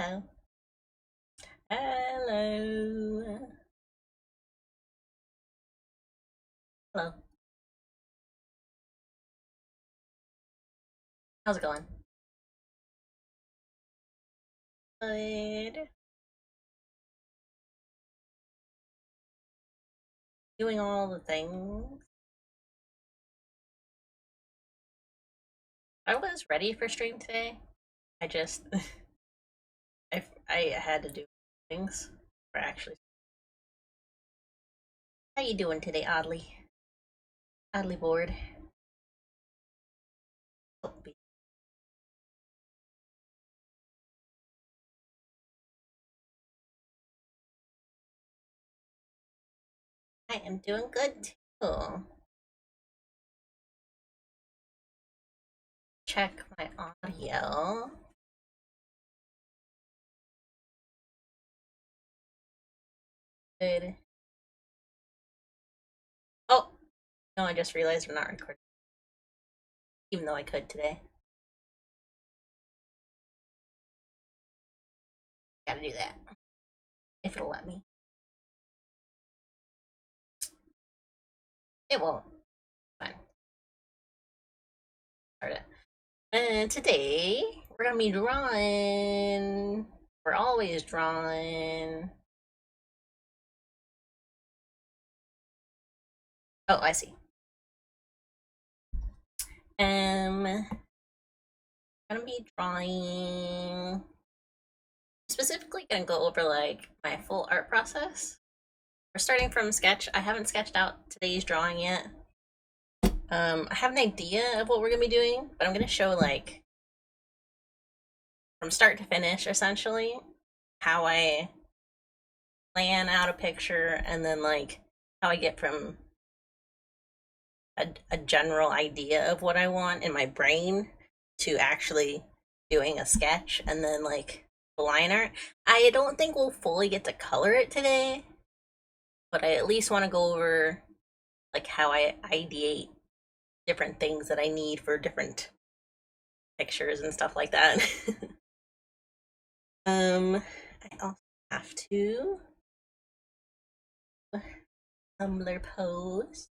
Hello. Hello. Hello. How's it going? Good. Doing all the things. I was ready for stream today. I just I had to do things. For actually. How you doing today, Oddly? Oddly bored. Oh, I am doing good too. Check my audio. Good. Oh no, I just realized we're not recording. Even though I could today. Gotta do that. If it'll let me. It won't. Fine. Start it. And today we're gonna be drawing. We're always drawing. Oh, I see. Gonna be drawing. Specifically, gonna go over like my full art process. We're starting from sketch. I haven't sketched out today's drawing yet. I have an idea of what we're gonna be doing, but I'm gonna show like from start to finish, essentially, how I plan out a picture, and then like how I get from a general idea of what I want in my brain to actually doing a sketch and then like the line art. I don't think we'll fully get to color it today, but I at least want to go over like how I ideate different things that I need for different pictures and stuff like that. I also have to Tumblr pose.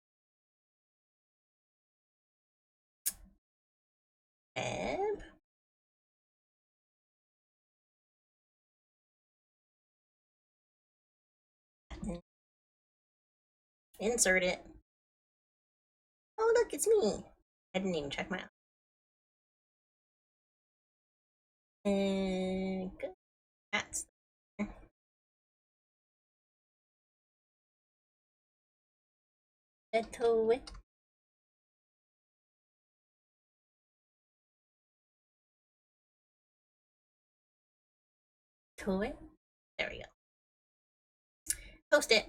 Tab. Insert it. Oh, look, it's me. I didn't even check my. And good. That's to it. To it. There we go. Post it.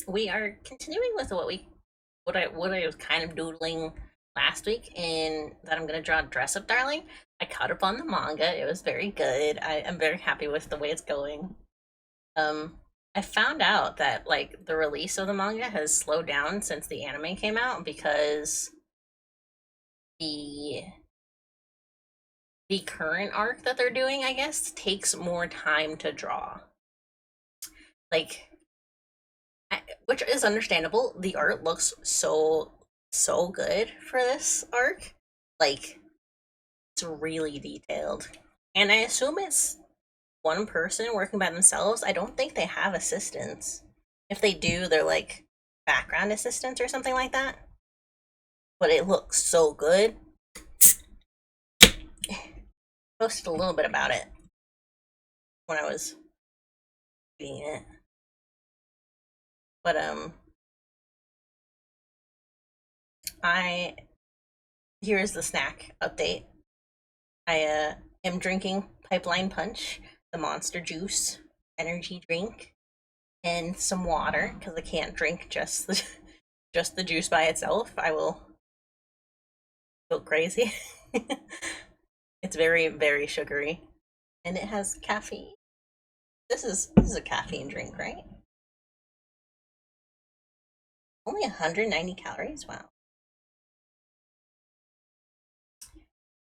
We are continuing with what I was kind of doodling last week, and that I'm gonna draw Dress Up Darling. I caught up on the manga. It was very good. I am very happy with the way it's going. I found out that like the release of the manga has slowed down since the anime came out because the the current arc that they're doing, I guess, takes more time to draw. Like which is understandable. The art looks so good for this arc. Like it's really detailed. And I assume it's one person working by themselves. I don't think they have assistants. If they do, they're like background assistants or something like that. But it looks so good. Posted a little bit about it when I was reading it. But I here's the snack update. I am drinking Pipeline Punch, the Monster Juice energy drink, and some water because I can't drink just the just the juice by itself. I will go crazy. It's very sugary, and it has caffeine. This is a caffeine drink, right? Only 190 calories. Wow.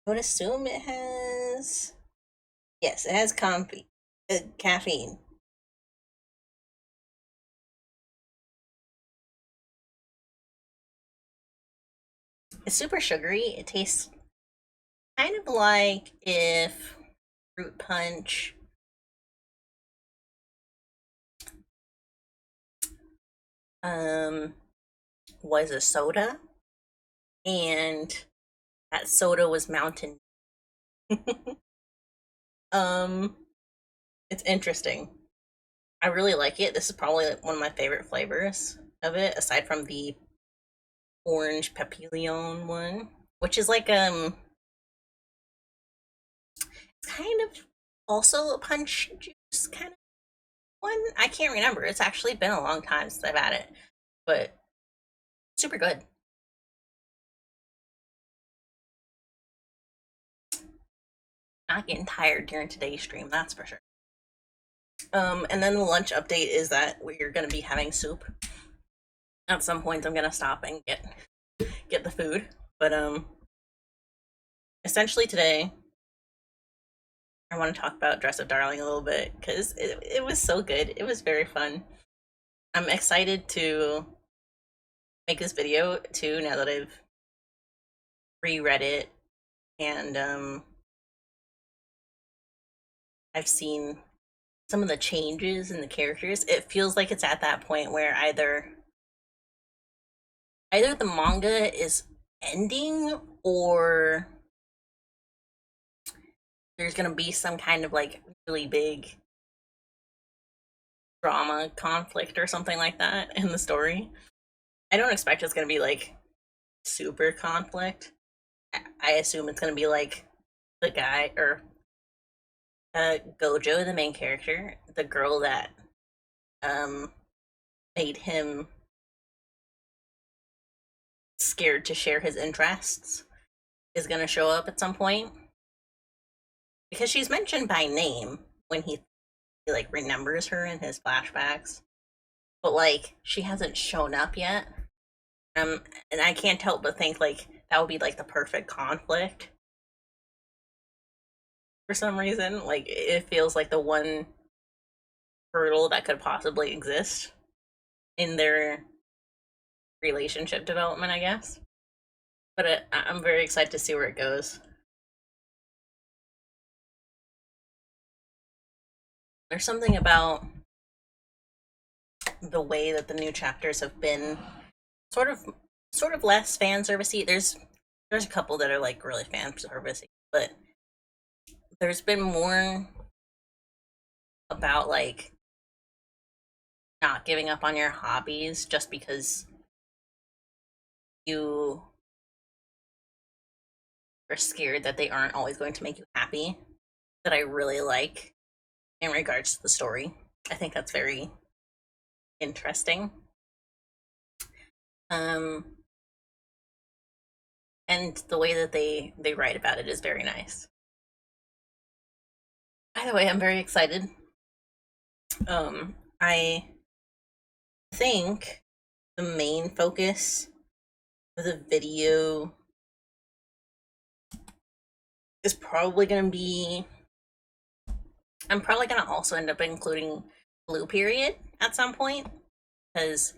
I would assume it has. Yes, it has caffeine. It's super sugary. It tastes kind of like if fruit punch um was a soda and that soda was Mountain. um it's interesting. I really like it. This is probably like one of my favorite flavors of it, aside from the orange papillon one, which is like it's kind of also a punch juice kind of one. I can't remember. It's actually been a long time since I've had it, but super good. Not getting tired during today's stream, that's for sure. And then the lunch update is that we're gonna be having soup. At some point, I'm gonna stop and get the food, but essentially today I want to talk about Dress Up Darling a little bit because it was so good. It was very fun. I'm excited to make this video too now that I've reread it and I've seen some of the changes in the characters. It feels like it's at that point where either the manga is ending or there's gonna be some kind of like really big drama conflict or something like that in the story. I don't expect it's gonna be like super conflict. I assume it's gonna be like the guy or Gojo, the main character, the girl that um made him scared to share his interests, is gonna show up at some point because she's mentioned by name when he like remembers her in his flashbacks, but like she hasn't shown up yet. And I can't help but think like that would be like the perfect conflict for some reason. Like it feels like the one hurdle that could possibly exist in their relationship development, I guess. But I'm very excited to see where it goes. There's something about the way that the new chapters have been sort of less fan servicey. There's a couple that are like really fan servicey, but there's been more about like not giving up on your hobbies just because you are scared that they aren't always going to make you happy, that I really like in regards to the story. I think that's very interesting. Um and the way that they write about it is very nice. By the way, I'm very excited. I think the main focus of the video is probably going to be, I'm probably going to also end up including Blue Period at some point, because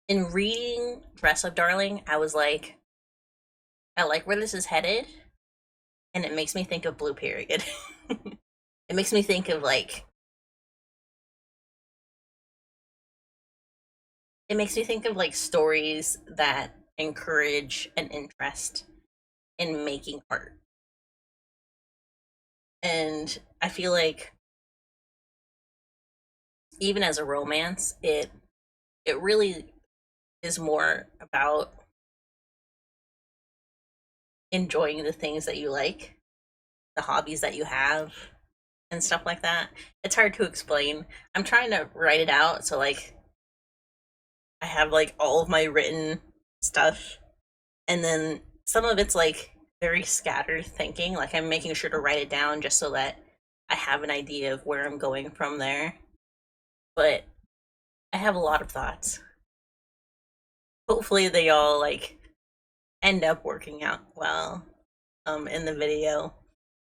in reading Dress Up Darling, I was like, I like where this is headed, and it makes me think of Blue Period. It makes me think of like, it makes me think of like stories that encourage an interest in making art. And I feel like even as a romance, it really is more about enjoying the things that you like, the hobbies that you have, and stuff like that. It's hard to explain. I'm trying to write it out so like I have like all of my written stuff, and then some of it's like very scattered thinking. Like I'm making sure to write it down just so that I have an idea of where I'm going from there. But I have a lot of thoughts. Hopefully they all like end up working out well. in the video.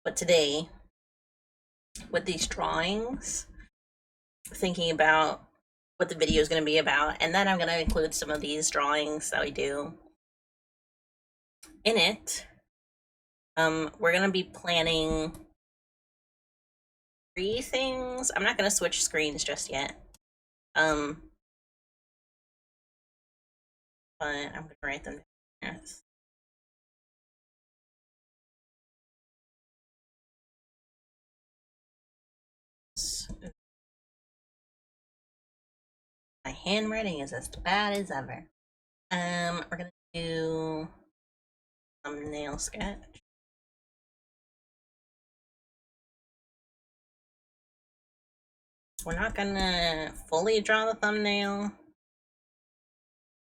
But today, with these drawings, thinking about what the video is going to be about, and then I'm going to include some of these drawings that we do in it. We're going to be planning 3 things. I'm not going to switch screens just yet. But I'm going to write them down. My handwriting is as bad as ever. We're gonna do thumbnail sketch. We're not gonna fully draw the thumbnail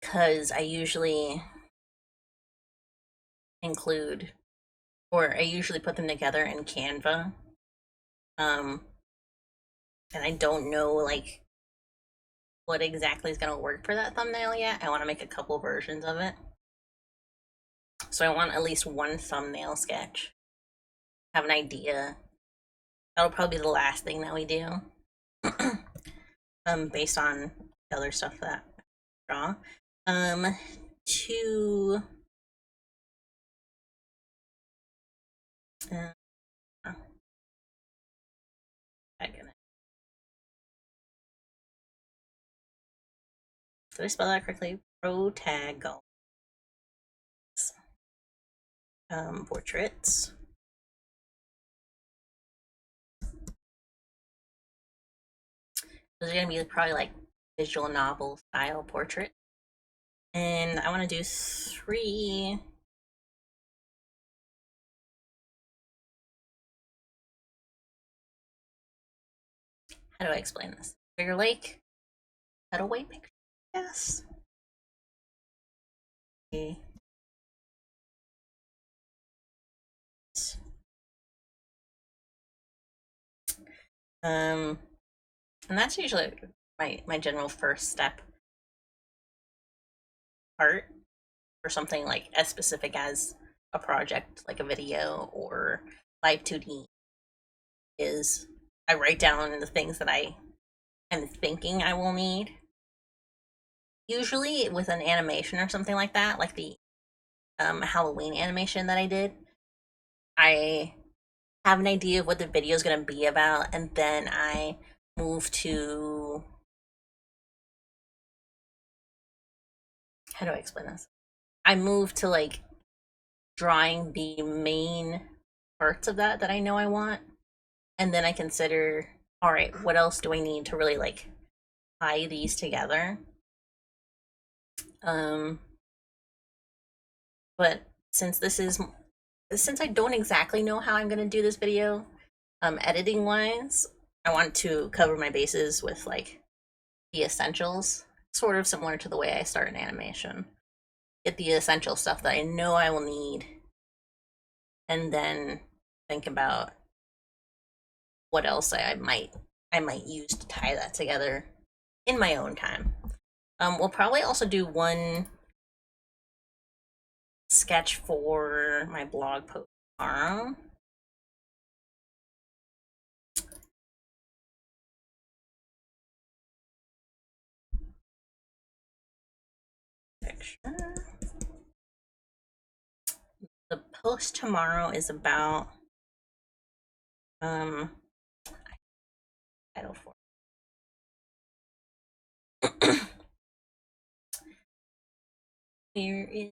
because I usually include, or I usually put them together in Canva. And I don't know like what exactly is gonna work for that thumbnail yet. I want to make a couple versions of it. So I want at least one thumbnail sketch. Have an idea. That'll probably be the last thing that we do. Based on the other stuff that I draw. To did I spell that correctly? Protagonist. Portraits. Those are gonna be probably like visual novel style portrait. And I want to do 3. How do I explain this? Bigger Lake. Cutaway picture. Yes. Okay. And that's usually my general first step part for something like as specific as a project, like a video or live 2D, is I write down the things that I am thinking I will need. Usually with an animation or something like that, like the Halloween animation that I did, I have an idea of what the video is going to be about, and then I move to, how do I explain this? I move to like drawing the main parts of that I know I want, and then I consider, all right, what else do I need to really like tie these together? But since I don't exactly know how I'm gonna do this video, editing wise, I want to cover my bases with like the essentials, sort of similar to the way I start an animation. Get the essential stuff that I know I will need, and then think about what else I might use to tie that together in my own time. We'll probably also do one sketch for my blog post tomorrow. Picture. The post tomorrow is about title for here is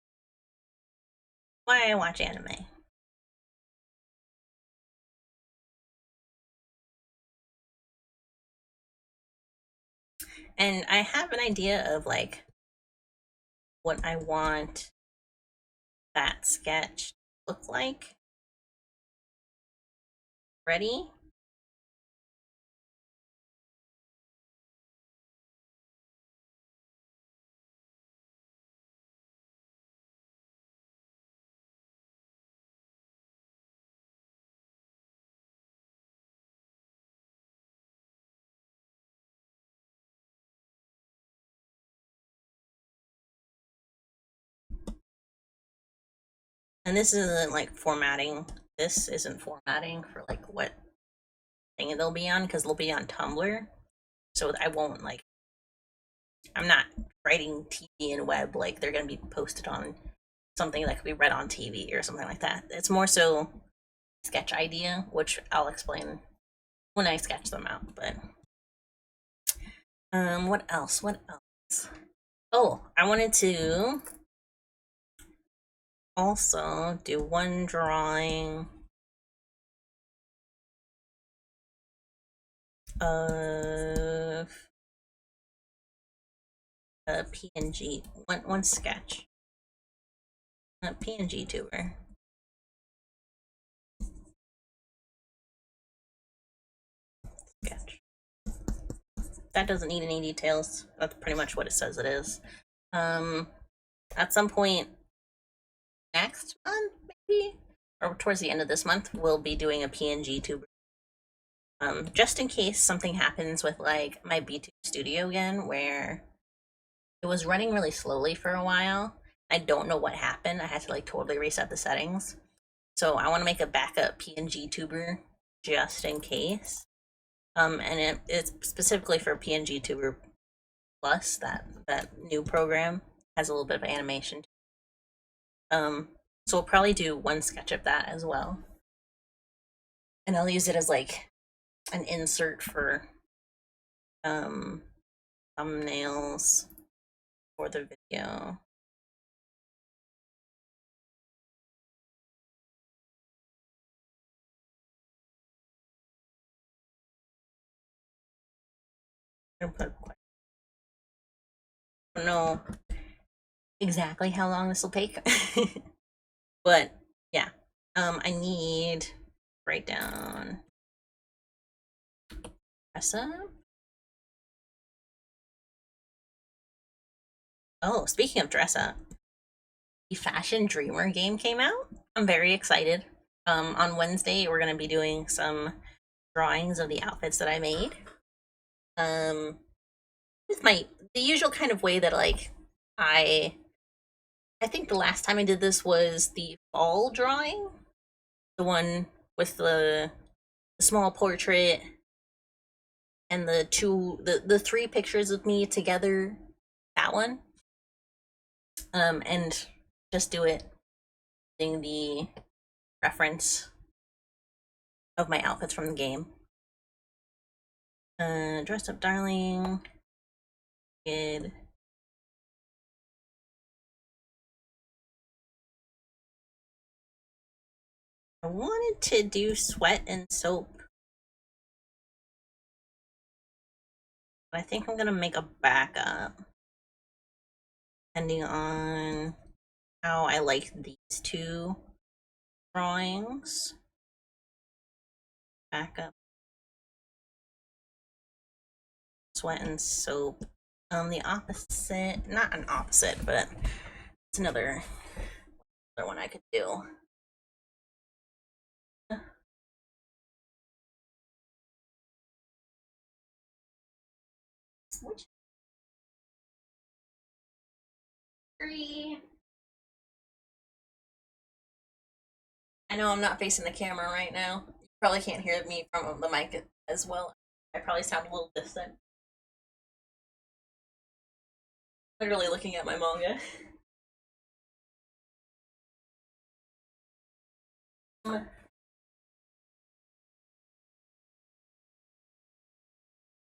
why I watch anime. And I have an idea of like what I want that sketch to look like. Ready? And this isn't like formatting. This isn't formatting for like what thing they'll be on, because they'll be on Tumblr. So I won't like, I'm not writing TV and web like they're going to be posted on something that could be read on TV or something like that. It's more so sketch idea, which I'll explain when I sketch them out. But what else? What else? Oh, I wanted to also do one drawing of a PNG, one sketch, a PNG tuber. Sketch. That doesn't need any details. That's pretty much what it says it is. At some point next month, maybe, or towards the end of this month, we'll be doing a PNG tuber. Just in case something happens with like my VTuber studio again, where it was running really slowly for a while. I don't know what happened. I had to like totally reset the settings. So I want to make a backup PNG tuber just in case. And it's specifically for PNG tuber plus, that new program has a little bit of animation. So we'll probably do one sketch of that as well. And I'll use it as like an insert for thumbnails for the video. I don't know exactly how long this will take, but yeah. I need write down dress up. Oh, speaking of dress up, the Fashion Dreamer game came out. I'm very excited. On Wednesday, we're gonna be doing some drawings of the outfits that I made. With the usual kind of way that like I think the last time I did this was the fall drawing, the one with the small portrait and the three pictures of me together, that one. And just do it using the reference of my outfits from the game. Dressed up darling. Kid. I wanted to do sweat and soap, but I think I'm gonna make a backup depending on how I like these two drawings. Backup sweat and soap. The opposite, not an opposite, but it's another one I could do. Which three? I know I'm not facing the camera right now. You probably can't hear me from the mic as well. I probably sound a little distant. Literally looking at my manga.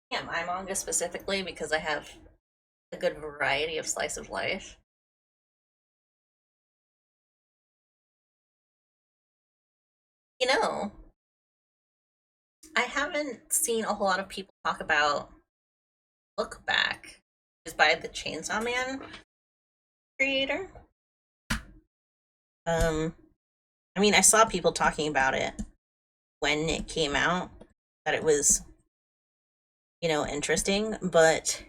Yeah, my manga specifically because I have a good variety of slice of life. You know, I haven't seen a whole lot of people talk about Look Back, is by the Chainsaw Man creator. I mean, I saw people talking about it when it came out, that it was, interesting, but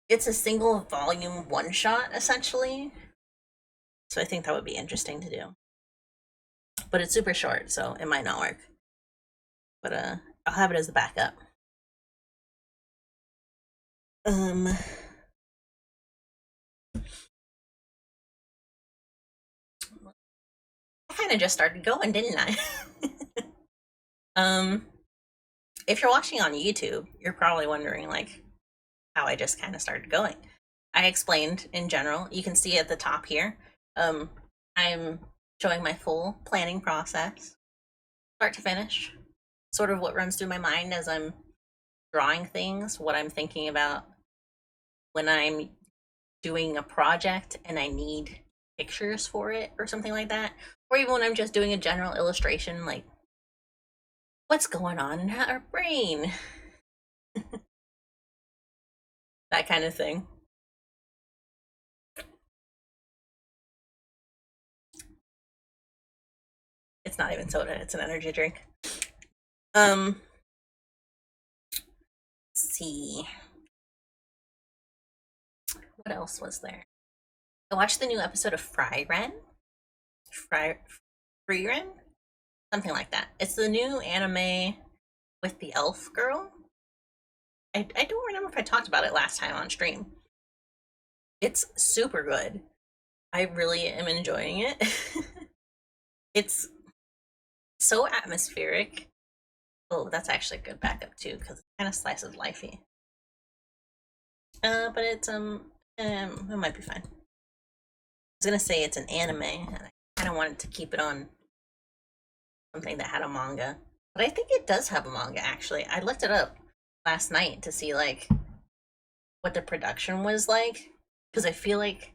it's a single volume one shot essentially. So I think that would be interesting to do. But it's super short, so it might not work. But I'll have it as a backup. kind of just started going, didn't I? um, if you're watching on YouTube, you're probably wondering like how I just kind of started going. I explained in general. You can see at the top here. I'm showing my full planning process, start to finish, sort of what runs through my mind as I'm drawing things, what I'm thinking about when I'm doing a project and I need pictures for it or something like that, or even when I'm just doing a general illustration, like what's going on in our brain, that kind of thing. It's not even soda, it's an energy drink. Let's see. What else was there? I watched the new episode of Frieren. Frieren? Something like that. It's the new anime with the elf girl. I don't remember if I talked about it last time on stream. It's super good. I really am enjoying it. It's so atmospheric. Oh, that's actually a good backup too, because it's kind of slice of lifey. But it's it might be fine. I was gonna say it's an anime, and I kind of wanted to keep it on something that had a manga, but I think it does have a manga. Actually, I looked it up last night to see like what the production was like, because I feel like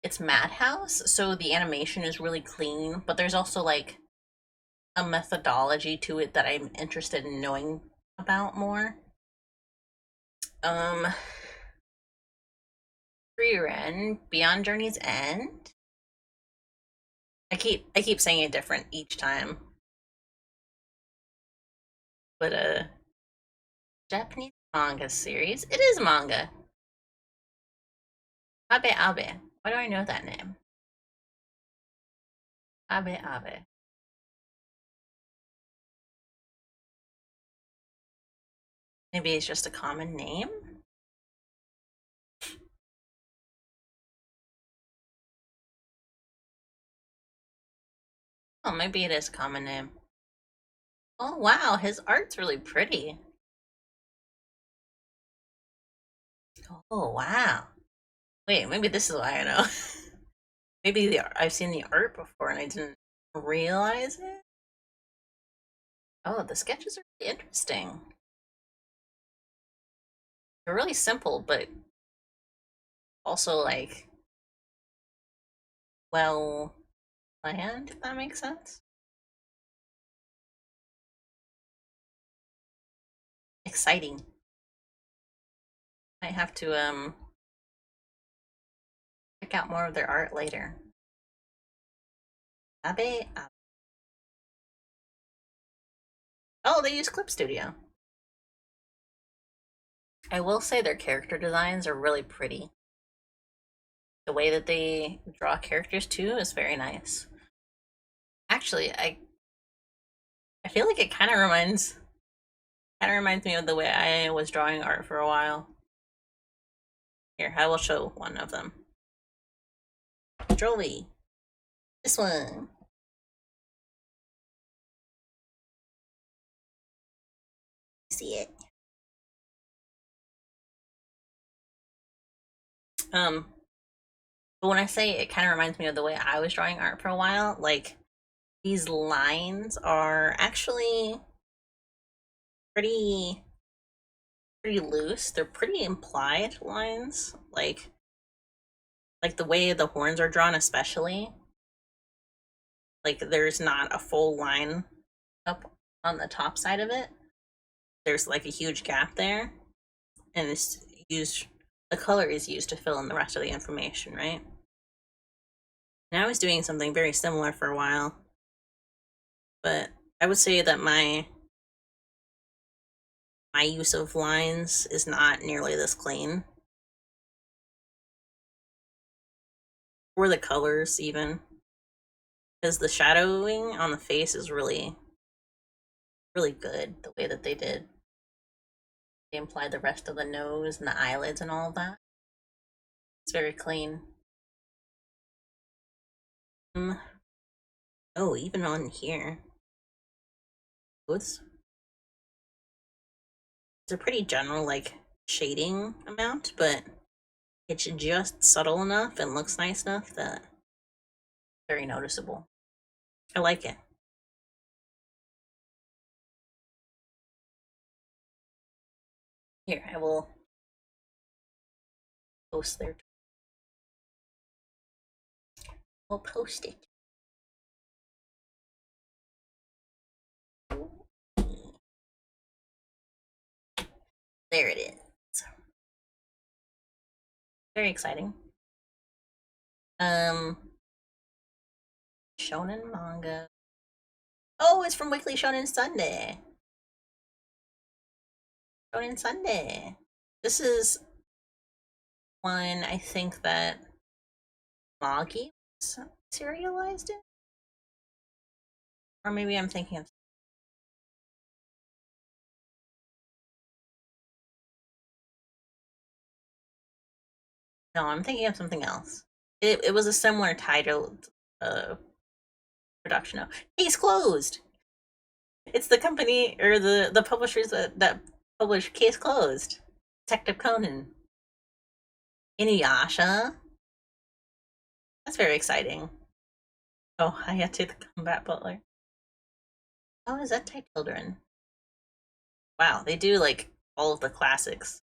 it's Madhouse, so the animation is really clean, but there's also like a methodology to it that I'm interested in knowing about more. Frieren, Beyond Journey's End. I keep saying it different each time. But Japanese manga series. It is manga. Abe Abe. Why do I know that name? Abe Abe. Maybe it's just a common name? Oh, maybe it is a common name. Oh wow, his art's really pretty. Oh wow. Wait, maybe this is why I know. Maybe I've seen the art before and I didn't realize it. Oh, the sketches are really interesting. They're really simple, but also like well planned, if that makes sense. Exciting. I have to check out more of their art later. Abe. Oh, they use Clip Studio. I will say their character designs are really pretty. The way that they draw characters too is very nice. Actually, I feel like it kind of reminds me of the way I was drawing art for a while. Here, I will show one of them. Jolie. This one. See it? But when I say it kind of reminds me of the way I was drawing art for a while, like these lines are actually pretty loose. They're pretty implied lines, like the way the horns are drawn, especially. Like there's not a full line up on the top side of it. There's like a huge gap there, and it's used. The color is used to fill in the rest of the information, right? And I was doing something very similar for a while, but I would say that my use of lines is not nearly this clean. Or the colors, even. Because the shadowing on the face is really, really good, the way that they did. They implied the rest of the nose and the eyelids and all of that. It's very clean. Oh, even on here. It's a pretty general, like, shading amount, but it's just subtle enough and looks nice enough that very noticeable. I like it. Here, I will post there. We'll post it. There it is. Very exciting. Um, Shonen manga. Oh, it's from Weekly Shonen Sunday. Shonen Sunday. This is one I think that Magi serialized it, or maybe I'm thinking of. No, I'm thinking of something else. It was a similar titled production. Case closed. It's the company or the publishers that publish Case Closed. Detective Conan. Inuyasha. That's very exciting. Oh, Hayate the Combat Butler. Oh, is that Type Children? Wow, they do like all of the classics.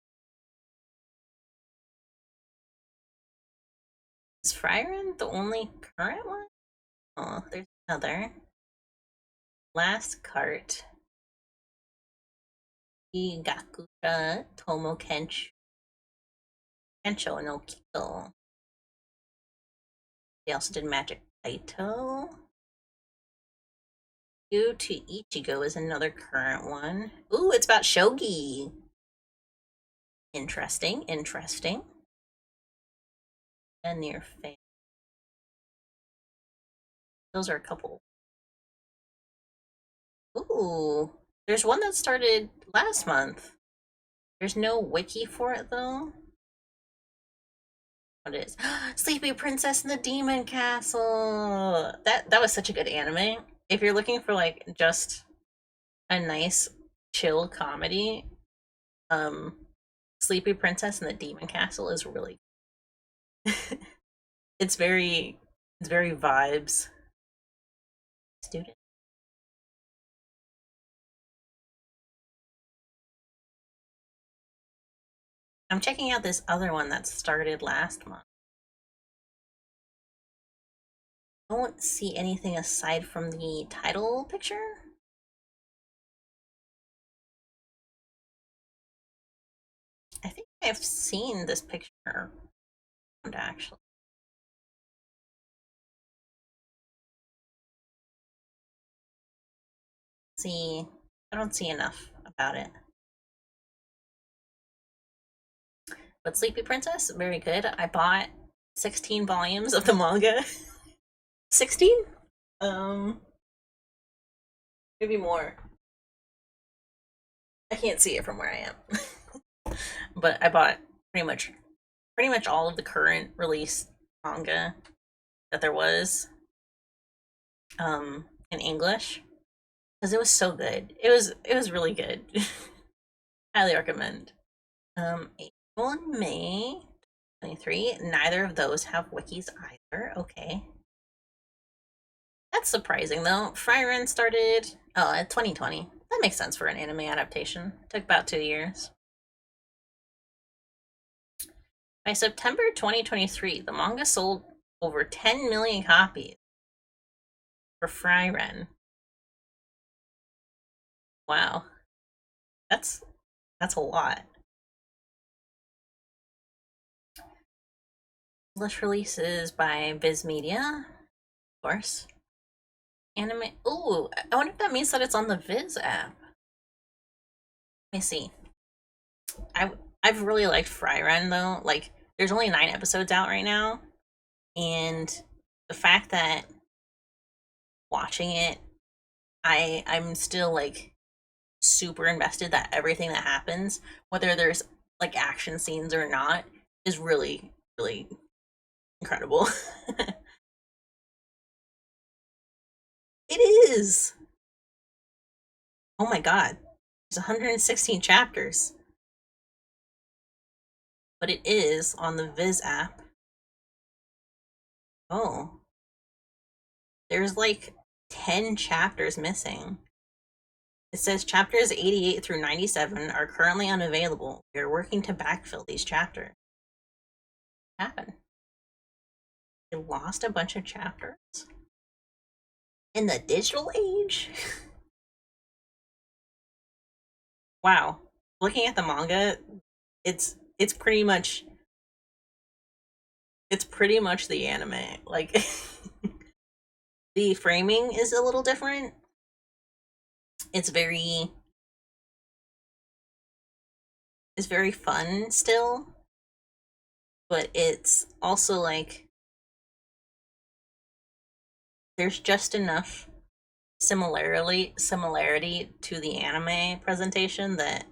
Is Frieren the only current one? Oh, there's another. Last cart. Igakusha Tomo Kensho no Kito. They also did Magic Kaito. Yu to Ichigo is another current one. Ooh, it's about shogi. Interesting, interesting. And near fate. Those are a couple. Ooh, there's one that started last month. There's no wiki for it though. What is Sleepy Princess in the Demon Castle? That was such a good anime. If you're looking for like just a nice chill comedy, um Sleepy Princess in the Demon Castle is really it's very vibes. Student. I'm checking out this other one that started last month. I don't see anything aside from the title picture. I think I've seen this picture actually. See, I don't see enough about it. But Sleepy Princess, very good. I bought 16 volumes of the manga. 16? Um, Maybe more. I can't see it from where I am. But I bought pretty much all of the current release manga that there was in English because it was so good. It was really good. Highly recommend. April and May 23. Neither of those have wikis either. Okay. That's surprising though. Frieren started at 2020. That makes sense for an anime adaptation. Took about 2 years. By September 2023, the manga sold over 10 million copies for Frieren. Wow. That's a lot. English releases by Viz Media, of course. Anime. Ooh, I wonder if that means that it's on the Viz app. Let me see. I've really liked Frieren though. Like, there's only 9 episodes out right now, and the fact that watching it, I'm still like super invested that everything that happens, whether there's like action scenes or not, is really incredible. It is. Oh my god. There's 116 chapters. But it is on the Viz app. Oh. There's like 10 chapters missing. It says chapters 88 through 97 are currently unavailable. We are working to backfill these chapters. What happened? They lost a bunch of chapters? In the digital age? Wow. Looking at the manga, it's pretty much the anime. Like the framing is a little different. It's very fun still, but it's also like there's just enough similarity to the anime presentation that I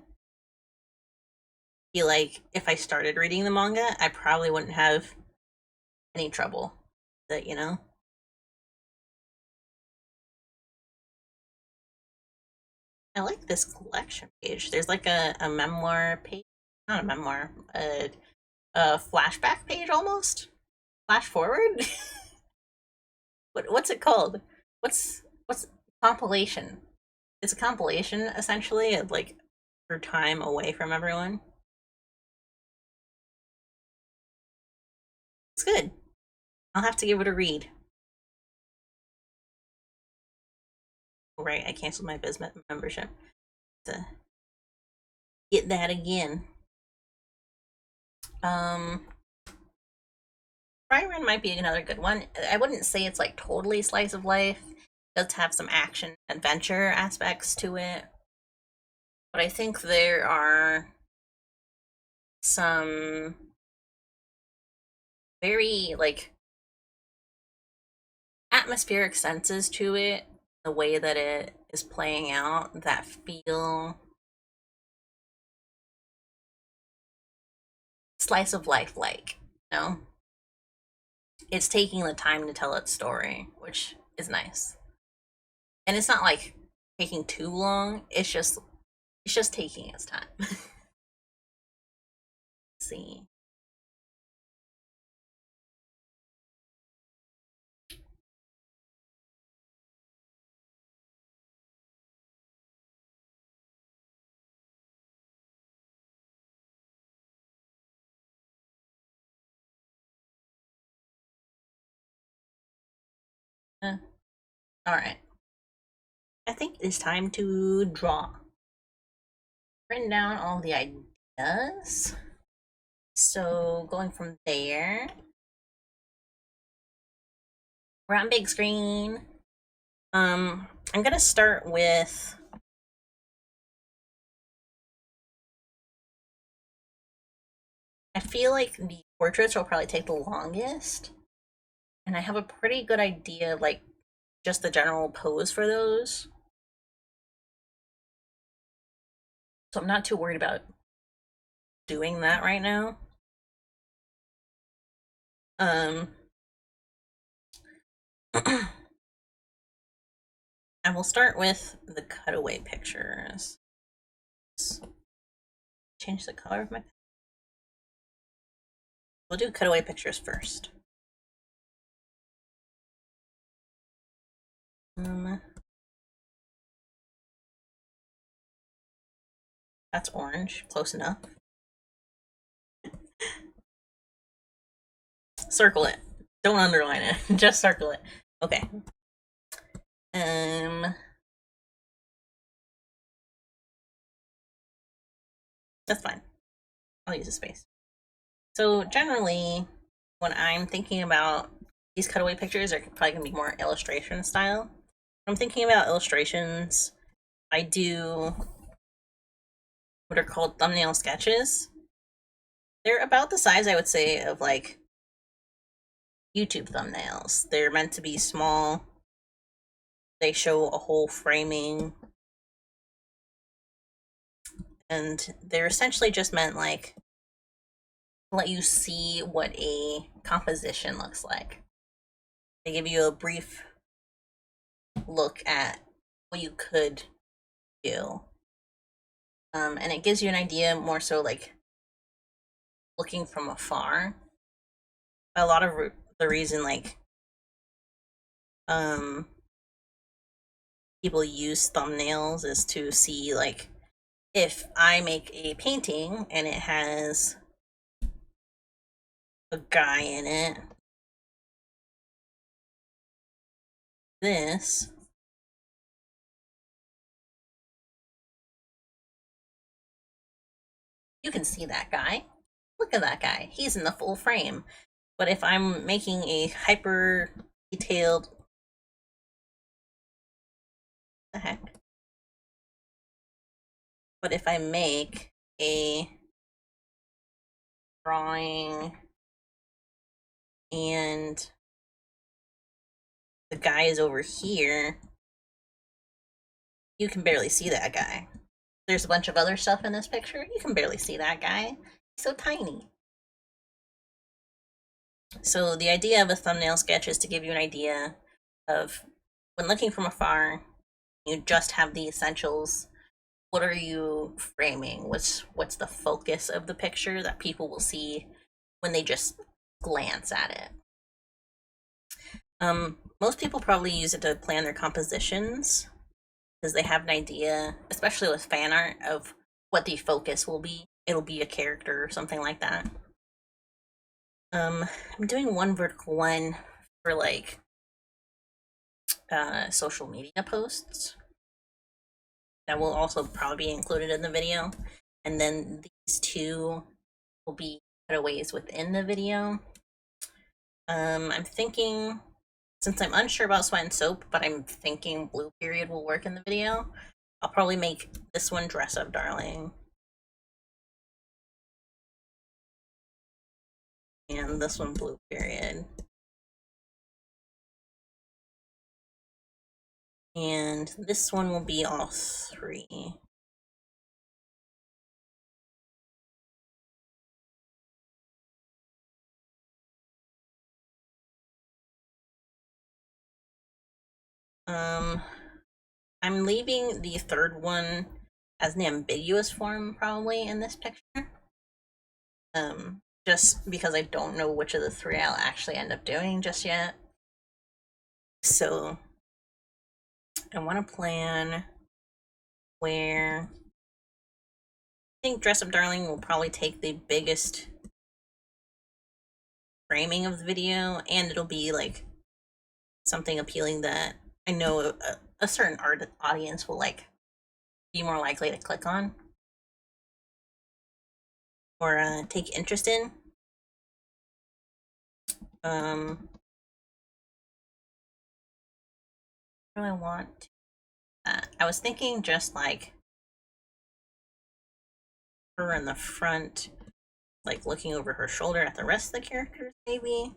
feel like if I started reading the manga, I probably wouldn't have any trouble. That, you know? I like this collection page. There's like a memoir page, not a memoir, a flashback page almost. Flash forward. What's it called? What's compilation? It's a compilation essentially of like her time away from everyone. It's good. I'll have to give it a read. Oh, right, I canceled my business membership to get that again. Frieren might be another good one. I wouldn't say it's like totally slice of life. It does have some action adventure aspects to it. But I think there are some very like atmospheric senses to it, the way that it is playing out, that feel slice of life like, you know? It's taking the time to tell its story, which is nice. And it's not like taking too long, it's just taking its time. Let's see. Alright. I think it's time to draw. Written down all the ideas. So going from there, we're on big screen. I'm gonna start with I feel like the portraits will probably take the longest. And I have a pretty good idea, like just the general pose for those. So I'm not too worried about doing that right now. I will start with the cutaway pictures. Change the color of my. We'll do cutaway pictures first. That's orange, close enough. Circle it. Don't underline it. Just circle it. Okay. That's fine. I'll use a space. So generally, when I'm thinking about these cutaway pictures, are probably gonna be more illustration style. When I'm thinking about illustrations, I do what are called thumbnail sketches. They're about the size, I would say, of like YouTube thumbnails. They're meant to be small. They show a whole framing. And they're essentially just meant like to let you see what a composition looks like. They give you a brief look at what you could do. And it gives you an idea more so like looking from afar. A lot of the reason like um people use thumbnails is to see like if I make a painting and it has a guy in it, this you can see that guy. Look at that guy. He's in the full frame. But if I'm making a hyper detailed, the heck? But if I make a drawing and the guy is over here, you can barely see that guy. There's a bunch of other stuff in this picture. You can barely see that guy. He's so tiny. So the idea of a thumbnail sketch is to give you an idea of when looking from afar, you just have the essentials. What are you framing? What's the focus of the picture that people will see when they just glance at it? Most people probably use it to plan their compositions because they have an idea, especially with fan art, of what the focus will be. It'll be a character or something like that. I'm doing one vertical one for like social media posts that will also probably be included in the video, and then these two will be cutaways within the video. I'm thinking, since I'm unsure about Sweat and Soap, but I'm thinking Blue Period will work in the video, I'll probably make this one Dress Up Darling. And this one Blue Period. And this one will be all three. I'm leaving the third one as an ambiguous form probably in this picture. Just because I don't know which of the three I'll actually end up doing just yet. So I want to plan where I think Dress Up Darling will probably take the biggest framing of the video, and it'll be like something appealing that I know a certain audience will like be more likely to click on or take interest in. What do I want? I was thinking just like her in the front, like looking over her shoulder at the rest of the characters, maybe.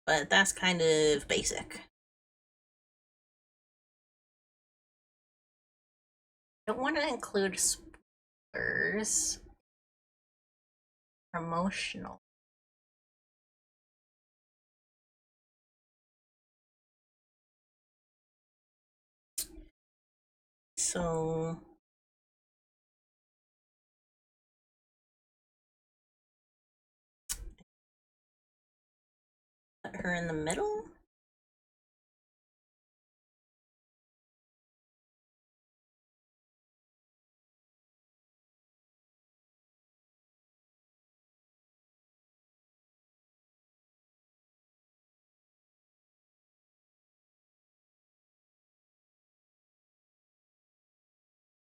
But that's kind of basic. I don't want to include spoilers. Promotional. So put her in the middle.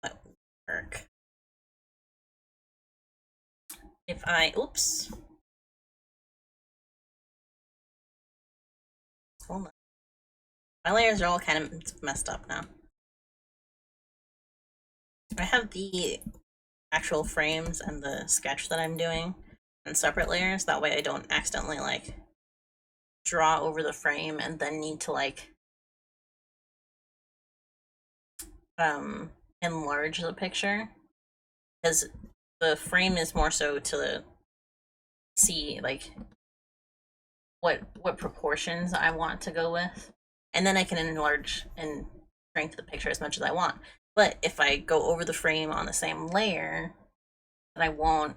That would work. If I, oops. Hold on. My layers are all kind of messed up now. I have the actual frames and the sketch that I'm doing in separate layers. That way I don't accidentally like draw over the frame and then need to like enlarge the picture, because the frame is more so to see like what proportions I want to go with. and then I can enlarge and shrink the picture as much as I want. But if I go over the frame on the same layer, then I won't,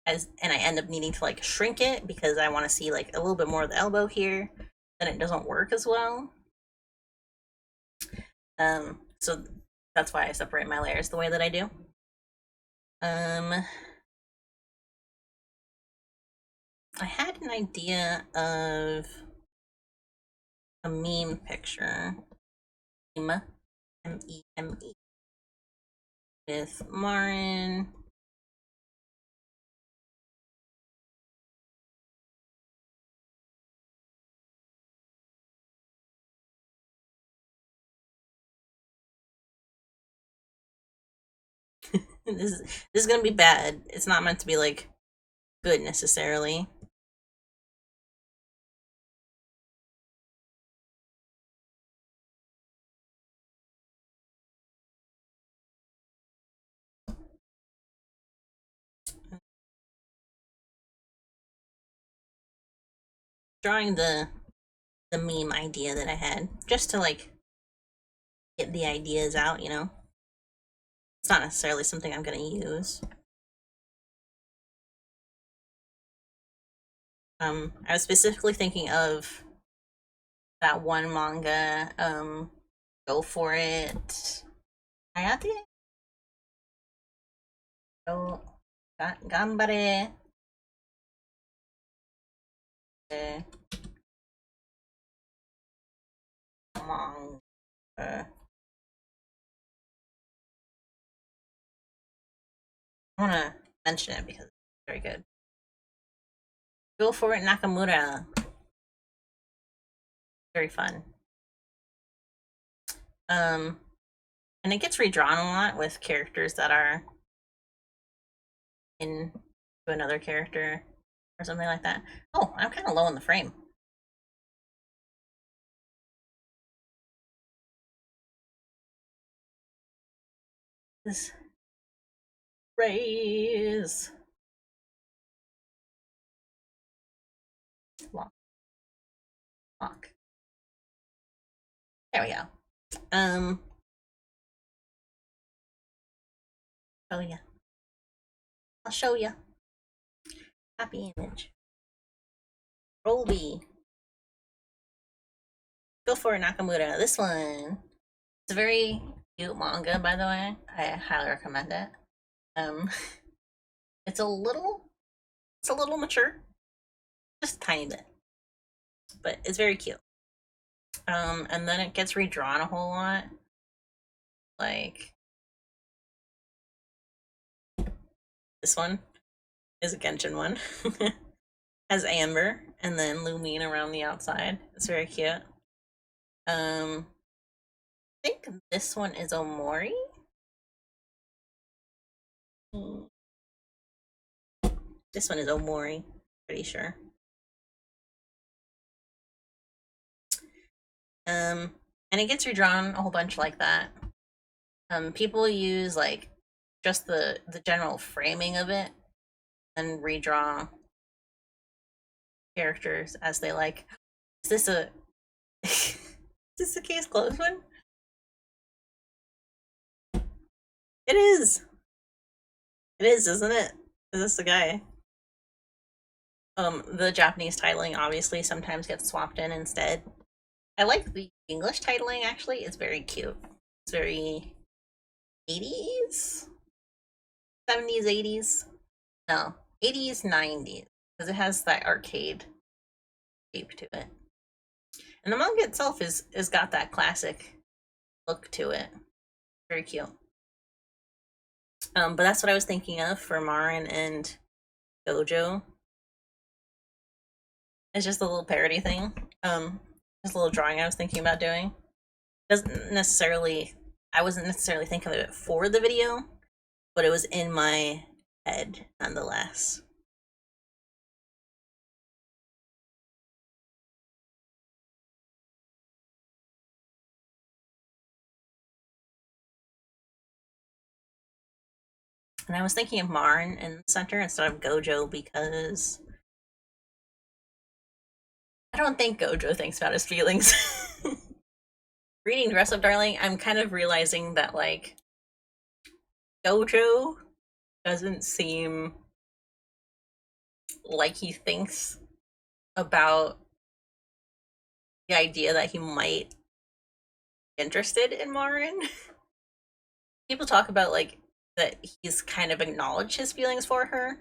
and I end up needing to like shrink it because I want to see like a little bit more of the elbow here, then it doesn't work as well. So that's why I separate my layers the way that I do. I had an idea of a meme picture, meme, M-E-M-E, with Marin. This is gonna be bad. It's not meant to be like good necessarily. Drawing the meme idea that I had, just to like get the ideas out, you know. It's not necessarily something I'm gonna use. I was specifically thinking of that one manga, Go For It. Hayate? Go, Gambare. Manga. I want to mention it because it's very good. Go For It, Nakamura. Very fun. And it gets redrawn a lot with characters that are in to another character or something like that. Oh, I'm kind of low in the frame. This raise. Lock. There we go. Oh yeah. I'll show you. Happy image. Roll B. Go For It, Nakamura. This one. It's a very cute manga, by the way. I highly recommend it. It's a little mature, just a tiny bit, but it's very cute. And then it gets redrawn a whole lot. Like this one is a Genshin one. Has Amber and then Lumine around the outside. It's very cute. I think this one is Omori. This one is Omori, pretty sure. And it gets redrawn a whole bunch like that. People use like just the general framing of it and redraw characters as they like. Is this a is this a case closed one? It is. It is, isn't it? Is this the guy? The Japanese titling obviously sometimes gets swapped in instead. I like the English titling actually. It's very cute. It's very 80s? 70s, 80s? No, 80s, 90s. Because it has that arcade shape to it. And the manga itself is got that classic look to it. Very cute. But that's what I was thinking of for Marin and Gojo. It's just a little parody thing. Just a little drawing I was thinking about doing. Doesn't necessarily, I wasn't necessarily thinking of it for the video, but it was in my head nonetheless. And I was thinking of Marin in the center instead of Gojo because I don't think Gojo thinks about his feelings. Reading Dress Up Darling, I'm kind of realizing that, like, Gojo doesn't seem like he thinks about the idea that he might be interested in Marin. People talk about, like, that he's kind of acknowledged his feelings for her,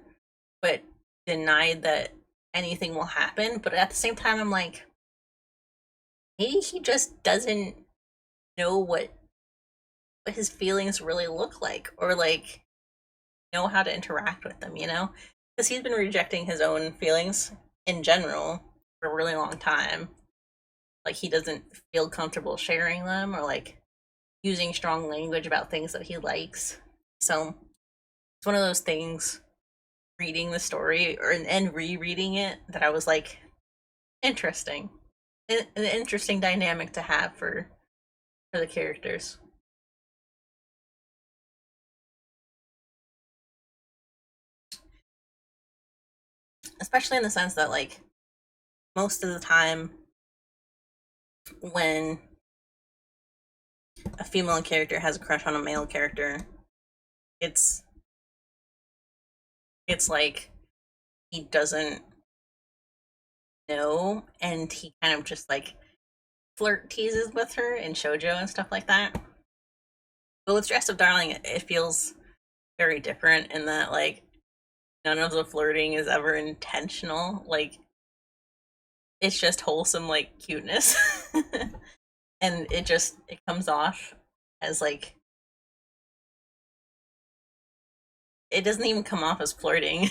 but denied that anything will happen. But at the same time, I'm like, maybe he just doesn't know what his feelings really look like, or like know how to interact with them, you know? Because he's been rejecting his own feelings in general for a really long time. Like, he doesn't feel comfortable sharing them, or like using strong language about things that he likes. So it's one of those things, reading the story and rereading it, that I was like, interesting. An interesting dynamic to have for the characters. Especially in the sense that, like, most of the time when a female character has a crush on a male character, it's it's like he doesn't know, and he kind of just like flirt teases with her in shoujo and stuff like that. But with Dress Up Darling, it feels very different in that, like, none of the flirting is ever intentional. Like, it's just wholesome, like, cuteness. And it comes off as like, it doesn't even come off as flirting.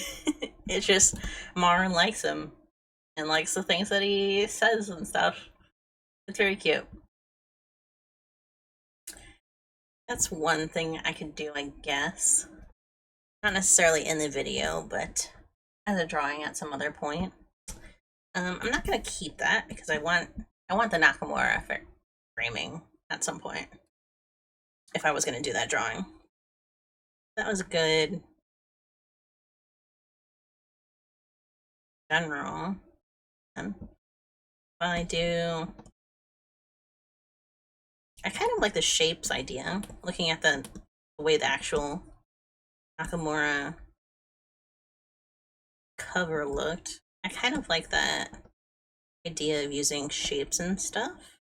It's just Marin likes him and likes the things that he says and stuff. It's very cute. That's one thing I could do, I guess. Not necessarily in the video, but as a drawing at some other point. I'm not gonna keep that because I want the Nakamura framing at some point. If I was gonna do that drawing, that was a good general. And I kind of like the shapes idea. Looking at the way the actual Nakamura cover looked, I kind of like that idea of using shapes and stuff.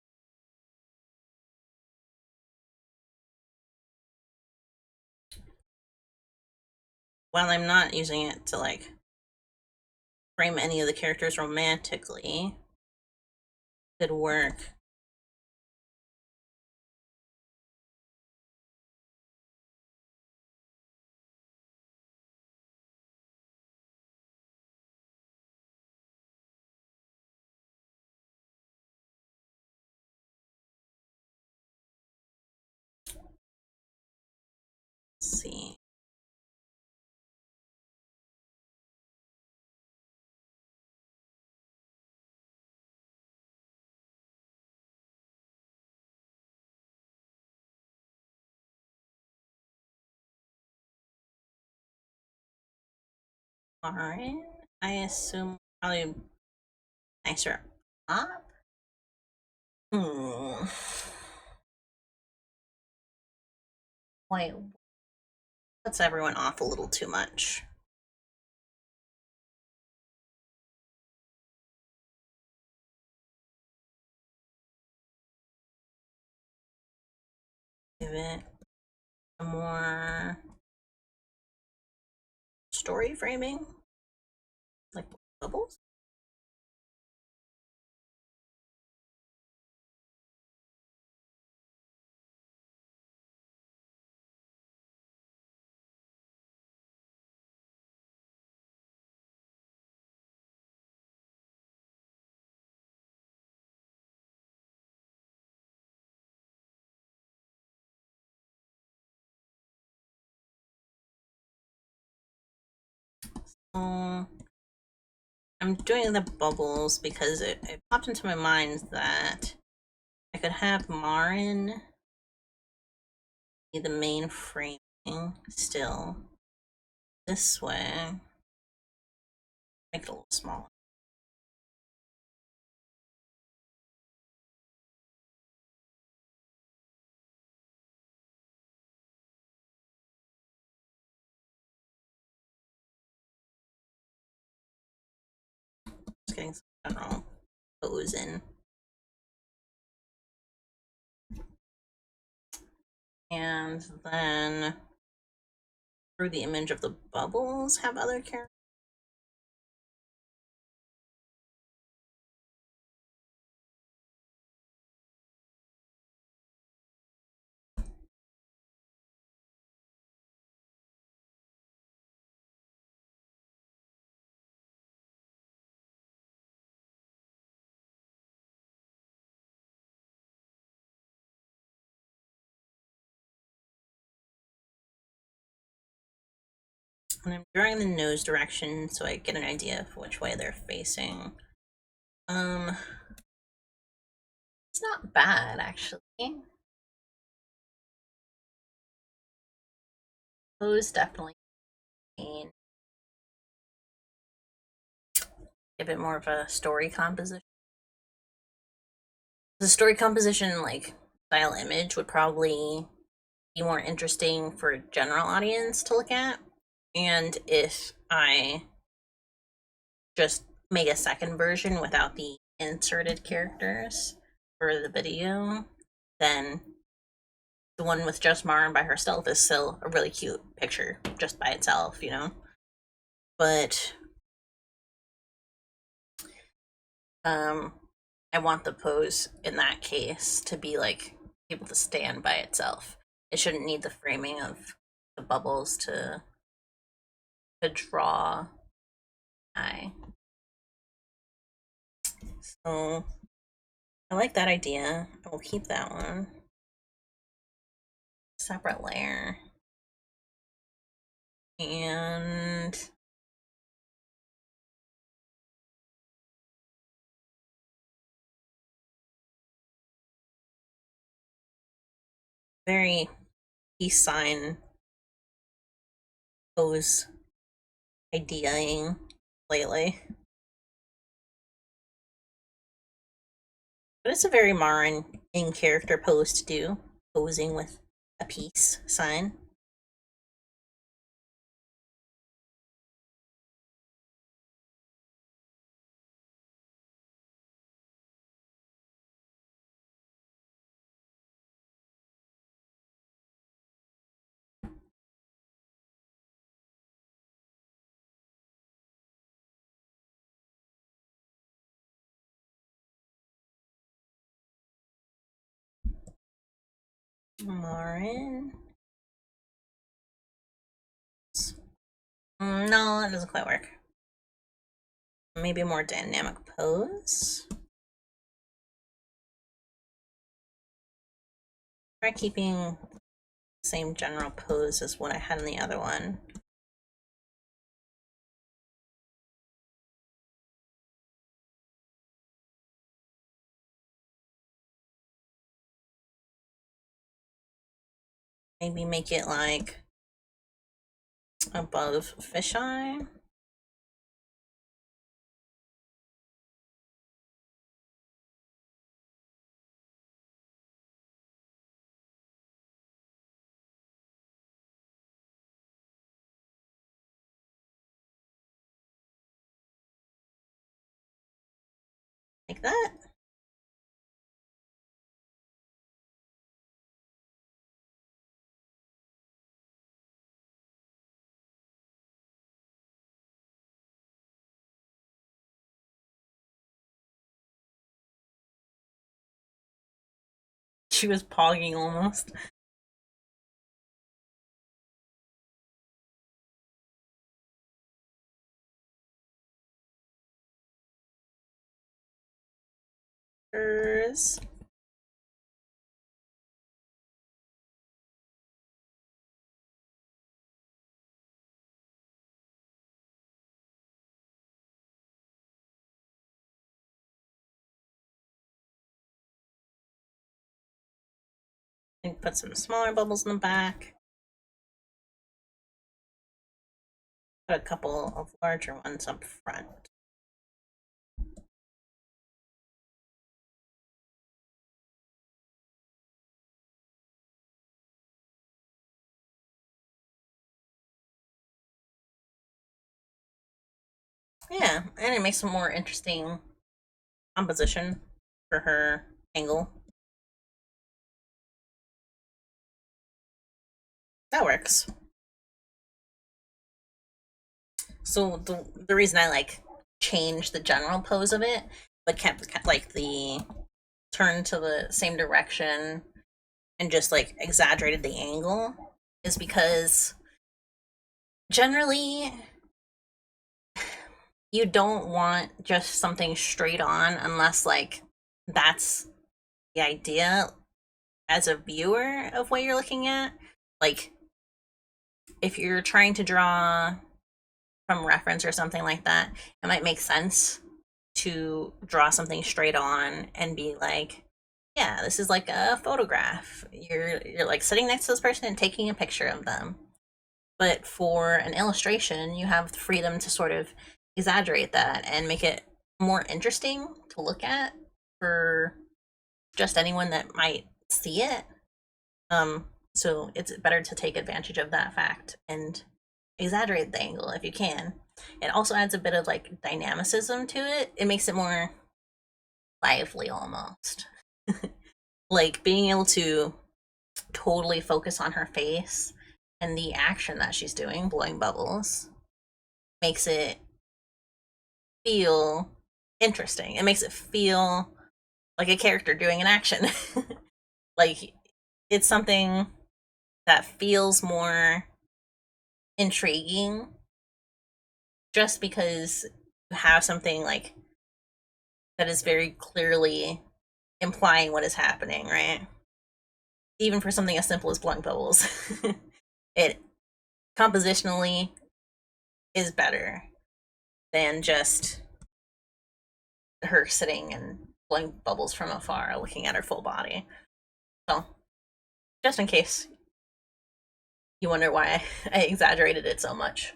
While I'm not using it to like frame any of the characters romantically, could work. Let's see. Alright. I assume probably nicer up. Hmm. Wait, puts everyone off a little too much. Give it a more story framing, like bubbles. So I'm doing the bubbles because it popped into my mind that I could have Marin be the main framing still this way. Make it a little smaller. just getting some general pose in. And then through the image of the bubbles, have other characters. And I'm drawing the nose direction so I get an idea of which way they're facing. It's not bad, actually. Pose definitely a bit more of a story composition. The story composition, like style image, would probably be more interesting for a general audience to look at. And if I just make a second version without the inserted characters for the video, then the one with just Marin by herself is still a really cute picture just by itself, you know? But I want the pose in that case to be like able to stand by itself. It shouldn't need the framing of the bubbles to draw eye. So I like that idea. I will keep that one. Separate layer. And very peace sign pose ideaing lately. But it's a very Marin in character pose to do, posing with a peace sign. Marin. No, that doesn't quite work. Maybe a more dynamic pose. Try keeping the same general pose as what I had in the other one. Maybe make it like above fisheye. Like that. She was pogging almost. And put some smaller bubbles in the back. Put a couple of larger ones up front. Yeah, and it makes a more interesting composition for her angle. That works. So the reason I like changed the general pose of it, but kept like the turn to the same direction and just like exaggerated the angle, is because generally you don't want just something straight on unless like that's the idea as a viewer of what you're looking at. Like if you're trying to draw from reference or something like that, it might make sense to draw something straight on and be like, yeah, this is like a photograph. You're like sitting next to this person and taking a picture of them. But for an illustration, you have the freedom to sort of exaggerate that and make it more interesting to look at for just anyone that might see it. So it's better to take advantage of that fact and exaggerate the angle if you can. It also adds a bit of like dynamicism to it. It makes it more lively almost. Like being able to totally focus on her face and the action that she's doing, blowing bubbles, makes it feel interesting. It makes it feel like a character doing an action. Like it's something that feels more intriguing just because you have something like that is very clearly implying what is happening, right? Even for something as simple as blowing bubbles. It compositionally is better than just her sitting and blowing bubbles from afar, looking at her full body. So, just in case you wonder why I exaggerated it so much.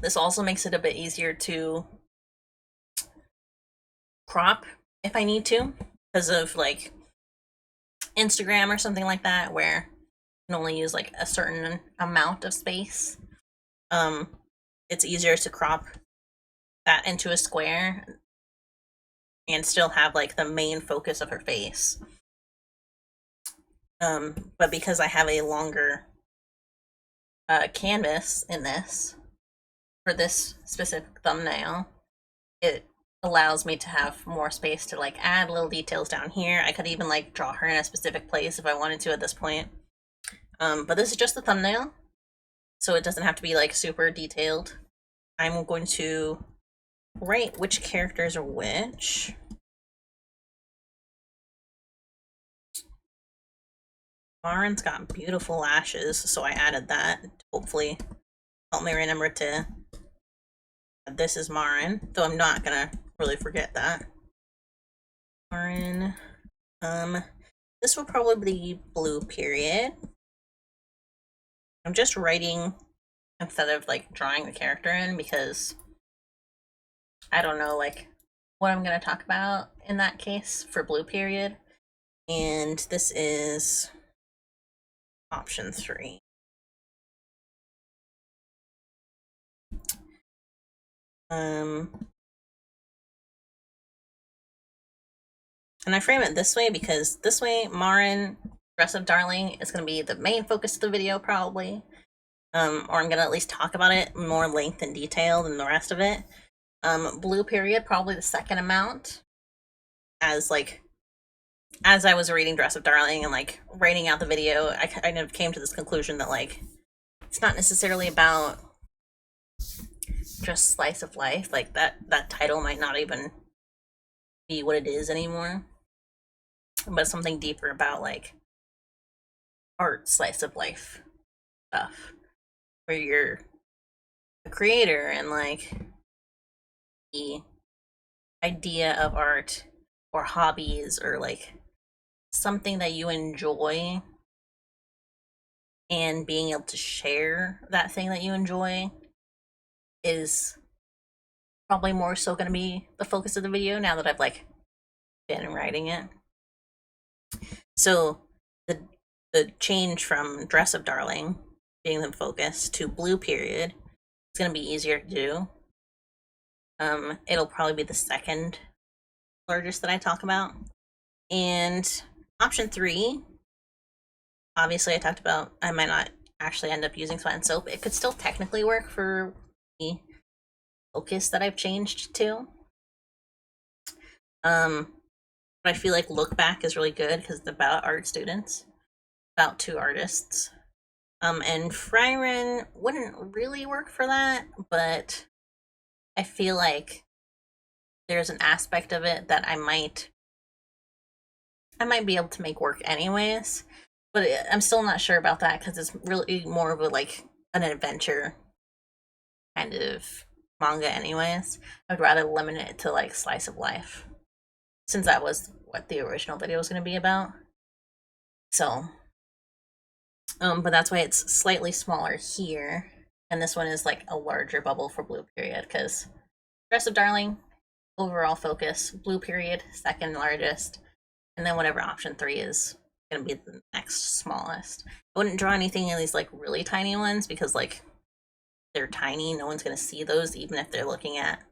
This also makes it a bit easier to crop if I need to, because of like Instagram or something like that, where you can only use like a certain amount of space. Um, it's easier to crop that into a square and still have like the main focus of her face. But because I have a longer canvas in this for this specific thumbnail, it allows me to have more space to like add little details down here. I could even like draw her in a specific place if I wanted to at this point. But this is just the thumbnail, so it doesn't have to be like super detailed. I'm going to write which characters are which. Marin's got beautiful lashes, so I added that to hopefully help me remember to. This is Marin, though I'm not gonna really forget that. Marin, this will probably be blue period. I'm just writing instead of like drawing the character in because I don't know like what I'm gonna talk about in that case for blue period. And this is option 3. And I frame it this way because this way Marin, Dress Up Darling, is going to be the main focus of the video probably. Or I'm going to at least talk about it more length and detail than the rest of it. Blue period, probably the second amount. As I was reading Dress Up Darling and like writing out the video, I kind of came to this conclusion that like it's not necessarily about just slice of life. Like that title might not even be what it is anymore, but something deeper about like art slice of life stuff where you're a creator and like the idea of art or hobbies or like something that you enjoy and being able to share that thing that you enjoy is probably more so going to be the focus of the video now that I've like been writing it. So the change from Dress Up Darling being the focus to blue period it's gonna be easier to do. It'll probably be the second largest that I talk about. And option 3, obviously I talked about I might not actually end up using sweat and soap. It could still technically work for the focus that I've changed to. But I feel like Look Back is really good because it's about art students, about 2 artists. And Frieren wouldn't really work for that, but I feel like there's an aspect of it that I might be able to make work anyways. But I'm still not sure about that because it's really more of a like an adventure kind of manga anyways. I'd rather limit it to like slice of life, since that was what the original video was going to be about. So, but that's why it's slightly smaller here, and this one is like a larger bubble for Blue Period, because Dress Up Darling, overall focus, Blue Period, second largest, and then whatever option 3 is going to be the next smallest. I wouldn't draw anything in these like really tiny ones because like they're tiny, no one's going to see those even if they're looking at a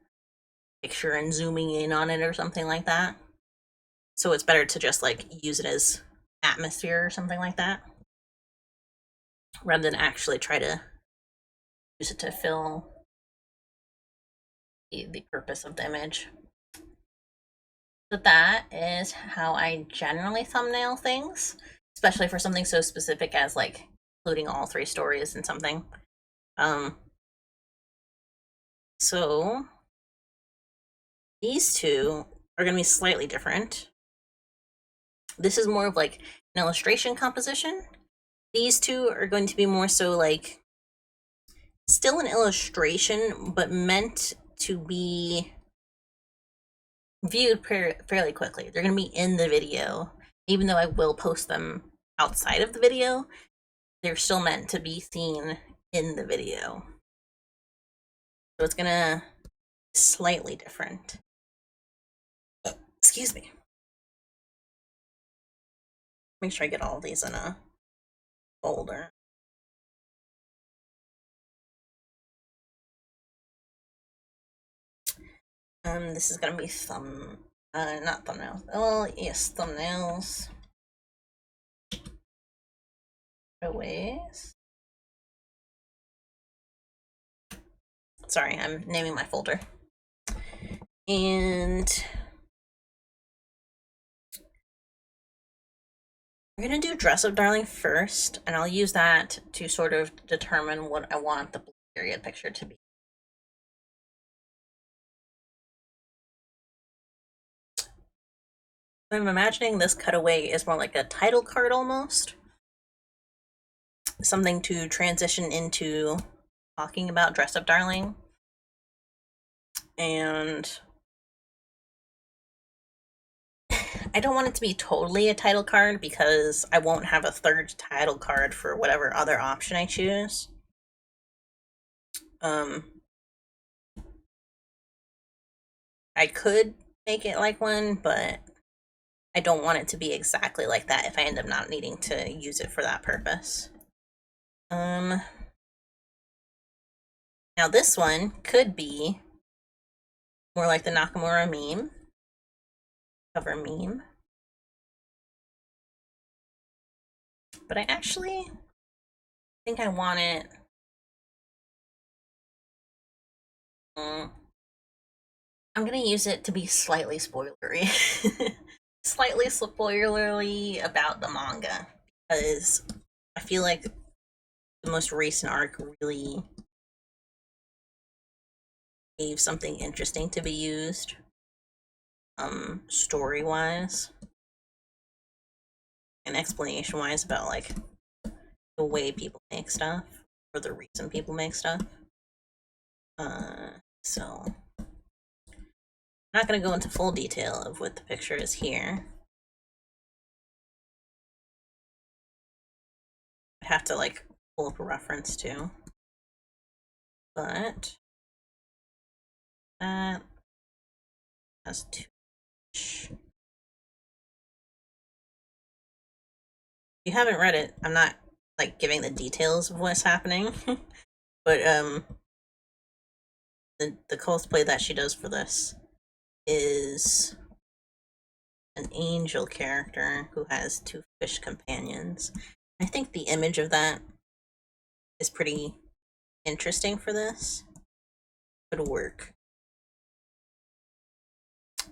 picture and zooming in on it or something like that. So it's better to just like use it as atmosphere or something like that, rather than actually try to use it to fill the purpose of the image. So that is how I generally thumbnail things, especially for something so specific as like including all 3 stories in something. So these 2 are going to be slightly different. This is more of like an illustration composition. These 2 are going to be more so like still an illustration, but meant to be viewed fairly quickly. They're going to be in the video. Even though I will post them outside of the video, they're still meant to be seen in the video. So it's going to be slightly different. Excuse me. Make sure I get all of these in a folder. This is gonna be not thumbnails. Oh, yes, thumbnails. Ways. Sorry, I'm naming my folder. And we're gonna do Dress Up Darling first, and I'll use that to sort of determine what I want the Blue Period picture to be. I'm imagining this cutaway is more like a title card almost. Something to transition into talking about Dress Up Darling. And I don't want it to be totally a title card because I won't have a third title card for whatever other option I choose. I could make it like one, but I don't want it to be exactly like that if I end up not needing to use it for that purpose. Now this one could be more like the Nakamura meme, cover meme. But I actually think I want it. I'm gonna use it to be slightly spoilery. Slightly spoilerly about the manga, because I feel like the most recent arc really gave something interesting to be used, story-wise and explanation-wise about like the way people make stuff or the reason people make stuff. So I'm not going to go into full detail of what the picture is here. I'd have to like pull up a reference too. But that has too much. If you haven't read it, I'm not like giving the details of what's happening. But the cosplay that she does for this is an angel character who has 2 fish companions. I think the image of that is pretty interesting for this. Could work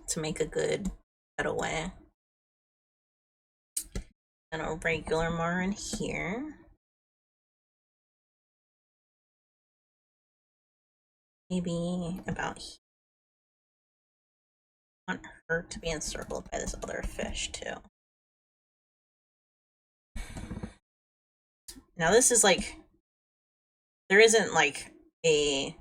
to make a good cutaway. And a regular Marin here. Maybe about here. I want her to be encircled by this other fish too. Now this is like, there isn't like a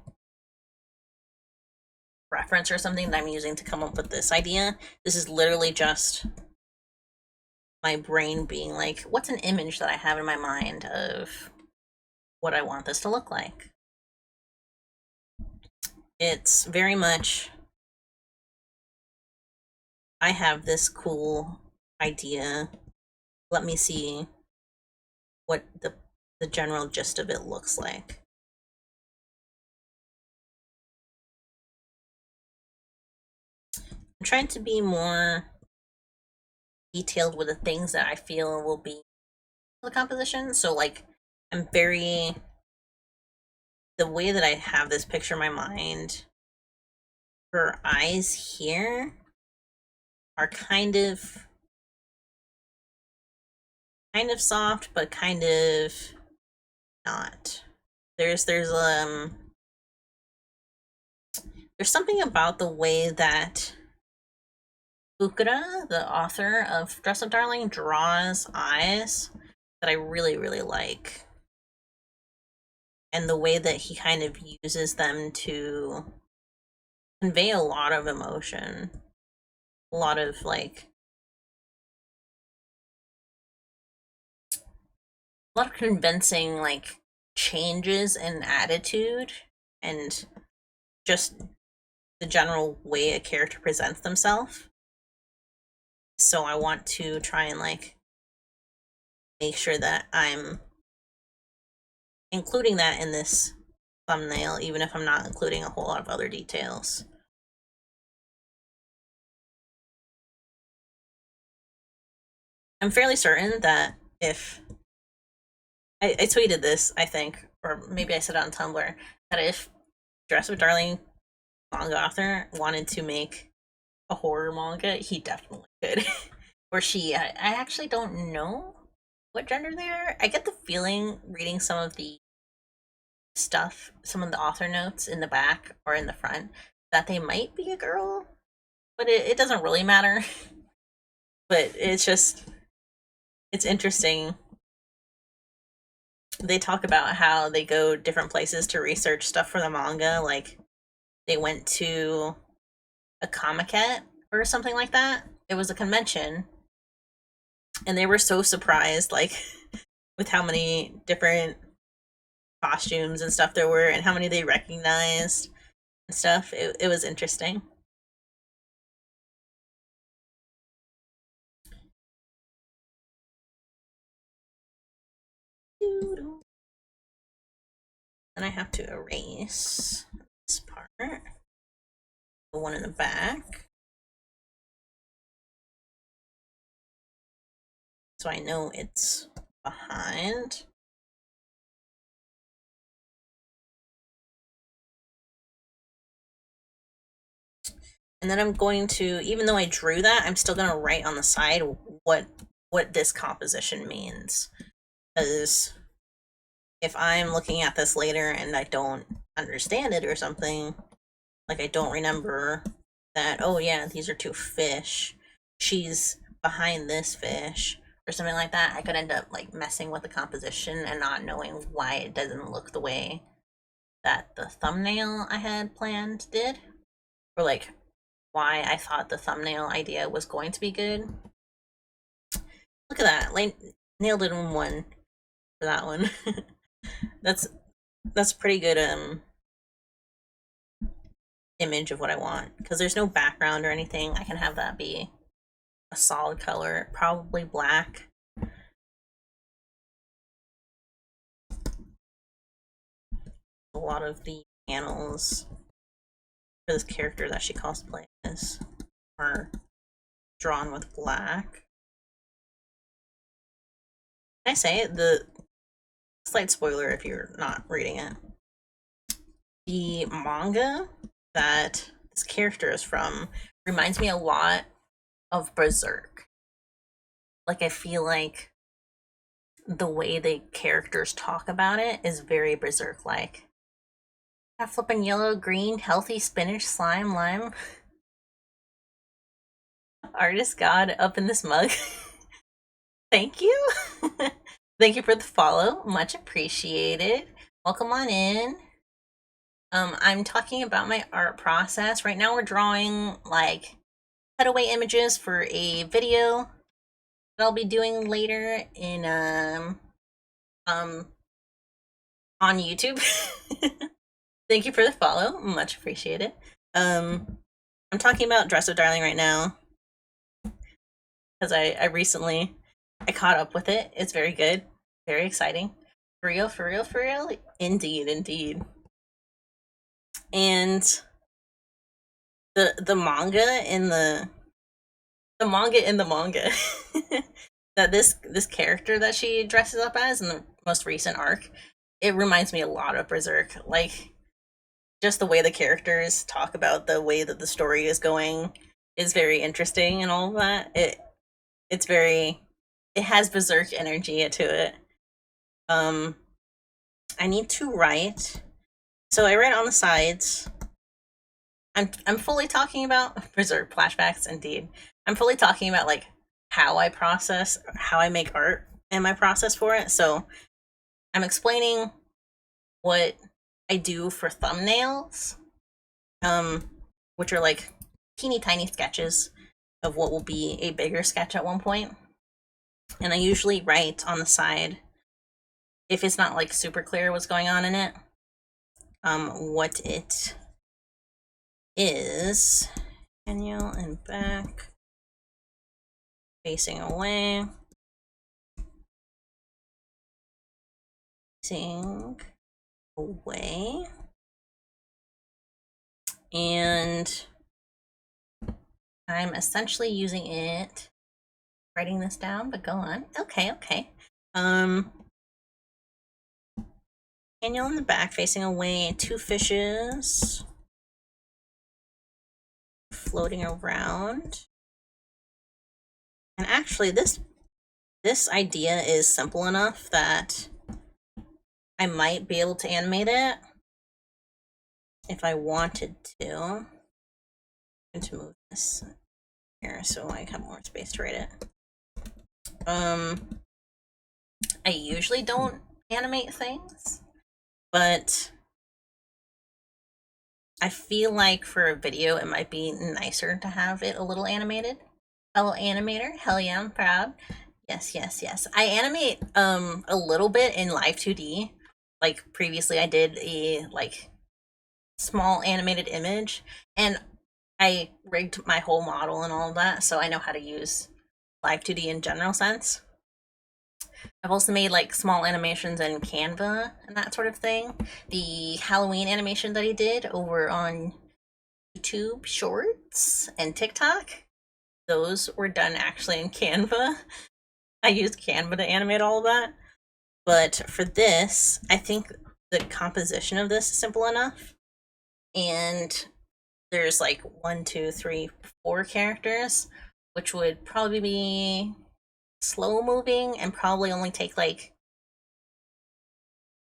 reference or something that I'm using to come up with this idea. This is literally just my brain being like, what's an image that I have in my mind of what I want this to look like? It's very much, I have this cool idea. Let me see what the general gist of it looks like. I'm trying to be more detailed with the things that I feel will be the composition. So like, I'm very, the way that I have this picture in my mind, her eyes here are kind of soft, but kind of not. There's something about the way that Bukura, the author of Dress Up Darling, draws eyes that I really, really like. And the way that he kind of uses them to convey a lot of emotion. A lot of like, a lot of convincing like changes in attitude and just the general way a character presents themselves. So I want to try and like make sure that I'm including that in this thumbnail, even if I'm not including a whole lot of other details. I'm fairly certain that if I tweeted this, I think, or maybe I said it on Tumblr, that if Dress Up Darling manga author wanted to make a horror manga, he definitely could. Or she. I actually don't know what gender they are. I get the feeling reading some of the stuff, some of the author notes in the back or in the front, that they might be a girl, but it doesn't really matter. But it's just, it's interesting. They talk about how they go different places to research stuff for the manga. Like, they went to a Comiket or something like that. It was a convention. And they were so surprised, like, with how many different costumes and stuff there were and how many they recognized and stuff. It was interesting. Then I have to erase this part, the one in the back, so I know it's behind. And then I'm going to, even though I drew that, I'm still going to write on the side what this composition means. Because if I'm looking at this later and I don't understand it or something, like I don't remember that, oh yeah, these are 2 fish, she's behind this fish, or something like that, I could end up like messing with the composition and not knowing why it doesn't look the way that the thumbnail I had planned did. Or like why I thought the thumbnail idea was going to be good. Look at that, nailed it in one for that one. that's pretty good image of what I want, because there's no background or anything. I can have that be a solid color, probably black. A lot of the panels for this character that she cosplays are drawn with black. Can I say it? The slight spoiler if you're not reading it. The manga that this character is from reminds me a lot of Berserk. Like, I feel like the way the characters talk about it is very Berserk-like. That flipping yellow, green, healthy spinach, slime, lime. Artist God up in this mug. Thank you. Thank you for the follow. Much appreciated. Welcome on in. I'm talking about my art process. Right now we're drawing like cutaway images for a video that I'll be doing later in on YouTube. Thank you for the follow. Much appreciated. I'm talking about Dress of Darling right now because I recently caught up with it. It's very good, very exciting. For real, for real, for real. Indeed, indeed. And the manga in the manga that this character that she dresses up as in the most recent arc, it reminds me a lot of Berserk. Like, just the way the characters talk about the way that the story is going is very interesting and all of that. It has Berserk energy to it. I need to write. So I write on the sides. I'm fully talking about Berserk flashbacks, indeed. I'm fully talking about like how I process, how I make art and my process for it. So I'm explaining what I do for thumbnails, which are like teeny tiny sketches of what will be a bigger sketch at one point. And I usually write on the side, if it's not like super clear what's going on in it, what it is. Manual and back, facing away, facing away, and I'm essentially using it, writing this down, but go on. Okay. Manual in the back, facing away, two fishes floating around. And actually this idea is simple enough that I might be able to animate it if I wanted to. I'm going to move this here so I have more space to write it. I usually don't animate things, but I feel like for a video it might be nicer to have it a little animated. Fellow animator, hell yeah, I'm proud. Yes. I animate a little bit in Live 2D. Like previously I did a like small animated image and I rigged my whole model and all of that, so I know how to use Live 2D in general sense. I've also made like small animations in Canva and that sort of thing. The Halloween animation that I did over on YouTube Shorts and TikTok, those were done actually in Canva. I used Canva to animate all of that. But for this, I think the composition of this is simple enough. And there's like 1, 2, 3, 4 characters, which would probably be slow moving and probably only take like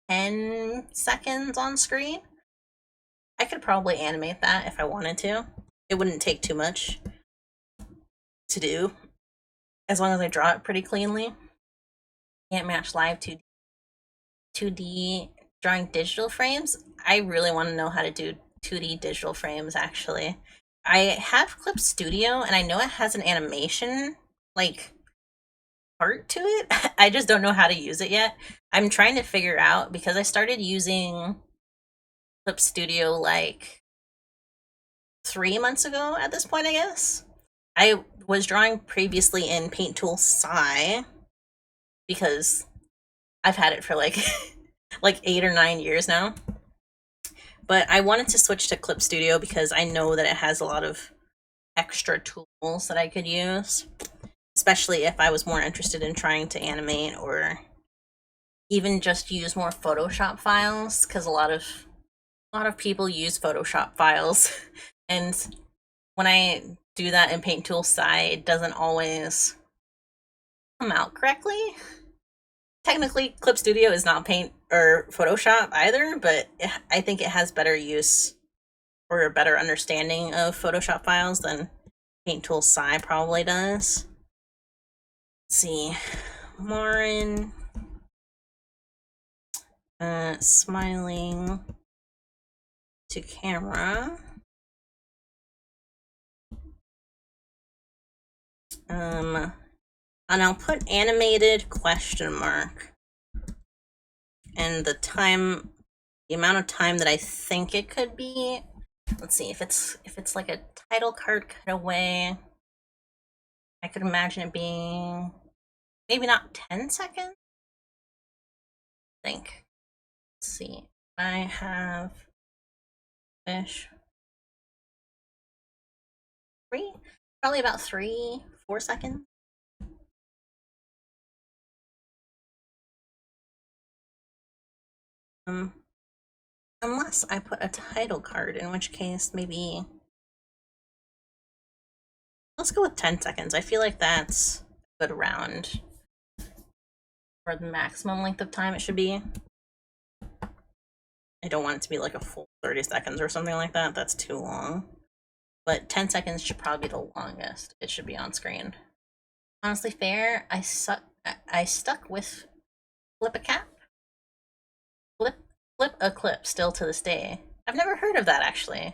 10 seconds on screen. I could probably animate that if I wanted to. It wouldn't take too much to do, as long as I draw it pretty cleanly. Can't match Live 2D drawing digital frames. I really want to know how to do 2D digital frames, actually. I have Clip Studio, and I know it has an animation, like, part to it. I just don't know how to use it yet. I'm trying to figure out, because I started using Clip Studio, like, 3 months ago at this point, I guess. I was drawing previously in Paint Tool Sai, because I've had it for, like, like 8 or 9 years now. but I wanted to switch to Clip Studio because I know that it has a lot of extra tools that I could use, especially if I was more interested in trying to animate or even just use more Photoshop files, because a lot of people use Photoshop files and when I do that in Paint Tool SAI, it doesn't always come out correctly. Technically, Clip Studio is not Paint or Photoshop either, but I think it has better use or a better understanding of Photoshop files than Paint Tool SAI probably does. Let's see, Marin, smiling to camera. And I'll put animated question mark. And the amount of time that I think it could be. Let's see, if it's like a title card cutaway, I could imagine it being maybe not 10 seconds. I think. Let's see. I have fish. Probably about 3-4 seconds. Unless I put a title card, in which case maybe let's go with 10 seconds. I feel like that's a good round for the maximum length of time it should be. I don't want it to be like a full 30 seconds or something like that. That's too long. But 10 seconds should probably be the longest it should be on screen. Honestly fair, I stuck with flip a cap. Flip a clip still to this day. I've never heard of that actually.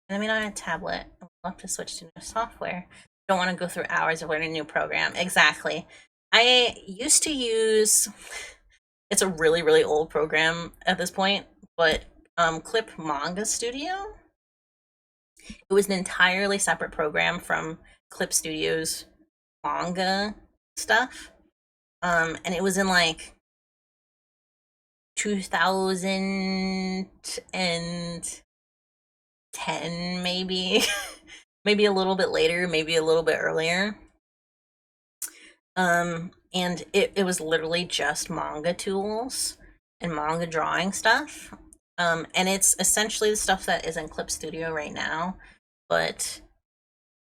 And I mean on a tablet, I would love to switch to new software. Don't want to go through hours of learning a new program. Exactly. I used to use, it's a really, really old program at this point, but Clip Manga Studio. It was an entirely separate program from Clip Studio's manga stuff. And it was in like 2010 maybe. Maybe a little bit later, maybe a little bit earlier. And it was literally just manga tools and manga drawing stuff. And it's essentially the stuff that is in Clip Studio right now, but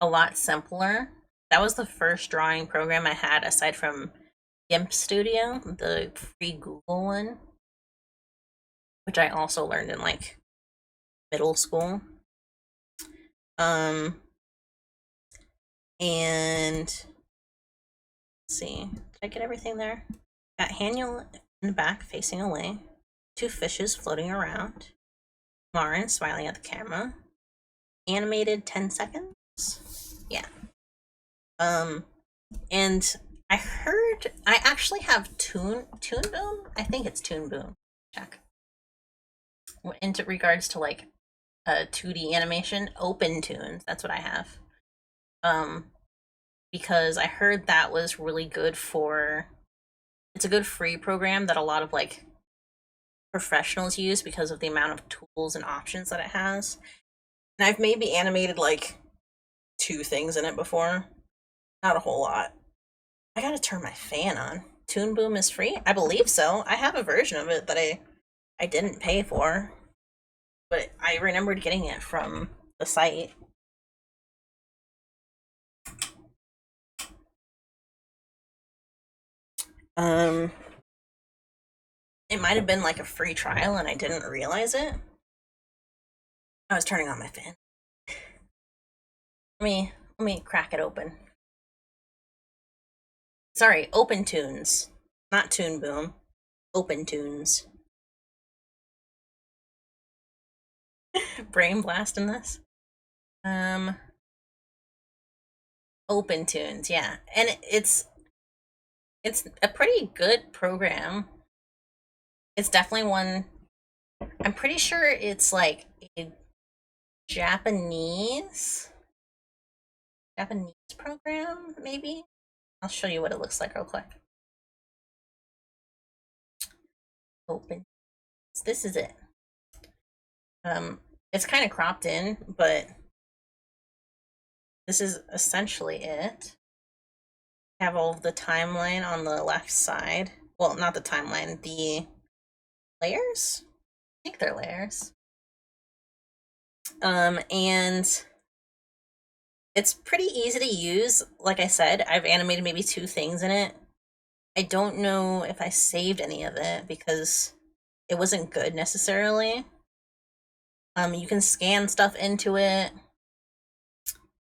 a lot simpler. That was the first drawing program I had aside from GIMP Studio, the free Google one, which I also learned in like middle school. And let's see, did I get everything there? Got Haniel in the back facing away, 2 fishes floating around, Marin smiling at the camera, animated 10 seconds. Yeah. And I actually have Toon Boom. I think it's Toon Boom. Check. Into regards to like 2D animation, Open Tunes. That's what I have. Because I heard that was really good for. It's a good free program that a lot of like professionals use because of the amount of tools and options that it has. And I've maybe animated like 2 things in it before. Not a whole lot. I gotta turn my fan on. Toon Boom is free? I believe so. I have a version of it that I didn't pay for. But I remembered getting it from the site. It might have been like a free trial and I didn't realize it. I was turning on my fan. Let me crack it open. Sorry, Open Tunes, not Toon Boom. Open Tunes. Brain blast in this. Open Tunes, yeah, and it's a pretty good program. It's definitely one. I'm pretty sure it's like a Japanese program, maybe. I'll show you what it looks like real quick. Open. This is it. It's kind of cropped in, but this is essentially it. Have all of the timeline on the left side. Well, not the timeline, the layers? I think they're layers. And it's pretty easy to use. Like I said, I've animated maybe 2 things in it. I don't know if I saved any of it because it wasn't good necessarily. You can scan stuff into it.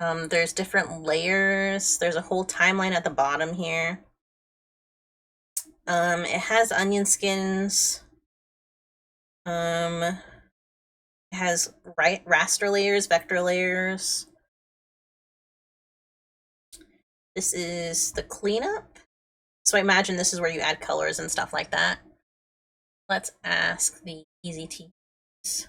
There's different layers. There's a whole timeline at the bottom here. It has onion skins. It has raster layers, vector layers. This is the cleanup. So I imagine this is where you add colors and stuff like that. Let's ask the easy teas.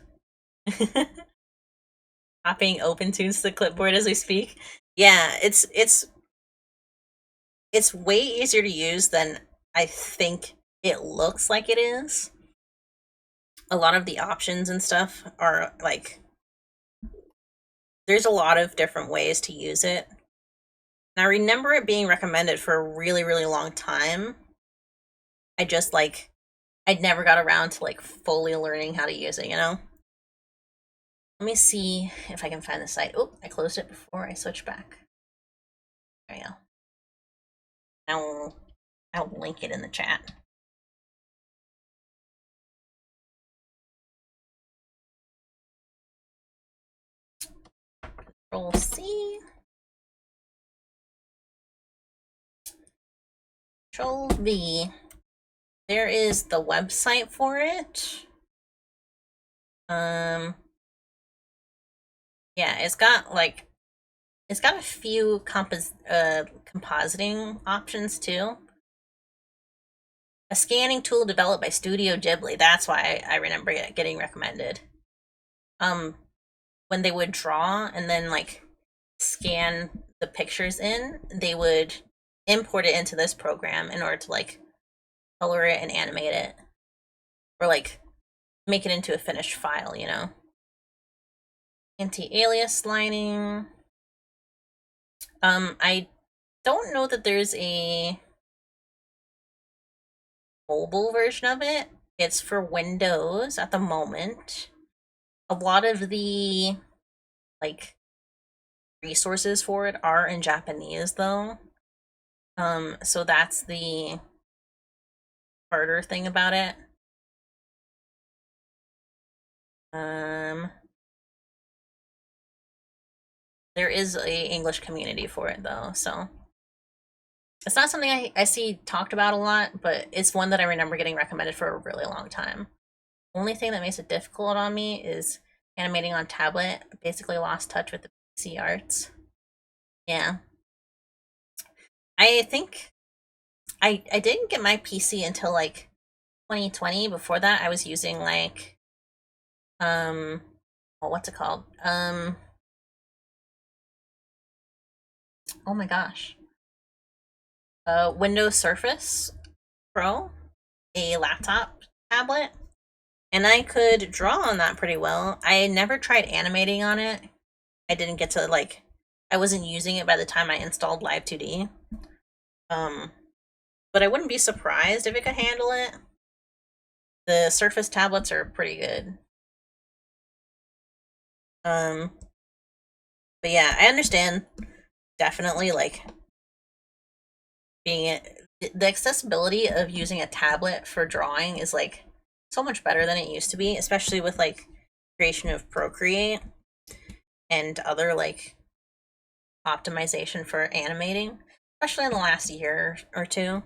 Copying OpenTunes to the clipboard as we speak. Yeah, it's way easier to use than I think it looks like it is. A lot of the options and stuff are like, there's a lot of different ways to use it. And I remember it being recommended for a really, really long time. I just like, I'd never got around to like fully learning how to use it, you know? Let me see if I can find the site. Oh, I closed it before I switched back. There we go. I'll link it in the chat. Control C. Control V. There is the website for it. Yeah, it's got a few compositing options too. A scanning tool developed by Studio Ghibli. That's why I remember it getting recommended. When they would draw and then like scan the pictures in, they would import it into this program in order to like color it and animate it, or like make it into a finished file, you know. Anti-alias lining. I don't know that there's a mobile version of it. It's for Windows at the moment. A lot of the like resources for it are in Japanese though. So that's the harder thing about it. There is a English community for it though, so it's not something I see talked about a lot, but it's one that I remember getting recommended for a really long time. Only thing that makes it difficult on me is animating on tablet. Basically lost touch with the PC arts. Yeah. I think I didn't get my PC until like 2020. Before that I was using like well, what's it called? Oh my gosh. Windows Surface Pro, a laptop tablet, and I could draw on that pretty well. I never tried animating on it. I didn't get to like, I wasn't using it by the time I installed Live 2D. But I wouldn't be surprised if it could handle it. The Surface tablets are pretty good. But yeah, I understand definitely like being the accessibility of using a tablet for drawing is like so much better than it used to be, especially with like creation of Procreate and other like optimization for animating, especially in the last year or two,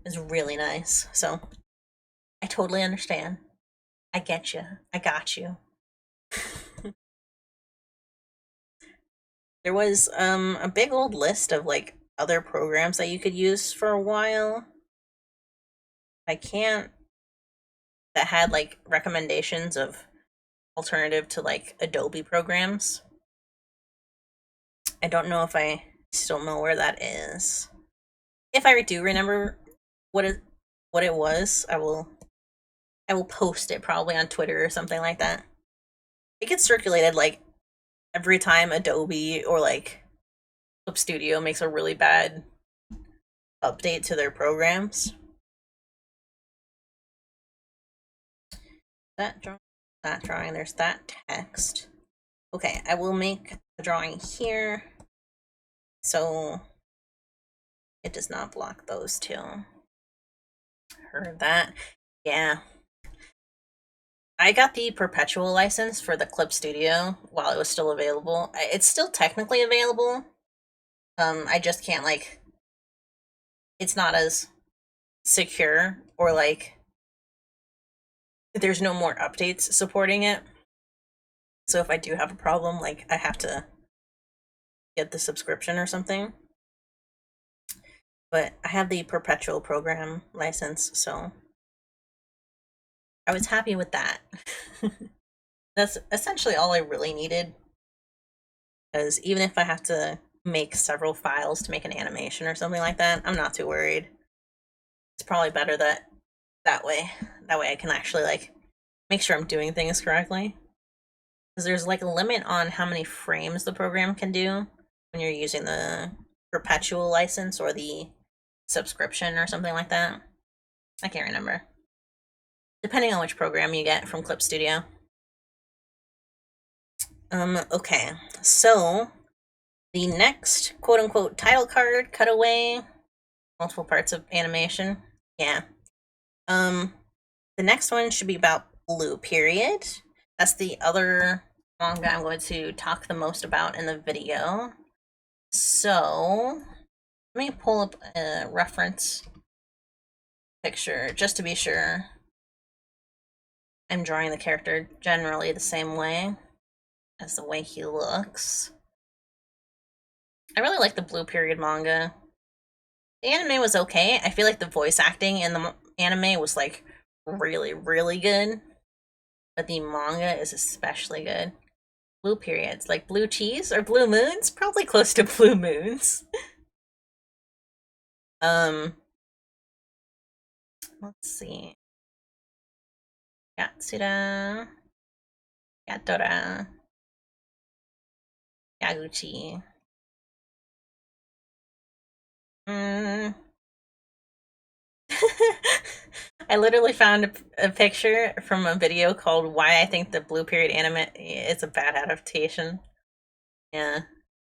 is really nice. So I totally understand. I get you. I got you. There was a big old list of like other programs that you could use for a while. I can't, that had like recommendations of alternative to like Adobe programs. I don't know if I still know where that is. If I do remember what it was, I will I will post it probably on Twitter or something like that. It gets circulated like every time Adobe or like Clip Studio makes a really bad update to their programs. That drawing, there's that text. Okay, I will make a drawing here so it does not block those two. Heard that. Yeah. I got the perpetual license for the Clip Studio while it was still available. It's still technically available. I just can't like it's not as secure or like there's no more updates supporting it. So if I do have a problem, like I have to get the subscription or something. But I have the perpetual program license, so I was happy with that. That's essentially all I really needed. Because even if I have to make several files to make an animation or something like that, I'm not too worried. It's probably better that way. That way I can actually like make sure I'm doing things correctly. Because there's like a limit on how many frames the program can do when you're using the perpetual license or the subscription or something like that. I can't remember. Depending on which program you get from Clip Studio. Okay, so the next quote-unquote title card, cutaway, multiple parts of animation. Yeah. The next one should be about Blue Period. That's the other manga I'm going to talk the most about in the video. So, let me pull up a reference picture just to be sure I'm drawing the character generally the same way as the way he looks. I really like the Blue Period manga. The anime was okay. I feel like the voice acting in the anime was like really, really good. But the manga is especially good. Blue Periods, like blue cheese or blue moons? Probably close to blue moons. Let's see. Yatsura, Yatora, Yaguchi. I literally found a picture from a video called "Why I Think the Blue Period Anime is a Bad Adaptation." Yeah,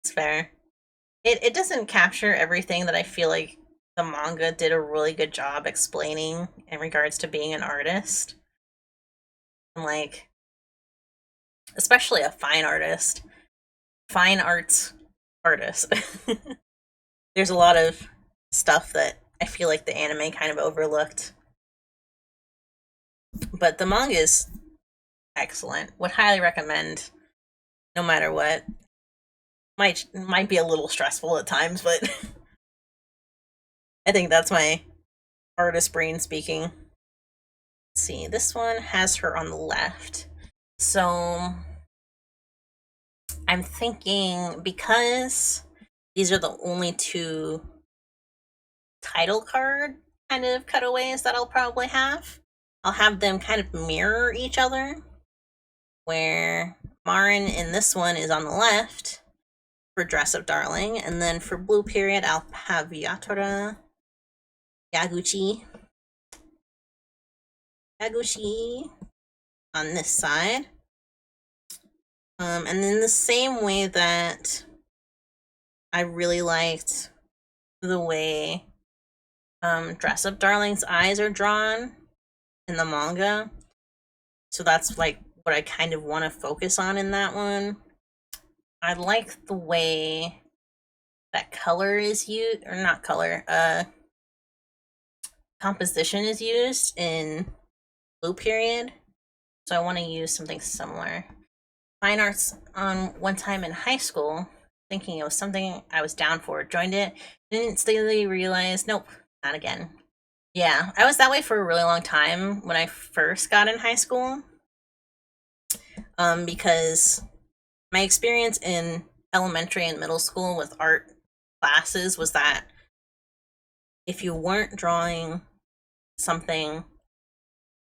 it's fair. It doesn't capture everything that I feel like the manga did a really good job explaining in regards to being an artist. And like, especially a fine artist, fine arts artist. There's a lot of stuff that I feel like the anime kind of overlooked. But the manga is excellent. Would highly recommend no matter what. Might be a little stressful at times, but I think that's my artist brain speaking. Let's see, this one has her on the left. So I'm thinking because these are the only two title card kind of cutaways that I'll probably have, I'll have them kind of mirror each other, where Marin in this one is on the left for Dress Up Darling, and then for Blue Period, I'll have Yatora, Yaguchi on this side. And in the same way that I really liked the way Dress Up Darling's eyes are drawn in the manga, so that's like what I kind of want to focus on in that one. I like the way that color is used, or not color, composition is used in Blue Period, so I want to use something similar. Fine arts on one time in high school, thinking it was something I was down for, joined it, didn't instantly realize, nope, not again. Yeah, I was that way for a really long time when I first got in high school, because my experience in elementary and middle school with art classes was that if you weren't drawing something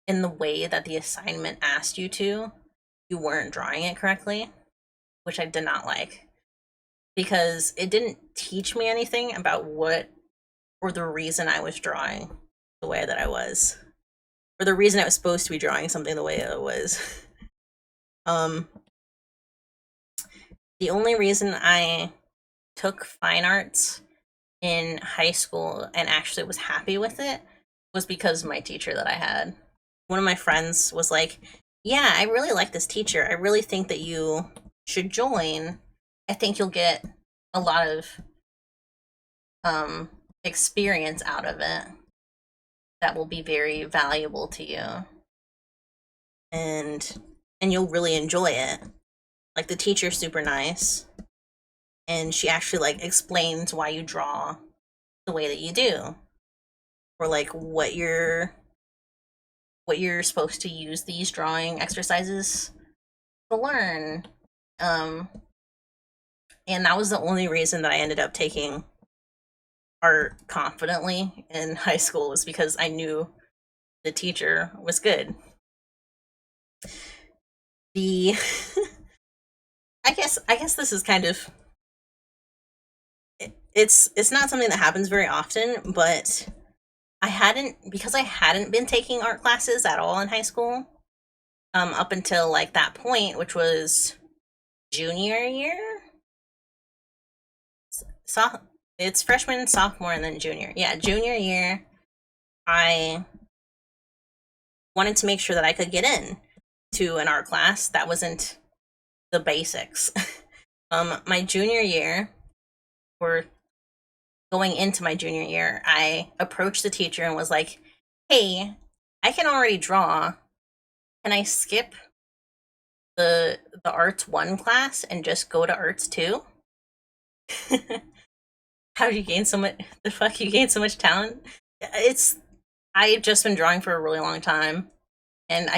in the way that the assignment asked you to, you weren't drawing it correctly, which I did not like, because it didn't teach me anything about what or the reason I was drawing the way that I was, or the reason I was supposed to be drawing something the way it was. The only reason I took fine arts in high school and actually was happy with it was because of my teacher that I had. One of my friends was like, yeah, I really like this teacher. I really think that you should join. I think you'll get a lot of experience out of it that will be very valuable to you. And you'll really enjoy it. Like, the teacher's super nice. And she actually like explains why you draw the way that you do. Or like what you're supposed to use these drawing exercises to learn. And that was the only reason that I ended up taking art confidently in high school, was because I knew the teacher was good. The I guess this is kind of, it's not something that happens very often, but I hadn't been taking art classes at all in high school, up until like that point, which was junior year. So it's freshman, sophomore, and then junior. Yeah, junior year, I wanted to make sure that I could get in to an art class that wasn't the basics. My junior year, or going into my junior year, I approached the teacher and was like, hey, I can already draw. Can I skip the Arts 1 class and just go to Arts 2? How did you gain so much? The fuck, you gained so much talent? I had just been drawing for a really long time, and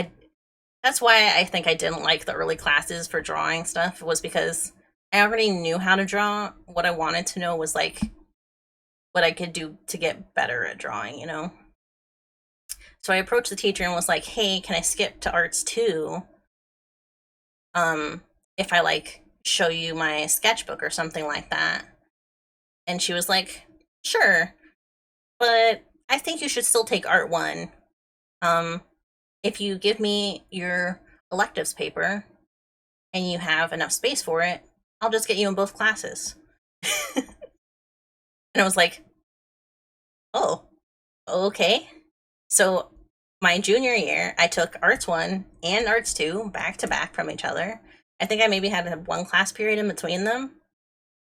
that's why I think I didn't like the early classes for drawing stuff, was because I already knew how to draw. What I wanted to know was like what I could do to get better at drawing, you know? So I approached the teacher and was like, hey, can I skip to Arts 2? If I like show you my sketchbook or something like that. And she was like, sure, but I think you should still take Art 1. If you give me your electives paper and you have enough space for it, I'll just get you in both classes. And I was like, oh, okay. So my junior year, I took Arts 1 and Arts 2 back to back from each other. I think I maybe had one class period in between them,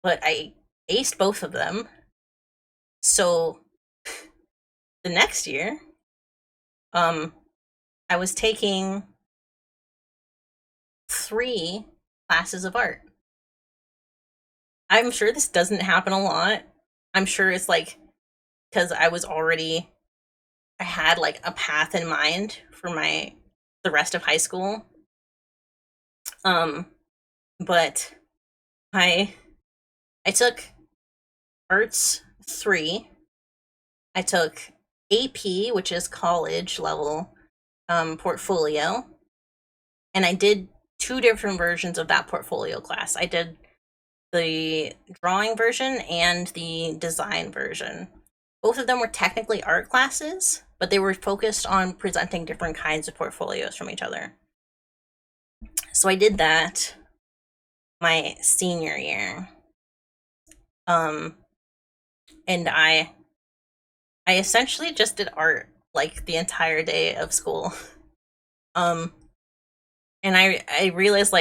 but I aced both of them. So the next year, I was taking 3 classes of art. I'm sure this doesn't happen a lot. I'm sure it's like because I had like a path in mind for the rest of high school. But I took Arts 3. I took AP, which is college level portfolio, and I did 2 different versions of that portfolio class. I did the drawing version and the design version. Both of them were technically art classes, but they were focused on presenting different kinds of portfolios from each other. So I did that my senior year. And I essentially just did art like the entire day of school. And I realized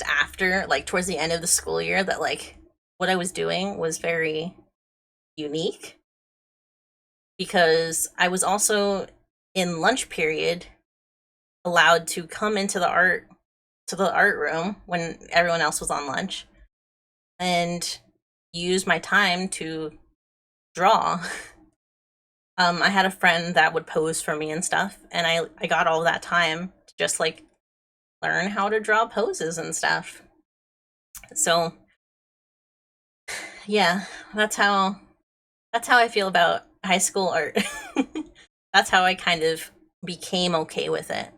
after, like, towards the end of the school year, that like what I was doing was very unique, because I was also in lunch period allowed to come into the art room when everyone else was on lunch and use my time to draw. I had a friend that would pose for me and stuff, and I got all that time to just like learn how to draw poses and stuff. So yeah, that's how I feel about high school art. that's how I kind of became okay with it.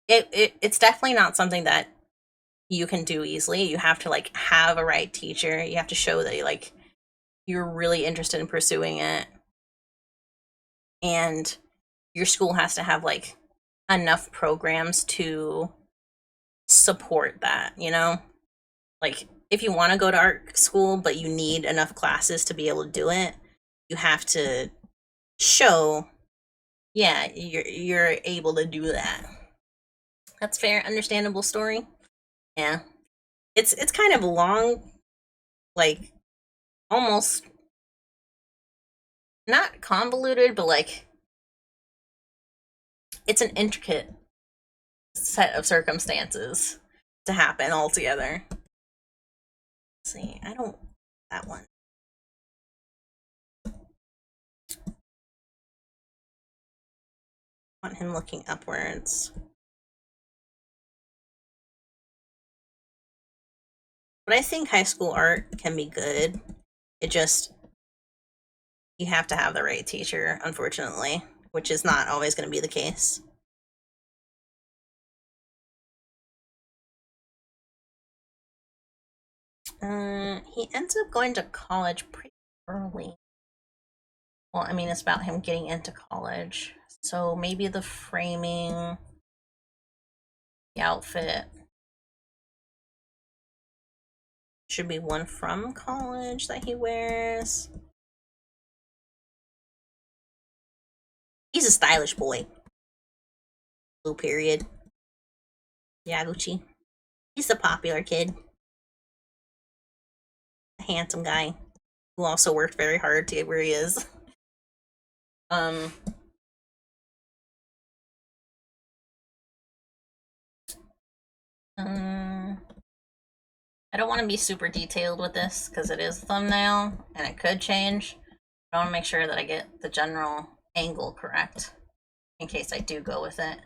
It's definitely not something that you can do easily. You have to like have a right teacher. You have to show that you're really interested in pursuing it, and your school has to have like enough programs to support that, you know? Like if you want to go to art school but you need enough classes to be able to do it, you have to show, yeah, you're able to do that. That's fair, understandable story. Yeah. It's kind of long, like almost not convoluted, but like it's an intricate set of circumstances to happen all together. Let's see, I don't that one. I want him looking upwards. But I think high school art can be good. It just you have to have the right teacher, unfortunately, which is not always going to be the case. He ends up going to college pretty early. Well, I mean, it's about him getting into college. So maybe the framing, the outfit should be one from college that he wears. He's a stylish boy. Blue period. Yaguchi. He's a popular kid. A handsome guy who also worked very hard to get where he is. Um, I don't want to be super detailed with this because it is a thumbnail and it could change. I want to make sure that I get the general angle correct in case I do go with it.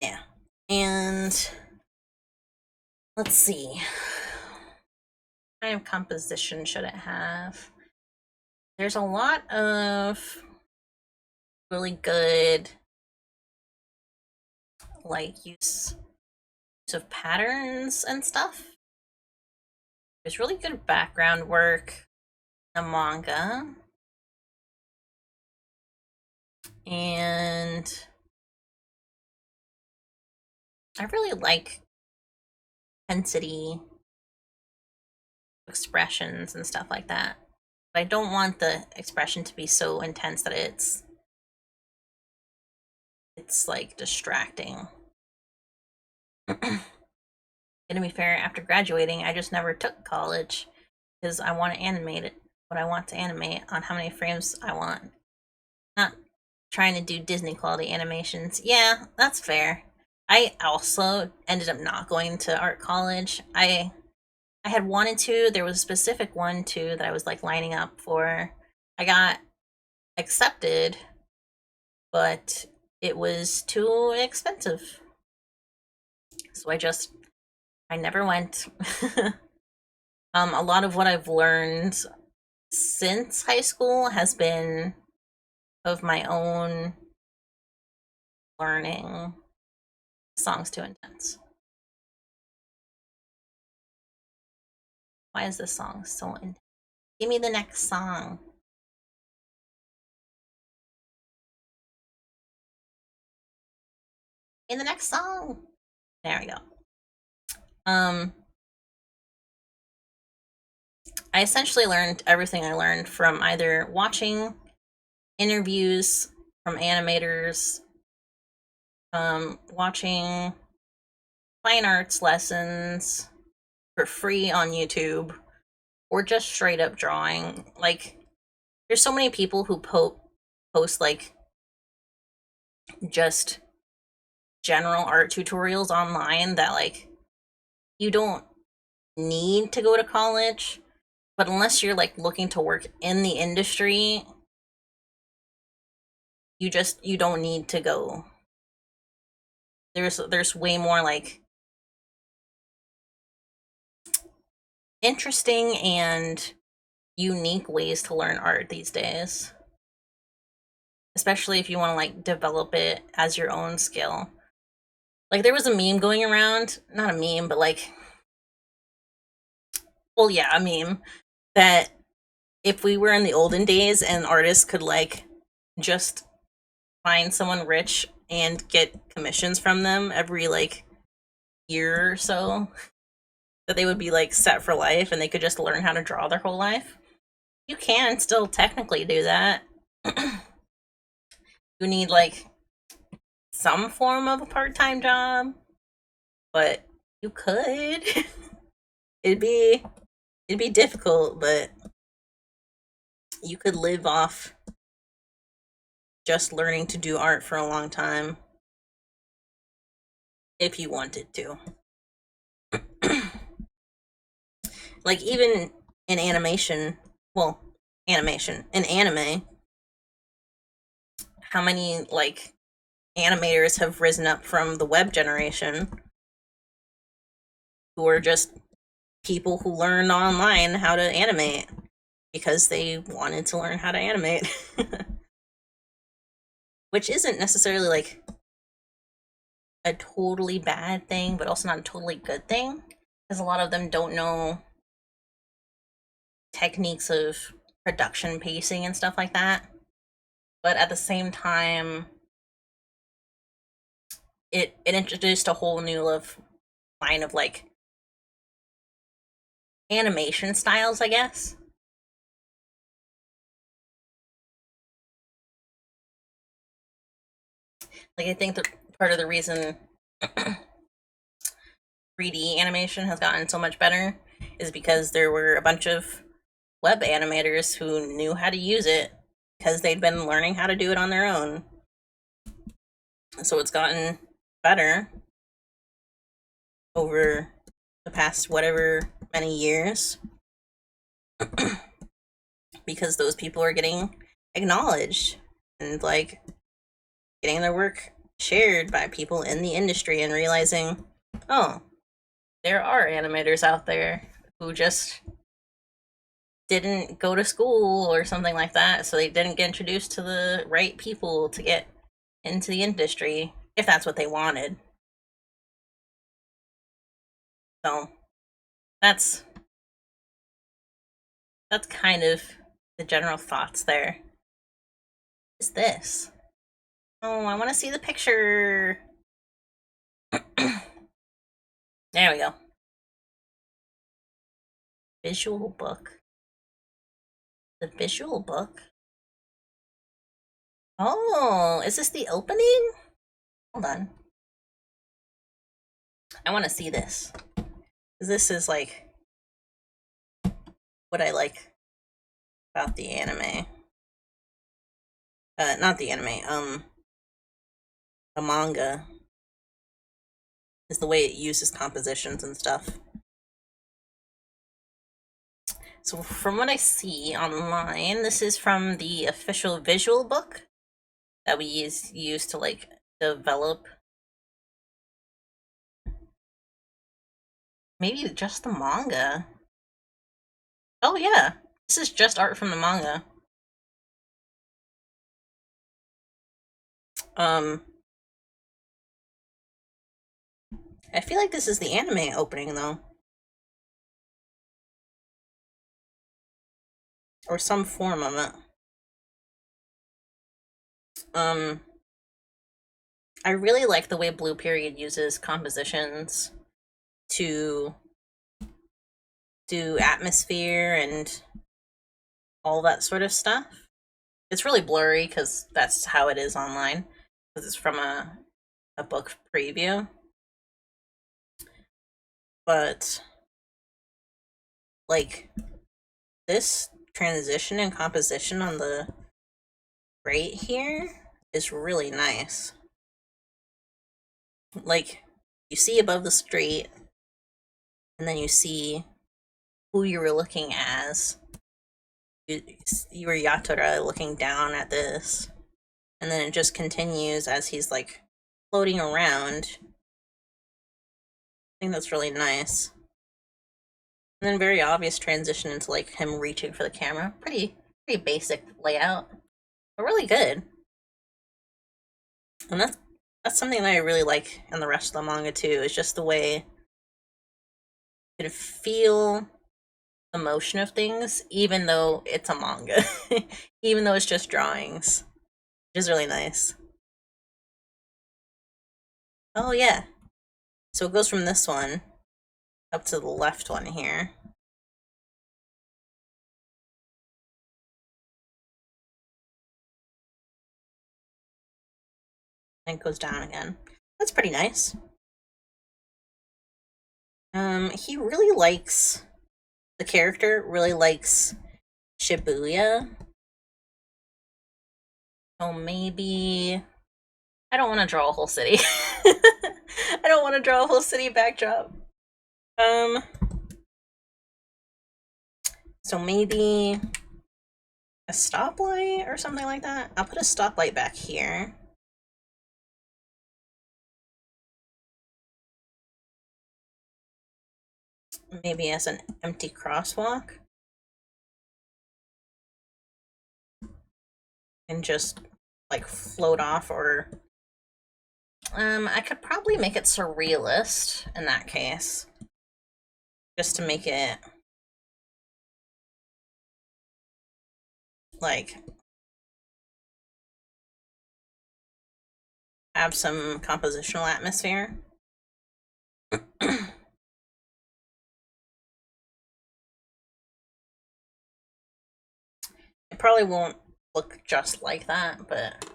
Yeah. And let's see. What kind of composition should it have? There's a lot of really good like use of patterns and stuff. There's really good background work in the manga. And I really like intensity expressions and stuff like that. But I don't want the expression to be so intense that it's like distracting. Gonna be fair, after graduating, I just never took college because I want to animate it, what I want to animate on how many frames I want. Not trying to do Disney quality animations. Yeah, that's fair. I also ended up not going to art college. I had wanted to. There was a specific one too that I was like lining up for. I got accepted, but it was too expensive. So I never went. A lot of what I've learned since high school has been of my own learning. Song's too intense. Why is this song so intense? Give me the next song. In the next song. There we go. I essentially learned everything I learned from either watching interviews from animators, watching fine arts lessons for free on YouTube, or just straight up drawing. Like, there's so many people who post like just general art tutorials online that like you don't need to go to college, but unless you're like looking to work in the industry, you don't need to go. There's way more like interesting and unique ways to learn art these days, especially if you want to like develop it as your own skill. Like there was a meme going around, not a meme, but like, well, yeah, a meme that if we were in the olden days and artists could like just find someone rich and get commissions from them every like year or so, that they would be like set for life and they could just learn how to draw their whole life. You can still technically do that. You need like some form of a part-time job, but you could. it'd be difficult, but you could live off just learning to do art for a long time if you wanted to. Like even in animation, well, in anime, how many like animators have risen up from the web generation who are just people who learned online how to animate because they wanted to learn how to animate. Which isn't necessarily like a totally bad thing, but also not a totally good thing, because a lot of them don't know techniques of production pacing and stuff like that. But at the same time, it introduced a whole new line of like animation styles, I guess. Like I think that part of the reason 3D animation has gotten so much better is because there were a bunch of web animators who knew how to use it because they'd been learning how to do it on their own. So it's gotten better over the past whatever many years because those people are getting acknowledged and like getting their work shared by people in the industry and realizing, oh, there are animators out there who just didn't go to school or something like that, so they didn't get introduced to the right people to get into the industry if that's what they wanted. So that's kind of the general thoughts there. What is this? Oh, I want to see the picture. There we go. Visual book. The visual book? Oh, is this the opening? Hold on. I want to see this. This is like what I like about the anime. Not the anime, the manga. Is the way it uses compositions and stuff. So from what I see online, this is from the official visual book that we use to like develop. Maybe just the manga. Oh yeah, this is just art from the manga. I feel like this is the anime opening though. Or some form of it. I really like the way Blue Period uses compositions to do atmosphere and all that sort of stuff. It's really blurry because that's how it is online, because it's from a book preview. But like this transition and composition on the right here is really nice. Like you see above the street, and then you see who you were looking as. You were Yatora looking down at this, and then it just continues as he's like floating around. I think that's really nice. And then very obvious transition into like him reaching for the camera. Pretty basic layout, but really good. And that's something that I really like in the rest of the manga too, is just the way you can feel the motion of things, even though it's a manga. Even though it's just drawings. Which is really nice. Oh yeah. So it goes from this one up to the left one here. And it goes down again. That's pretty nice. He really likes, the character really likes Shibuya. So maybe, I don't want to draw a whole city. I don't want to draw a whole city backdrop. So maybe a stoplight or something like that. I'll put a stoplight back here. Maybe as an empty crosswalk. And just like float off, or I could probably make it surrealist in that case. Just to make it like have some compositional atmosphere. It probably won't look just like that, but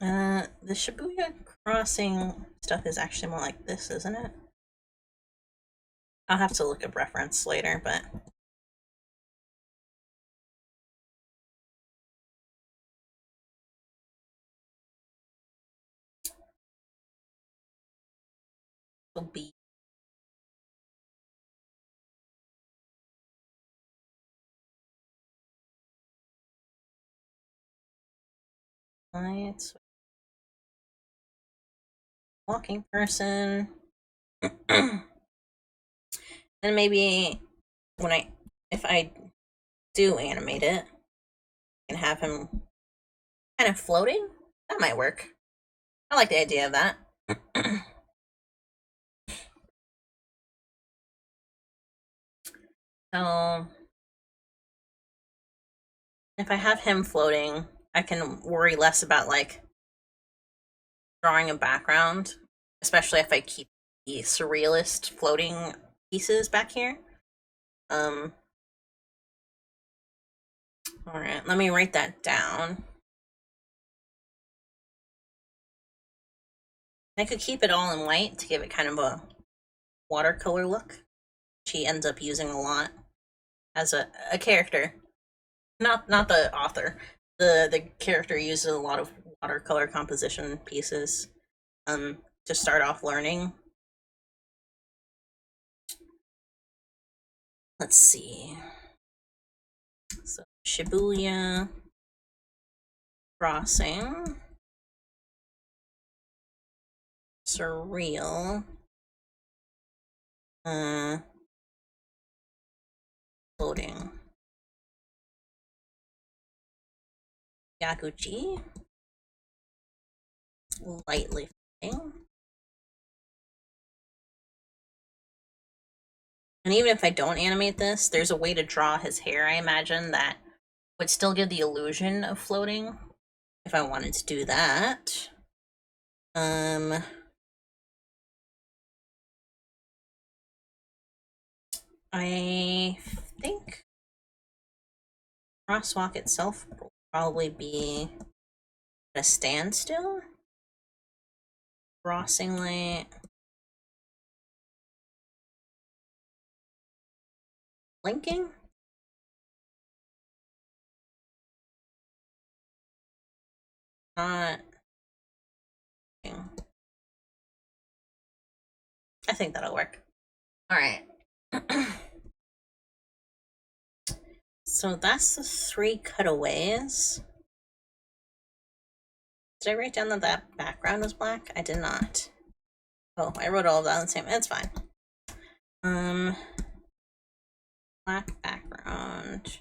the Shibuya crossing stuff is actually more like this, isn't it? I'll have to look up reference later, but it'll be lights. Walking person. Then maybe if I do animate it, I can have him kind of floating. That might work. I like the idea of that. So if I have him floating, I can worry less about like drawing a background, especially if I keep the surrealist floating pieces back here. All right, let me write that down. I could keep it all in white to give it kind of a watercolor look. She ends up using a lot as a character. Not the author. The character uses a lot of watercolor composition pieces to start off learning. Let's see. So Shibuya crossing, surreal, floating, Yaguchi, lightly floating. And even if I don't animate this, there's a way to draw his hair, I imagine, that would still give the illusion of floating if I wanted to do that. I think crosswalk itself will probably be at a standstill. Crossing light. Blinking? Not. I think that'll work. Alright. So that's the 3 cutaways. Did I write down that that background was black? I did not. Oh, I wrote all of that on the same. It's fine. Black background.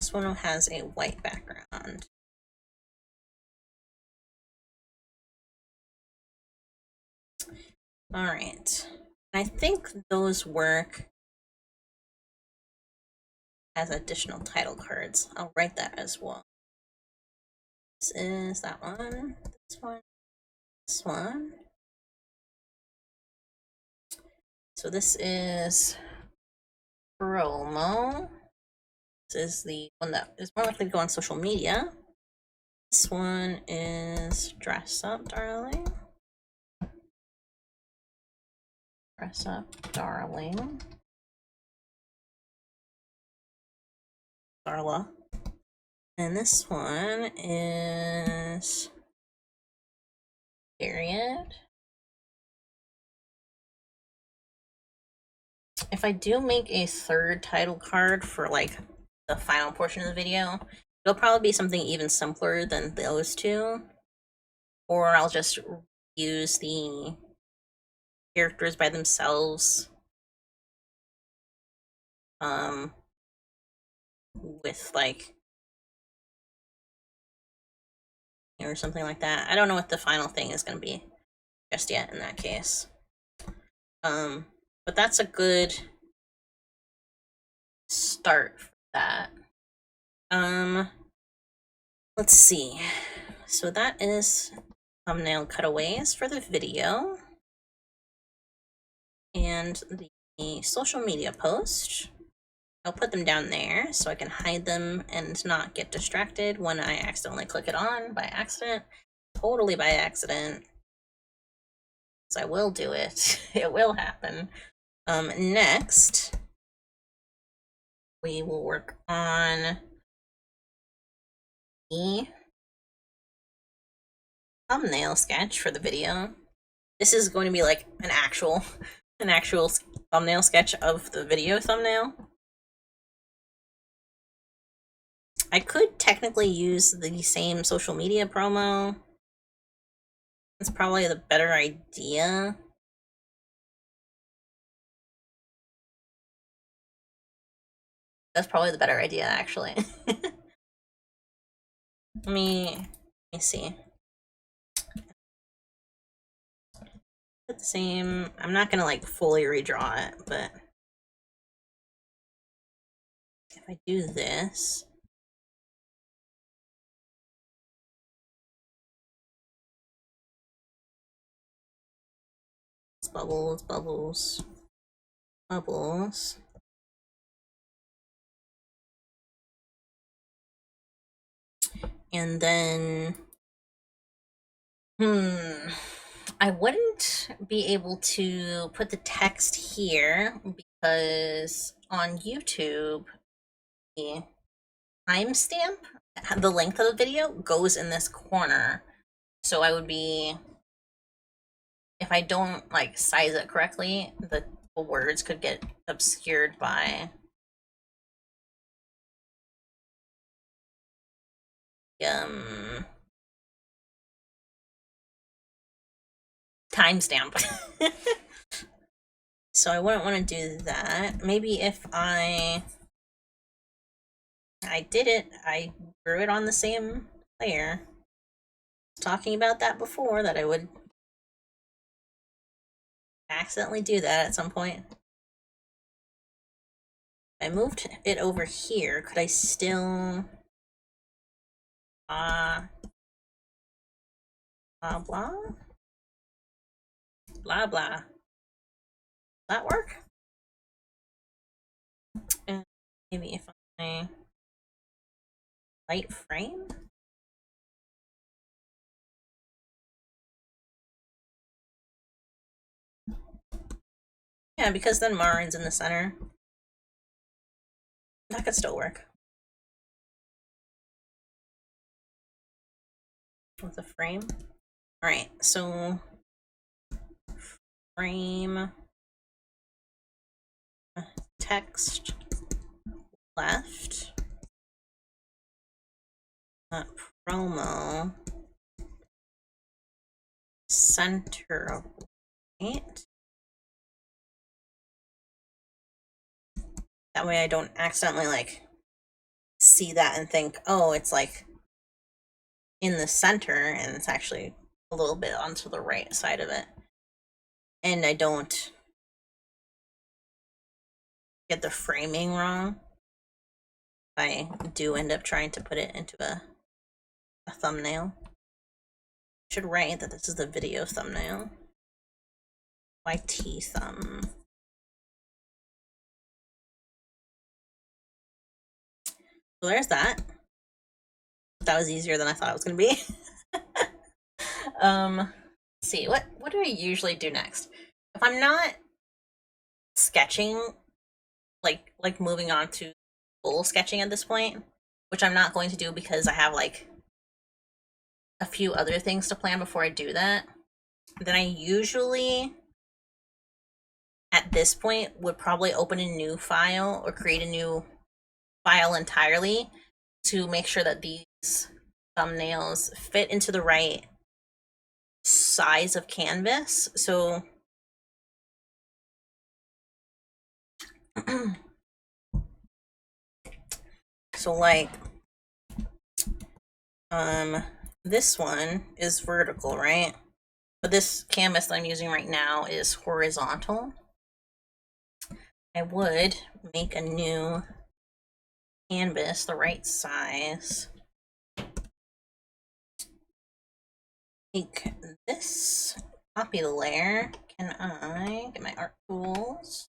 This one has a white background. All right. I think those work as additional title cards. I'll write that as well. This is that one, this one, this one. So this is promo. This is the one that is more likely to go on social media. This one is dress up, darling. Dress up, darling. Darla. And this one is period. If I do make a third title card for like the final portion of the video, it'll probably be something even simpler than those two. Or I'll just use the characters by themselves. With like, or something like that. I don't know what the final thing is going to be just yet in that case. But that's a good start for that. Let's see. So that is thumbnail cutaways for the video and the social media post. I'll put them down there so I can hide them and not get distracted when I accidentally click it on by accident. Totally by accident. So I will do it. It will happen. Next, we will work on the thumbnail sketch for the video. This is going to be like an actual thumbnail sketch of the video thumbnail. I could technically use the same social media promo. It's probably the better idea. That's probably the better idea, actually. Let me see. Put the same. I'm not gonna like fully redraw it, but if I do this, it's bubbles, bubbles, bubbles. And then, I wouldn't be able to put the text here because on YouTube, the timestamp, the length of the video goes in this corner. So I would be, if I don't like size it correctly, the words could get obscured by timestamp. So I wouldn't want to do that. Maybe if I did it, I drew it on the same layer. Talking about that before, that I would accidentally do that at some point. If I moved it over here, could I still blah blah blah blah? Does that work? And maybe if I light frame. Yeah, because then Marin's in the center. That could still work. With a frame. Alright, so frame text left. promo center point. That way I don't accidentally like see that and think, oh, it's like in the center, and it's actually a little bit onto the right side of it. And I don't get the framing wrong. I do end up trying to put it into a thumbnail. I should write that this is the video thumbnail. YT thumb. So there's that. That was easier than I thought it was gonna be. Let's see, what do I usually do next? If I'm not sketching, like moving on to full sketching at this point, which I'm not going to do because I have like a few other things to plan before I do that, then I usually at this point would probably open a new file or create a new file entirely to make sure that these thumbnails fit into the right size of canvas. So like this one is vertical, right? But this canvas that I'm using right now is horizontal. I would make a new canvas the right size. Take this, copy the layer. Can I get my art tools?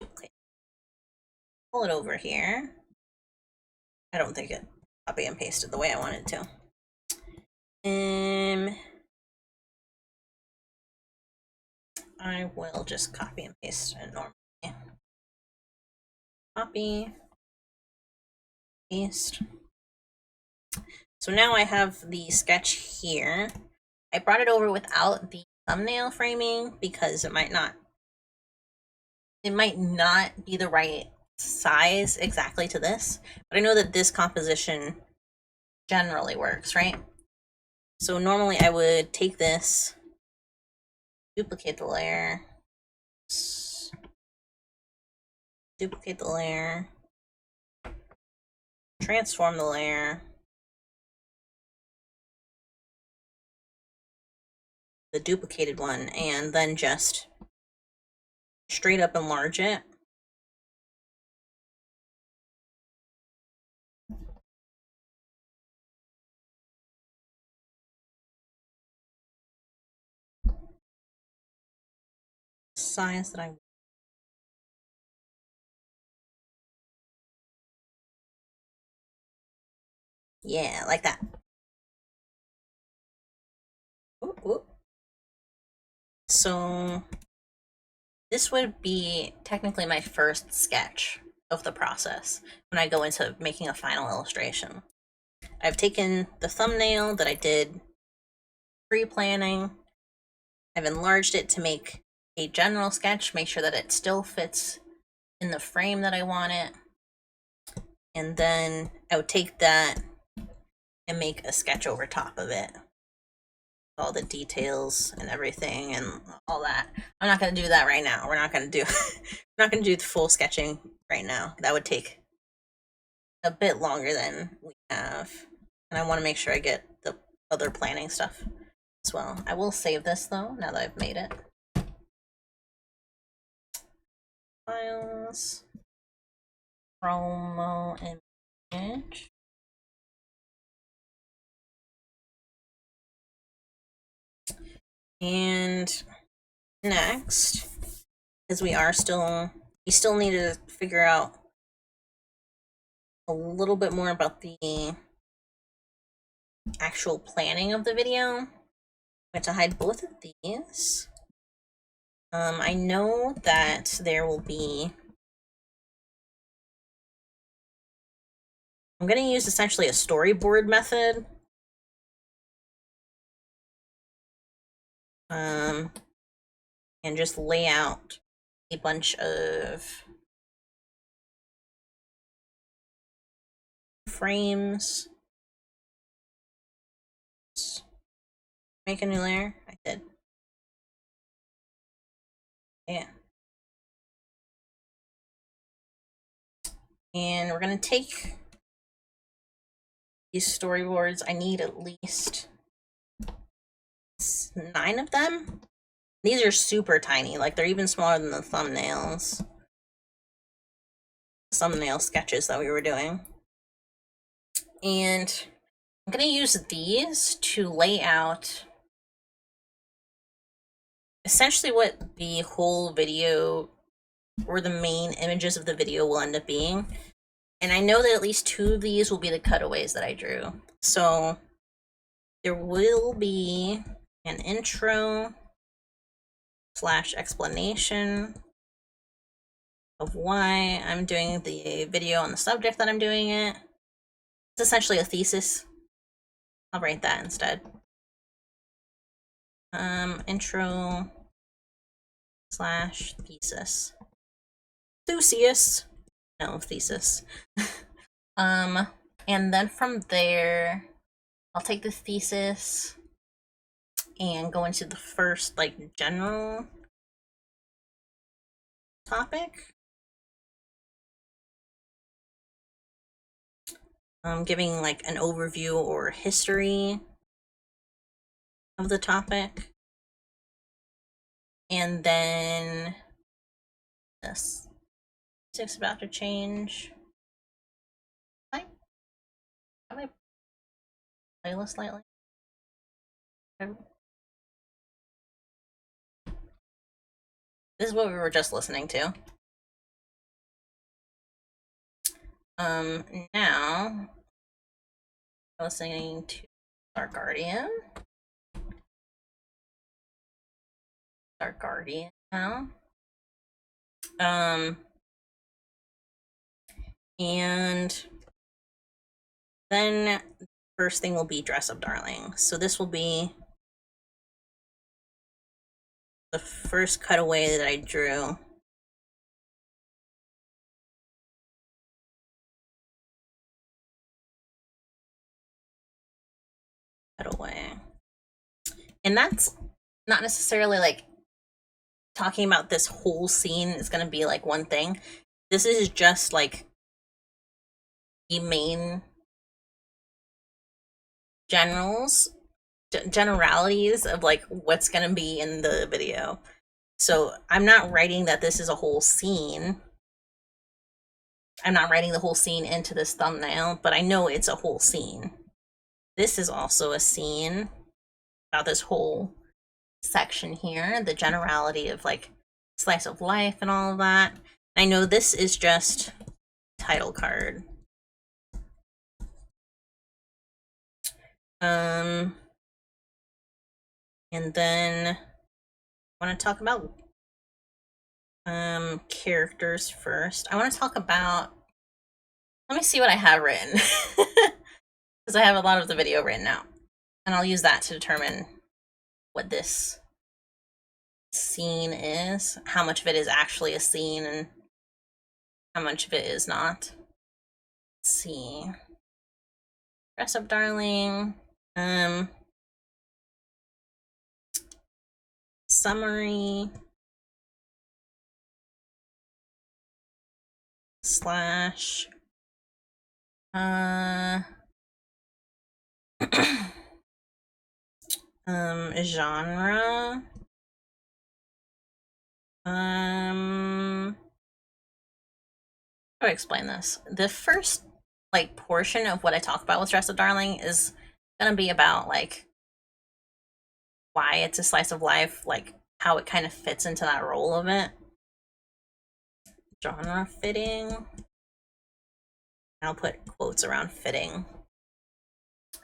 Okay. Pull it over here. I don't think it copy and pasted the way I wanted to. I will just copy and paste it normally. Copy, paste. So now I have the sketch here. I brought it over without the thumbnail framing because it might not be the right size exactly to this, but I know that this composition generally works, right? So normally I would take this, duplicate the layer, duplicate the layer, transform the layer, the duplicated one, and then just straight up enlarge it. Size that I want. Yeah, like that. Ooh, ooh. So this would be technically my first sketch of the process when I go into making a final illustration. I've taken the thumbnail that I did pre-planning. I've enlarged it to make a general sketch, make sure that it still fits in the frame that I want it. And then I would take that and make a sketch over top of it. All the details and everything and all that. I'm not going to do that right now. We're not going to do the full sketching right now. That would take a bit longer than we have. And I want to make sure I get the other planning stuff as well. I will save this though, now that I've made it. Files, promo image. And next, because we still need to figure out a little bit more about the actual planning of the video. I'm going to hide both of these. I know that there will be, I'm going to use essentially a storyboard method. And just lay out a bunch of frames Make a new layer? I did. Yeah. And we're gonna take these storyboards. I need at least 9 of them. These are super tiny, like they're even smaller than the thumbnail sketches that we were doing. And I'm gonna use these to lay out essentially what the whole video or the main images of the video will end up being. And I know that at least 2 of these will be the cutaways that I drew. So there will be an intro / explanation of why I'm doing the video on the subject that I'm doing it. It's essentially a thesis. I'll write that instead. Intro / thesis. Thesis. No, thesis. And then from there, I'll take the thesis and go into the first, like, general topic. Giving, like, an overview or history of the topic. And then this music's about to change. Got my playlist slightly. This is what we were just listening to. Now listening to Dark Guardian now. And then first thing will be Dress Up Darling. So this will be the first cutaway that I drew. Cutaway. And that's not necessarily like talking about this whole scene is going to be like one thing. This is just like the main generalities of like what's going to be in the video. So I'm not writing that this is a whole scene. I'm not writing the whole scene into this thumbnail, but I know it's a whole scene. This is also a scene about this whole section here, the generality of like slice of life and all of that. I know this is just title card. And then I want to talk about characters first. I want to talk about, let me see what I have written, because I have a lot of the video written out, and I'll use that to determine what this scene is, how much of it is actually a scene and how much of it is not. Let's see. Dress Up Darling. Summary / genre. How do I explain this? The first like portion of what I talk about with Dress Up Darling is gonna be about like why it's a slice of life, like how it kind of fits into that role of it. Genre fitting. I'll put quotes around fitting.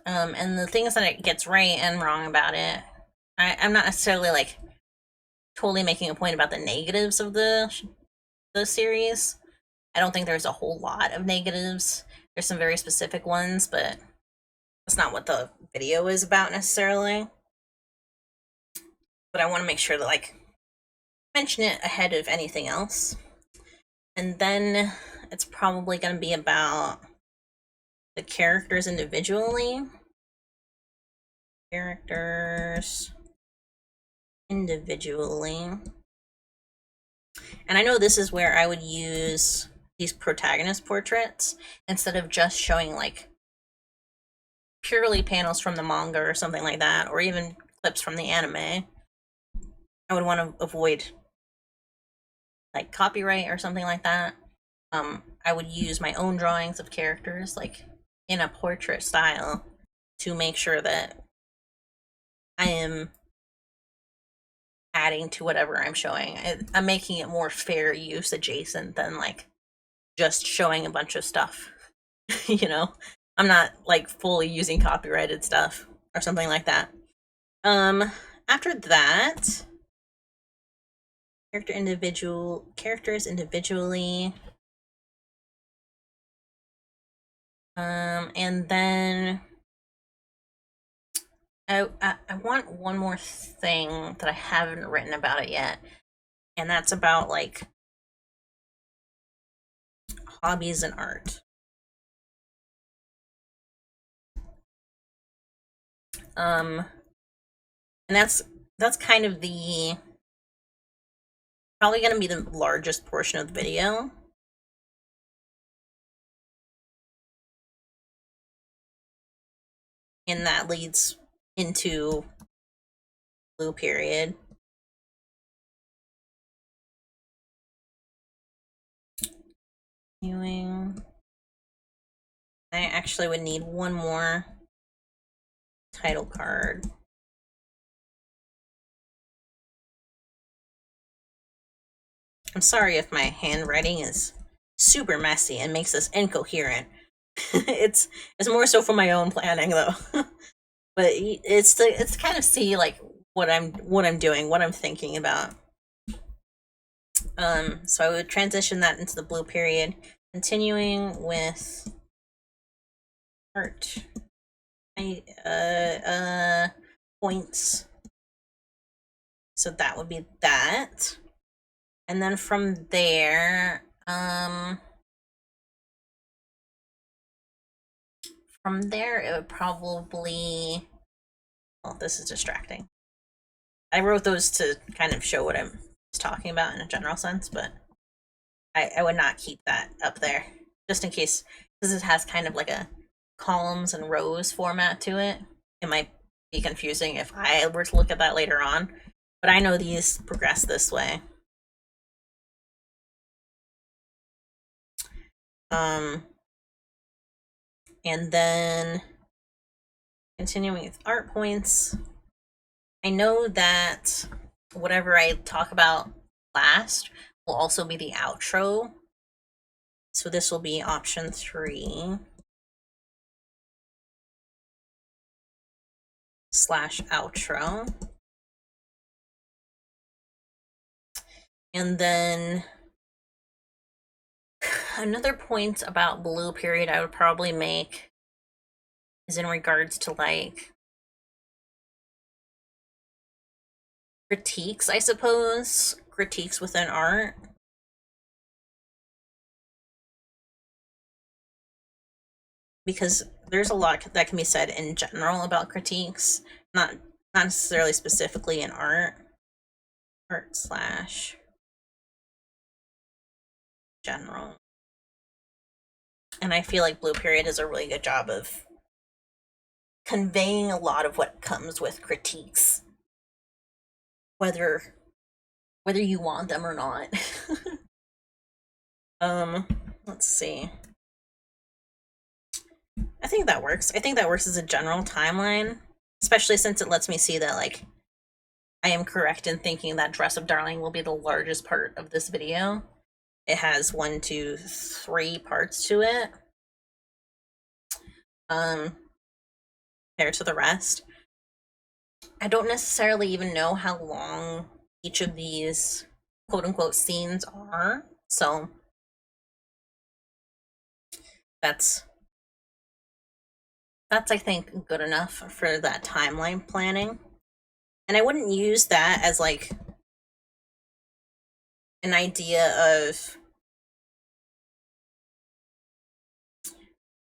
And the things that it gets right and wrong about it, I'm not necessarily like totally making a point about the negatives of the series. I don't think there's a whole lot of negatives. There's some very specific ones, but that's not what the video is about necessarily. But I want to make sure to like mention it ahead of anything else. And then it's probably going to be about the characters individually characters individually. And I know this is where I would use these protagonist portraits instead of just showing like purely panels from the manga or something like that, or even clips from the anime. I would want to avoid like copyright or something like that. I would use my own drawings of characters like in a portrait style to make sure that I am adding to whatever I'm showing. I'm making it more fair use adjacent than like just showing a bunch of stuff. You know, I'm not like fully using copyrighted stuff or something like that. After that, characters individually. And then I want one more thing that I haven't written about it yet, and that's about like hobbies and art. And that's kind of the probably going to be the largest portion of the video. And that leads into blue period. Viewing. I actually would need one more title card. I'm sorry if my handwriting is super messy and makes this incoherent. it's more so for my own planning though. But it's to kind of see like what I'm doing, what I'm thinking about. So I would transition that into the blue period, continuing with art. Points. So that would be that. And then from there, it would probably, well, this is distracting. I wrote those to kind of show what I'm talking about in a general sense, but I would not keep that up there just in case, because it has kind of like a columns and rows format to it. It might be confusing if I were to look at that later on, but I know these progress this way. And then continuing with art points, I know that whatever I talk about last will also be the outro. So this will be option 3 / outro. And then another point about blue period I would probably make is in regards to like critiques, I suppose. Critiques within art. Because there's a lot that can be said in general about critiques, not necessarily specifically in art. Art / general. And I feel like blue period does a really good job of conveying a lot of what comes with critiques, whether you want them or not. Let's see. I think that works. I think that works as a general timeline, especially since it lets me see that like I am correct in thinking that Dress Up Darling will be the largest part of this video. It has 1, 2, 3 parts to it. Compared to the rest. I don't necessarily even know how long each of these quote-unquote scenes are, so that's I think good enough for that timeline planning. And I wouldn't use that as like an idea of,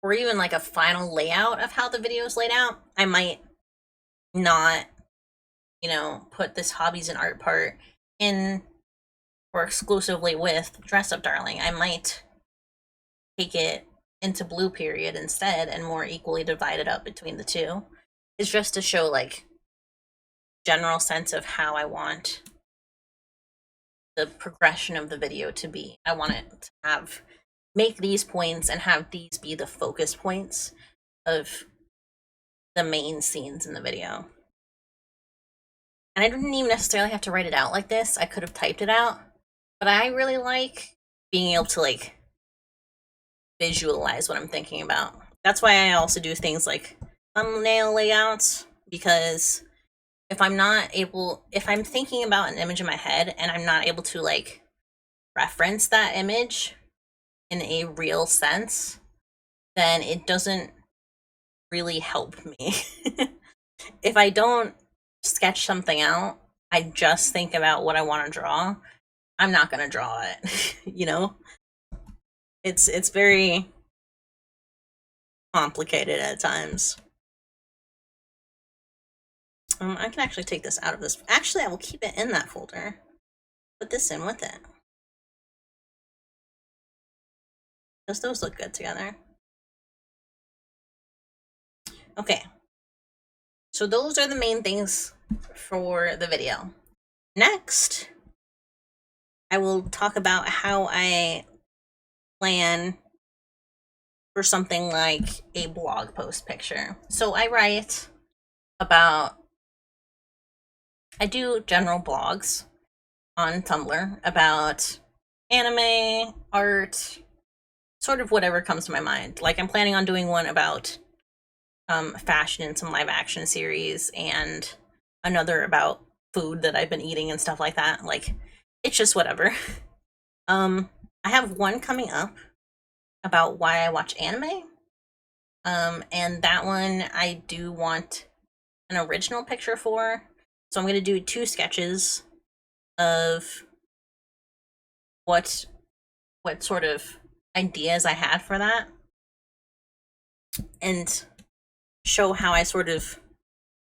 or even like a final layout of how the video is laid out. I might not, put this hobbies and art part in or exclusively with Dress Up Darling. I might take it into Blue Period instead and more equally divide it up between the two. It's just to show like general sense of how I want the progression of the video to be. I want it to make these points and have these be the focus points of the main scenes in the video. And I didn't even necessarily have to write it out like this. I could have typed it out, but I really like being able to like visualize what I'm thinking about. That's why I also do things like thumbnail layouts, because if I'm thinking about an image in my head and I'm not able to like reference that image in a real sense, then it doesn't really help me. If I don't sketch something out, I just think about what I want to draw, I'm not going to draw it. It's very complicated at times. I can actually take this out of this. Actually, I will keep it in that folder. Put this in with it. Because those look good together. Okay. So those are the main things for the video. Next, I will talk about how I plan for something like a blog post picture. So I do general blogs on Tumblr about anime, art, sort of whatever comes to my mind. Like I'm planning on doing one about fashion in some live action series, and another about food that I've been eating and stuff like that. Like it's just whatever. I have one coming up about why I watch anime. And that one I do want an original picture for. So I'm going to do 2 sketches of what sort of ideas I had for that, and show how I sort of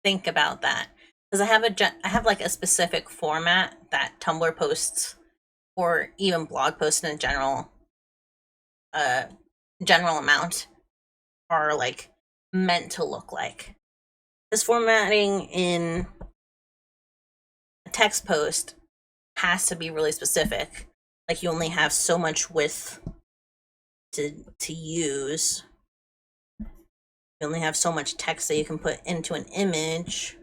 think about that. Because I have like a specific format that Tumblr posts or even blog posts in a general amount are like meant to look like. This formatting in a text post has to be really specific. Like you only have so much width to use. You only have so much text that you can put into an image.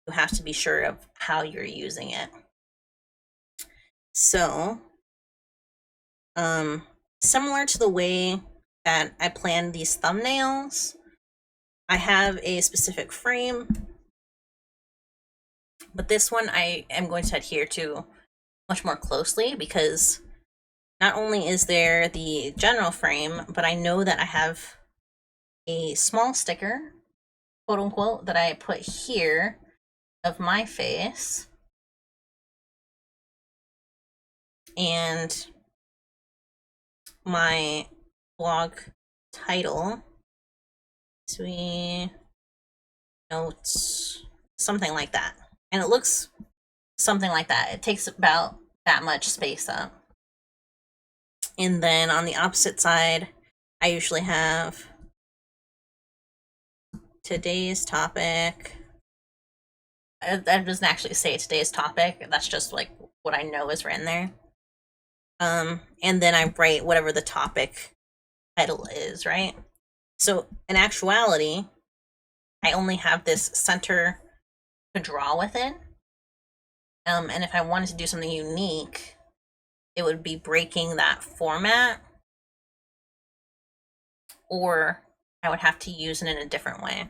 You have to be sure of how you're using it. So, similar to the way that I plan these thumbnails, I have a specific frame, but this one I am going to adhere to much more closely, because not only is there the general frame, but I know that I have a small sticker, quote unquote, that I put here of my face, and my blog title, sweet notes, something like that. And it looks something like that. It takes about that much space up. And then on the opposite side, I usually have today's topic. That doesn't actually say today's topic. That's just like what I know is written there. And then I write whatever the topic title is, right? So in actuality, I only have this center to draw within. And if I wanted to do something unique, it would be breaking that format, or I would have to use it in a different way.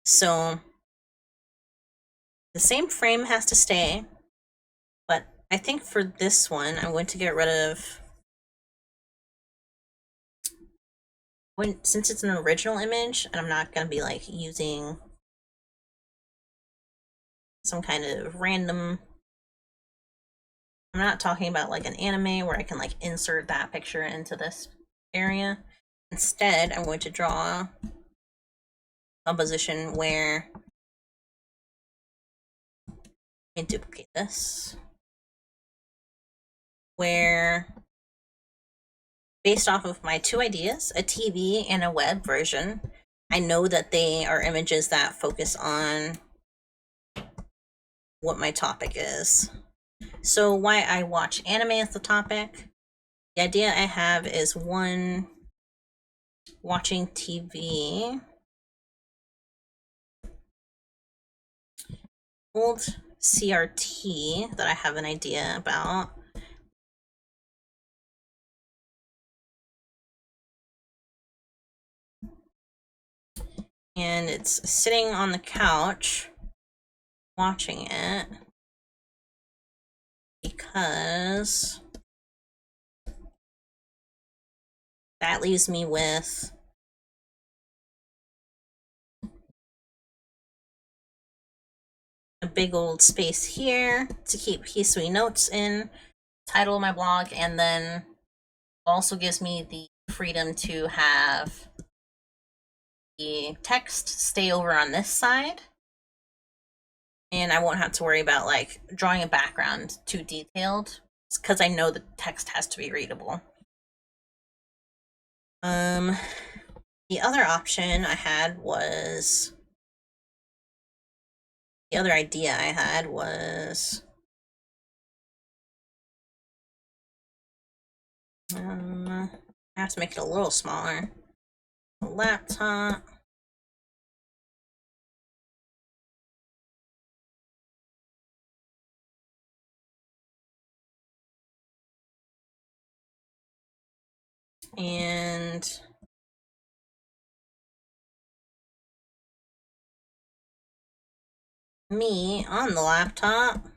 So the same frame has to stay, but I think for this one, I'm going to get rid of, since it's an original image, and I'm not going to be like using some kind of random, I'm not talking about like an anime where I can like insert that picture into this area. Instead, I'm going to draw a position where Let me duplicate this. Where, based off of my two ideas, a TV and a web version, I know that they are images that focus on what my topic is. So why I watch anime as the topic, the idea I have is one, watching TV, old CRT that I have an idea about, and it's sitting on the couch watching it because that leaves me with a big old space here to keep history notes in, title of my blog, and then also gives me the freedom to have the text stay over on this side, and I won't have to worry about like drawing a background too detailed because I know the text has to be readable. The other option I had was, the other idea I had was I have to make it a little smaller. A laptop. And me on the laptop.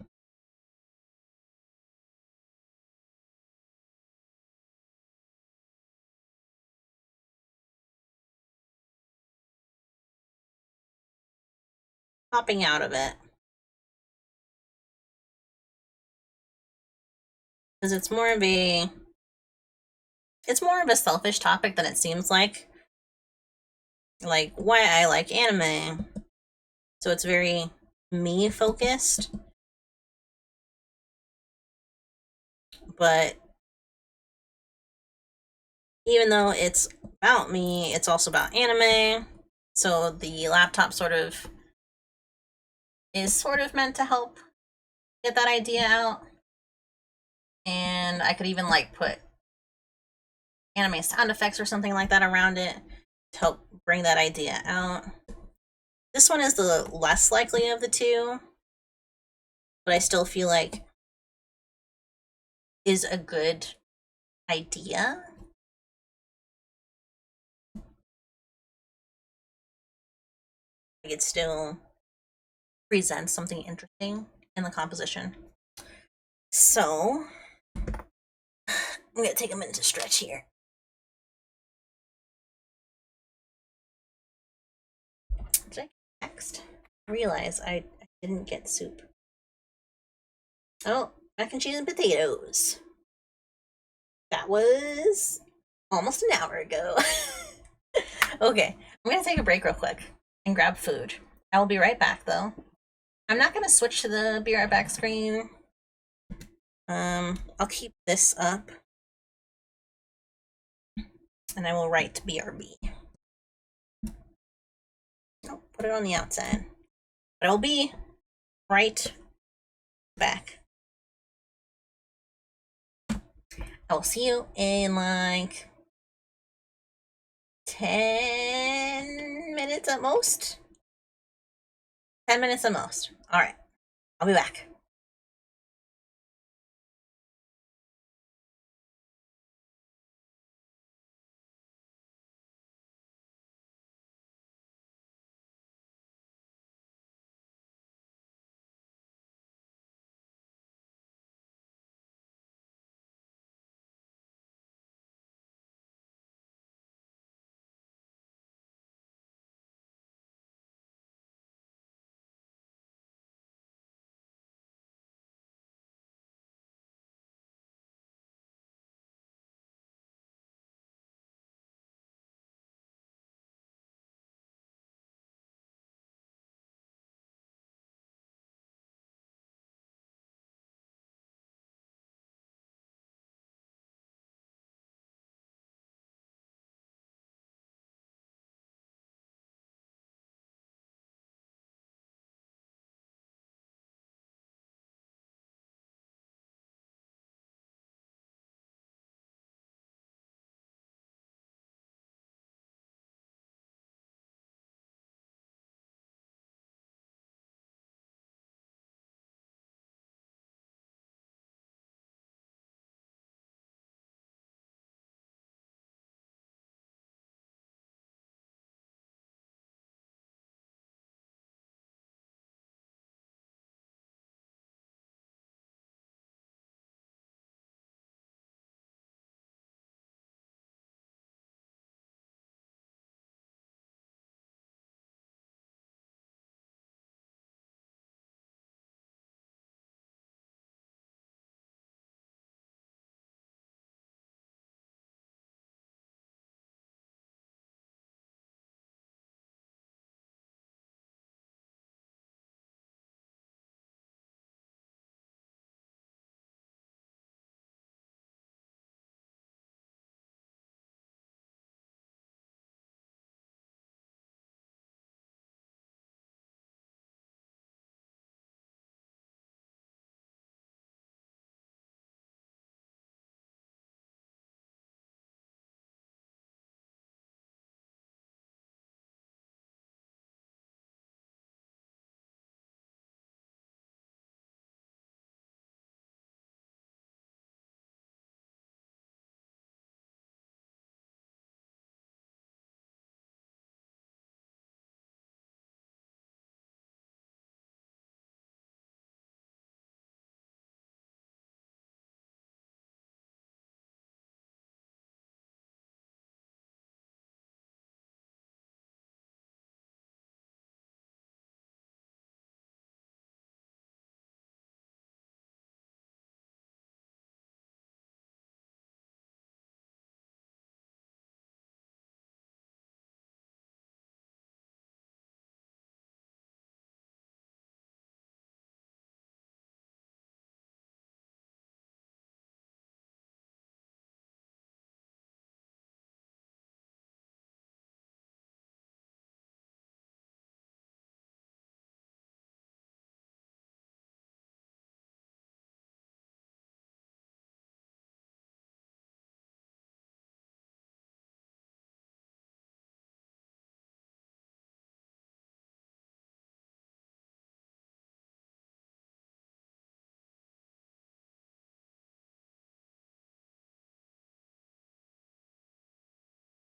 Popping out of it. Because it's more of a selfish topic than it seems like. Like why I like anime. So it's very me focused. But even though it's about me, it's also about anime. So the laptop is sort of meant to help get that idea out. And I could even like put anime sound effects or something like that around it to help bring that idea out. This one is the less likely of the two, but I still feel like is a good idea. Like it still presents something interesting in the composition. So I'm gonna take a minute to stretch here. Next, I realize I didn't get soup. Oh, mac and cheese and potatoes. That was almost an hour ago. Okay, I'm gonna take a break real quick and grab food. I will be right back though. I'm not gonna switch to the be right back screen. I'll keep this up and I will write BRB. Oh, put it on the outside. But I'll be right back. I'll see you in like 10 minutes at most. 10 minutes at most. All right, I'll be back.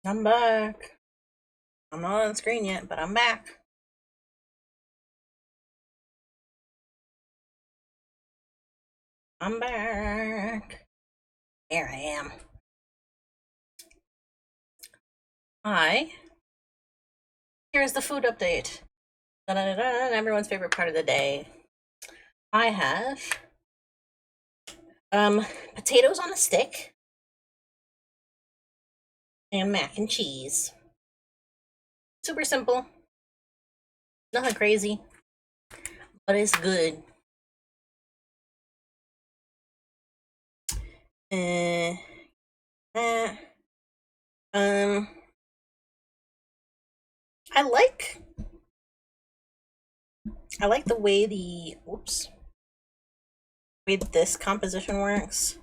I'm back. I'm not on screen yet, but I'm back. I'm back. Here I am. Hi. Here's the food update. Da-da-da-da, everyone's favorite part of the day. I have potatoes on a stick and mac and cheese. Super simple. Nothing crazy, but it's good. Uh, uh, um, I like the way way this composition works,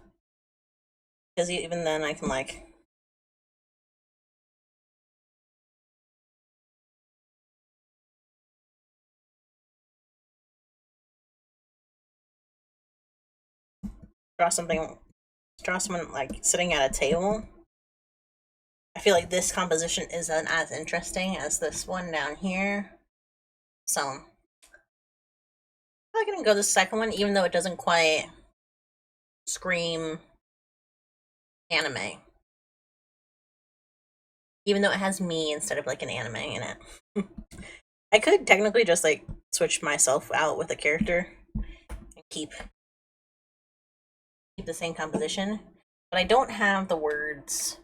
because even then I can like draw something, draw someone like sitting at a table. I feel like this composition isn't as interesting as this one down here, so I'm probably gonna go the second one, even though it doesn't quite scream anime. Even though it has me instead of like an anime in it. I could technically just like switch myself out with a character and keep the same composition, but I don't have the words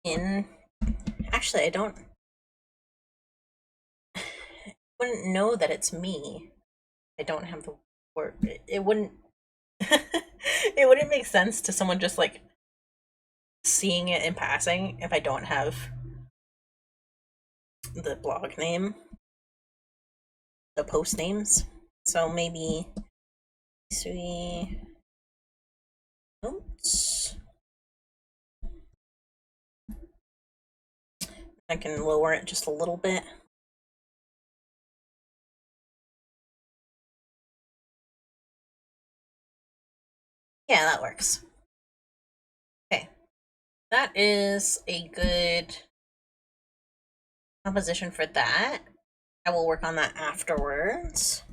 in. Actually, I wouldn't know that it's me. I don't have the word. It wouldn't. It wouldn't make sense to someone just like seeing it in passing if I don't have the blog name, the post names. So maybe three notes. I can lower it just a little bit. Yeah, that works. Okay. That is a good composition for that. I will work on that afterwards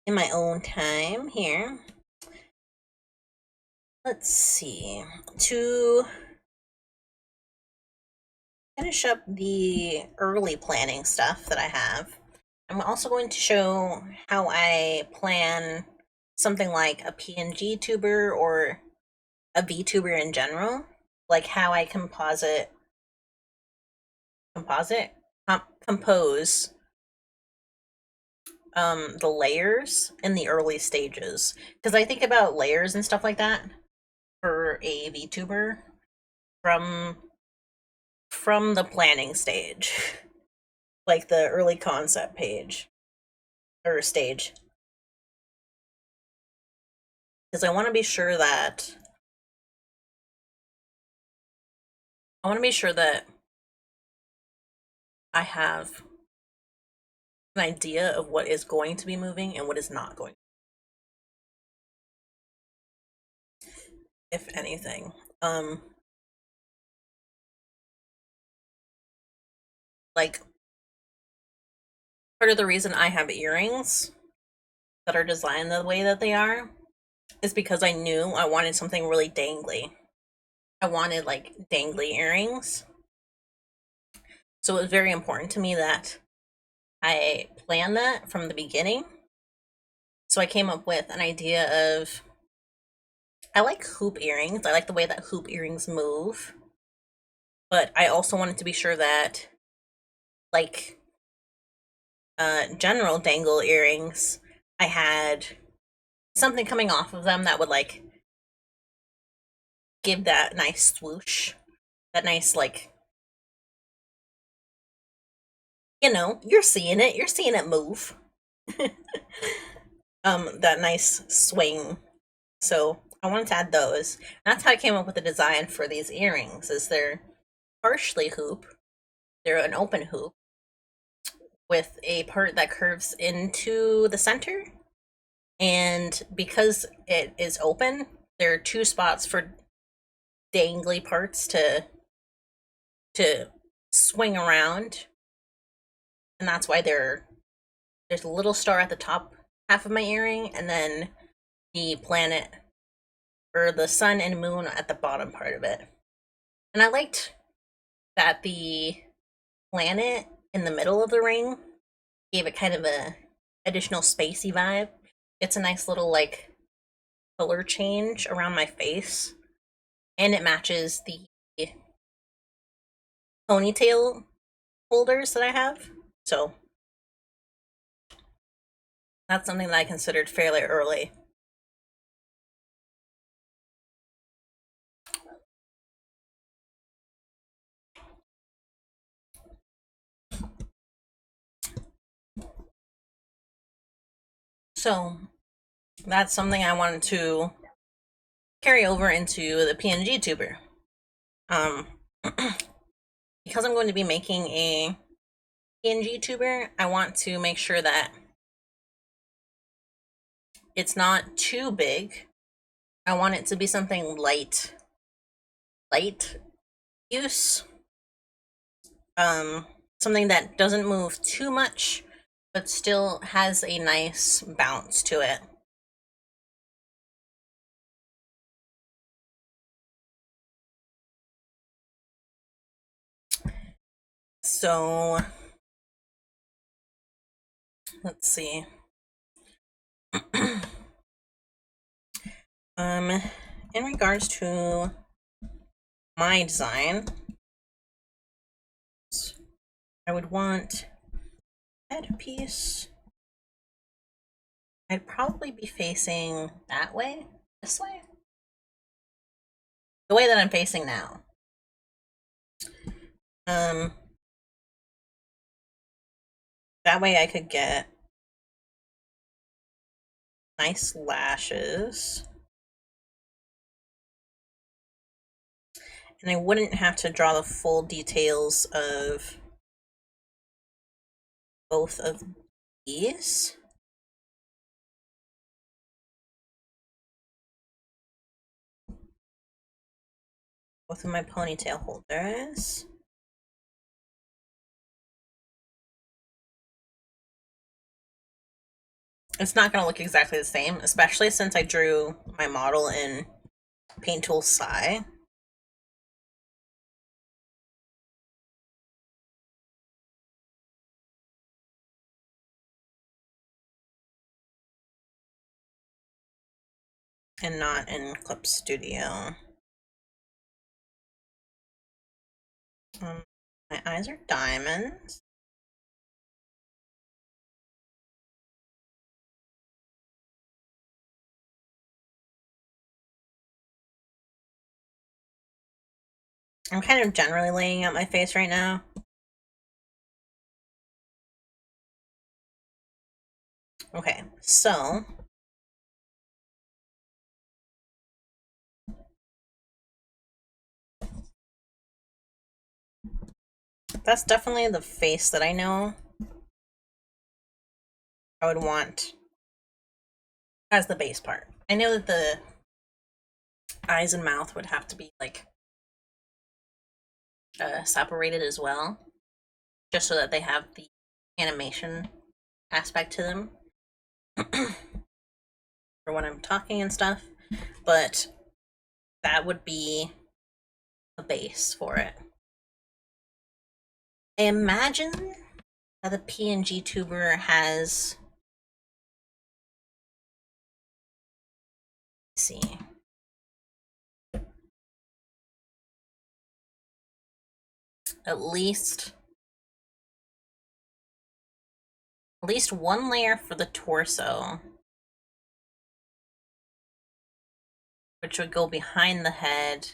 in my own time here. Let's see. To finish up the early planning stuff that I have, I'm also going to show how I plan something like a PNG tuber or a VTuber in general, like how I compose the layers in the early stages, because I think about layers and stuff like that for a VTuber from the planning stage, like the early concept page or stage, because I want to be sure that I have an idea of what is going to be moving and what is not going, if anything. Like, part of the reason I have earrings that are designed the way that they are is because I knew I wanted something really dangly. I wanted like dangly earrings. So it was very important to me that I planned that from the beginning. So I came up with an idea of, I like hoop earrings. I like the way that hoop earrings move. But I also wanted to be sure that, like, general dangle earrings, I had something coming off of them that would like give that nice swoosh, that nice like, you're seeing it move. That nice swing. So I wanted to add those. That's how I came up with the design for these earrings. Is they're partially hoop, they're an open hoop with a part that curves into the center, and because it is open, there are two spots for dangly parts to swing around, and that's why there's a little star at the top half of my earring, and then the planet or the sun and moon at the bottom part of it. And I liked that the planet in the middle of the ring gave it kind of a additional spacey vibe. It's a nice little like color change around my face, and it matches the ponytail holders that I have. So that's something that I considered fairly early. So that's something I wanted to carry over into the PNG tuber. Because I'm going to be making a PNG tuber, I want to make sure that it's not too big. I want it to be something light use. Something that doesn't move too much, but still has a nice bounce to it. So let's see. In regards to my design, I would want headpiece. I'd probably be facing that way, this way, the way that I'm facing now. That way I could get nice lashes. And I wouldn't have to draw the full details of both of these. Both of my ponytail holders. It's not going to look exactly the same, especially since I drew my model in Paint Tool Psi. And not in Clip Studio. My eyes are diamonds. I'm kind of generally laying out my face right now. Okay, so that's definitely the face that I know I would want as the base part. I know that the eyes and mouth would have to be like separated as well, just so that they have the animation aspect to them for when I'm talking and stuff. But that would be a base for it. I imagine that the PNG tuber has, let's see, at least one layer for the torso, which would go behind the head,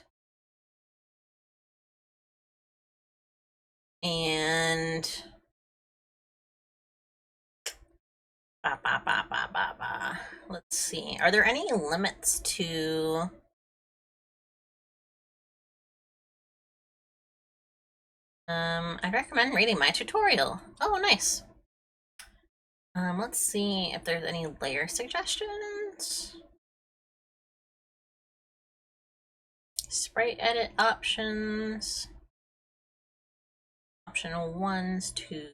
and let's see, are there any limits to I'd recommend reading my tutorial. Oh, nice. Let's see if there's any layer suggestions. Sprite edit options. Optional ones to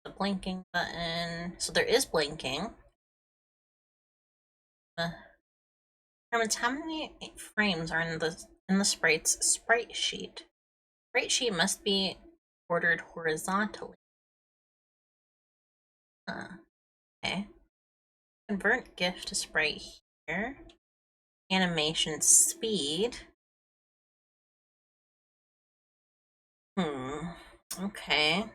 the blinking button. So there is blinking. Determines how many frames are in the sprite's sprite sheet. Sprite sheet must be ordered horizontally. Okay. Convert GIF to sprite here. Animation speed. Okay.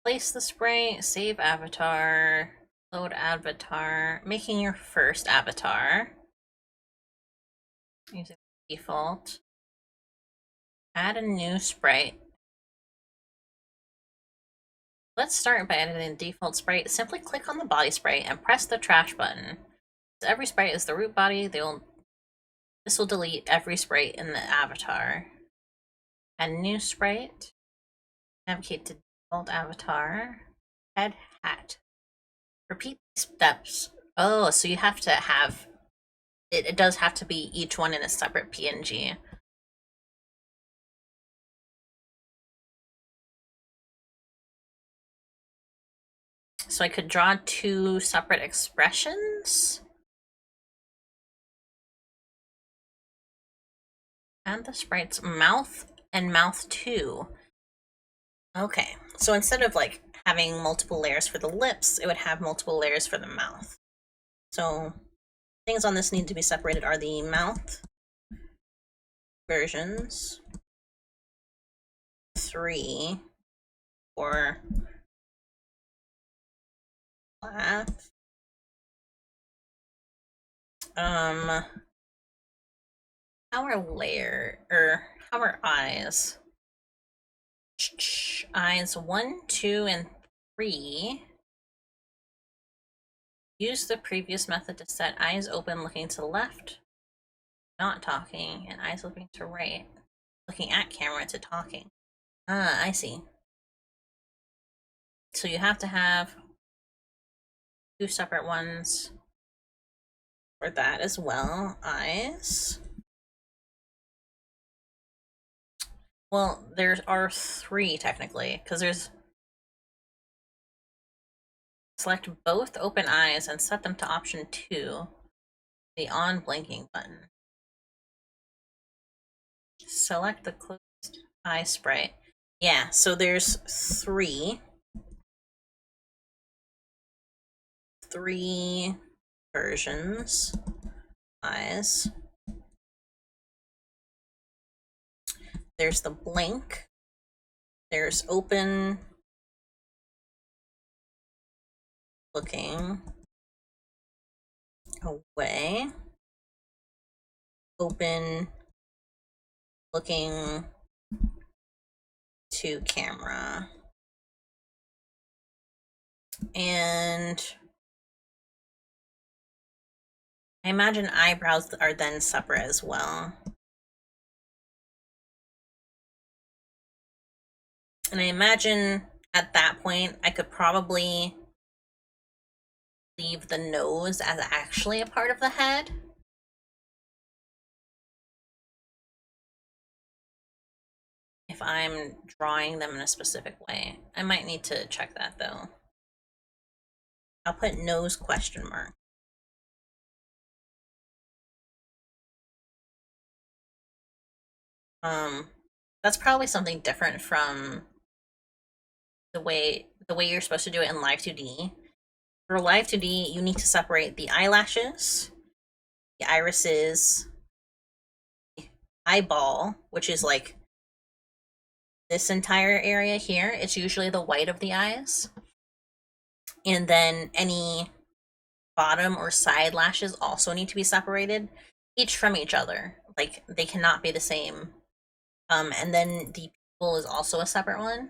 Place the sprite, save avatar, load avatar, making your first avatar. Using default. Add a new sprite. Let's start by editing the default sprite. Simply click on the body sprite and press the trash button. So every sprite is the root body. This will delete every sprite in the avatar. Add new sprite. Navigate to default avatar. Head hat. Repeat these steps. Oh, so you have to have it does have to be each one in a separate PNG. So I could draw two separate expressions. And the sprite's mouth and mouth 2. Okay, so instead of like having multiple layers for the lips, it would have multiple layers for the mouth. So things on this need to be separated are the mouth versions, 3 for laugh. How are eyes? Eyes 1, 2, and 3. Use the previous method to set eyes open looking to the left, not talking, and eyes looking to right, looking at camera to talking. Ah, I see. So you have to have two separate ones for that as well. Eyes. Well, there are 3 technically, because there's select both open eyes and set them to option 2, the on blinking button. Select the closed eye sprite. Yeah, so there's 3 versions. Eyes. There's the blink. There's open looking away. Open looking to camera. And I imagine eyebrows are then separate as well. And I imagine at that point, I could probably leave the nose as actually a part of the head. If I'm drawing them in a specific way. I might need to check that though. I'll put nose question mark. That's probably something different from the way you're supposed to do it in Live 2D. For Live 2D, you need to separate the eyelashes, the irises, the eyeball, which is like this entire area here. It's usually the white of the eyes. And then any bottom or side lashes also need to be separated, each from each other. Like, they cannot be the same. And then the pupil is also a separate one.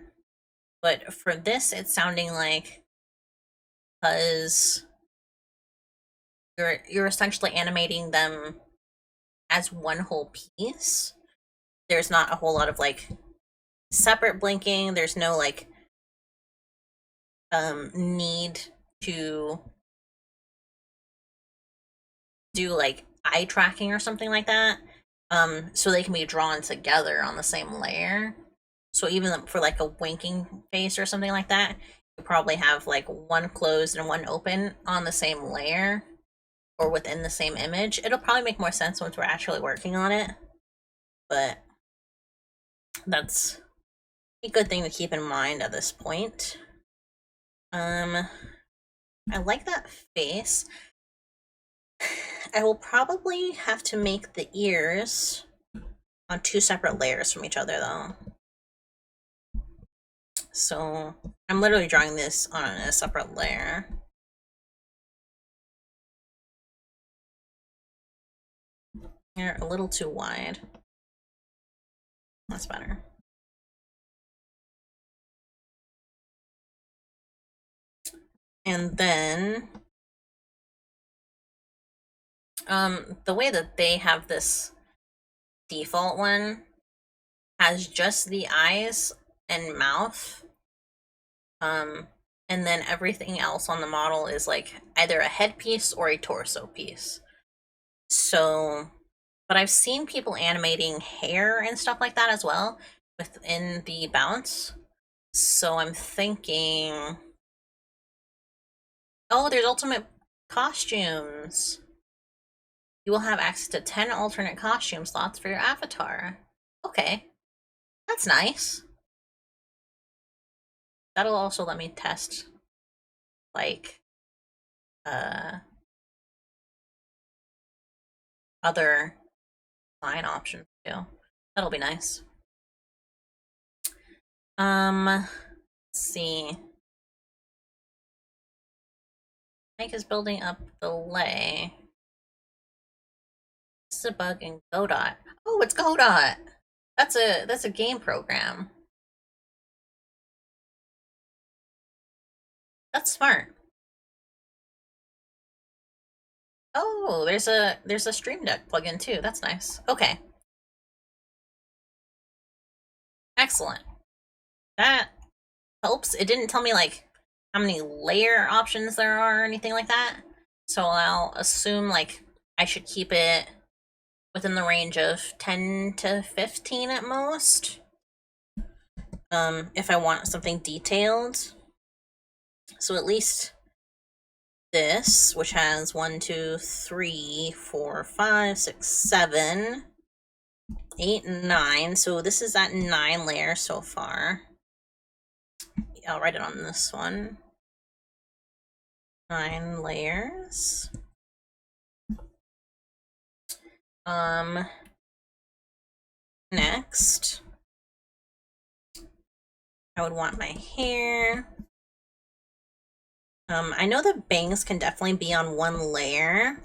But for this, it's sounding like, because you're essentially animating them as one whole piece. There's not a whole lot of like separate blinking. There's no like need to do like eye tracking or something like that. So they can be drawn together on the same layer. So even for like a winking face or something like that, you probably have like one closed and one open on the same layer or within the same image. It'll probably make more sense once we're actually working on it, but that's a good thing to keep in mind at this point. I like that face. I will probably have to make the ears on 2 separate layers from each other though. So I'm literally drawing this on a separate layer. You're a little too wide. That's better. And then the way that they have this default one has just the eyes and mouth. And then everything else on the model is like either a headpiece or a torso piece. So, but I've seen people animating hair and stuff like that as well within the bounce. So I'm thinking, oh, there's ultimate costumes. You will have access to 10 alternate costume slots for your avatar. Okay, that's nice. That'll also let me test, like, other line options too. That'll be nice. Let's see. Mike is building up delay. This is a bug in Godot. Oh, it's Godot. That's a game program. That's smart. Oh, there's a Stream Deck plugin too. That's nice. Okay. Excellent. That helps. It didn't tell me like how many layer options there are or anything like that. So I'll assume like I should keep it within the range of 10 to 15 at most. If I want something detailed. So at least this, which has 1, 2, 3, 4, 5, 6, 7, 8, 9. So this is at 9 layers so far. I'll write it on this one. 9 layers. Next, I would want my hair. I know the bangs can definitely be on 1 layer.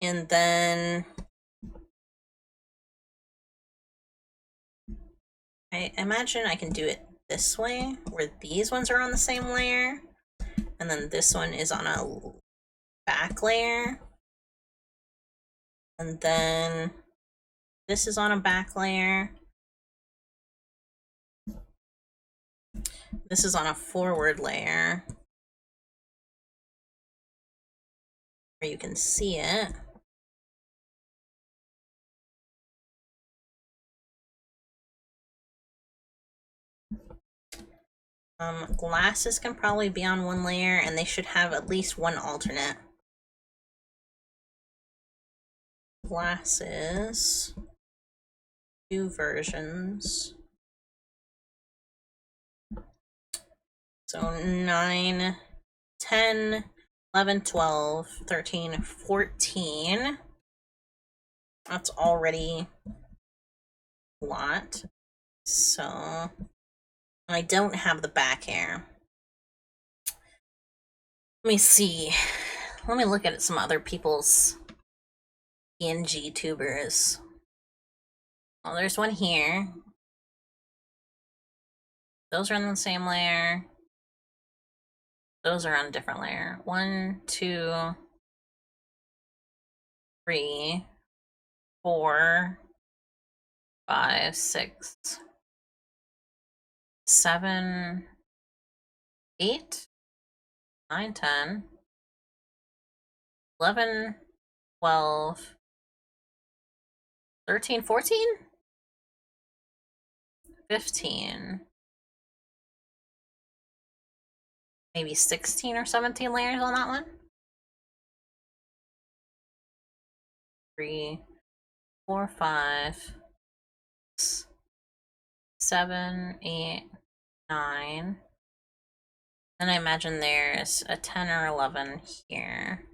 And then I imagine I can do it this way, where these ones are on the same layer, and then this one is on a back layer, and then this is on a back layer, this is on a forward layer, where you can see it. Glasses can probably be on 1 layer, and they should have at least 1 alternate. Glasses, 2 versions. So 9, 10, 11, 12, 13, 14. That's already a lot. So I don't have the back hair. Let me see. Let me look at some other people's PNG tubers. Well, there's one here. Those are on the same layer. Those are on a different layer. 1, 2, 3, 4, 5, 6, 7, 8, 9, 10. 11, 12, 13, 14, 15, maybe 16 or 17 layers on that one. 3, 4, 5, 6, 7, 8, 9. And I imagine there's a 10 or 11 here.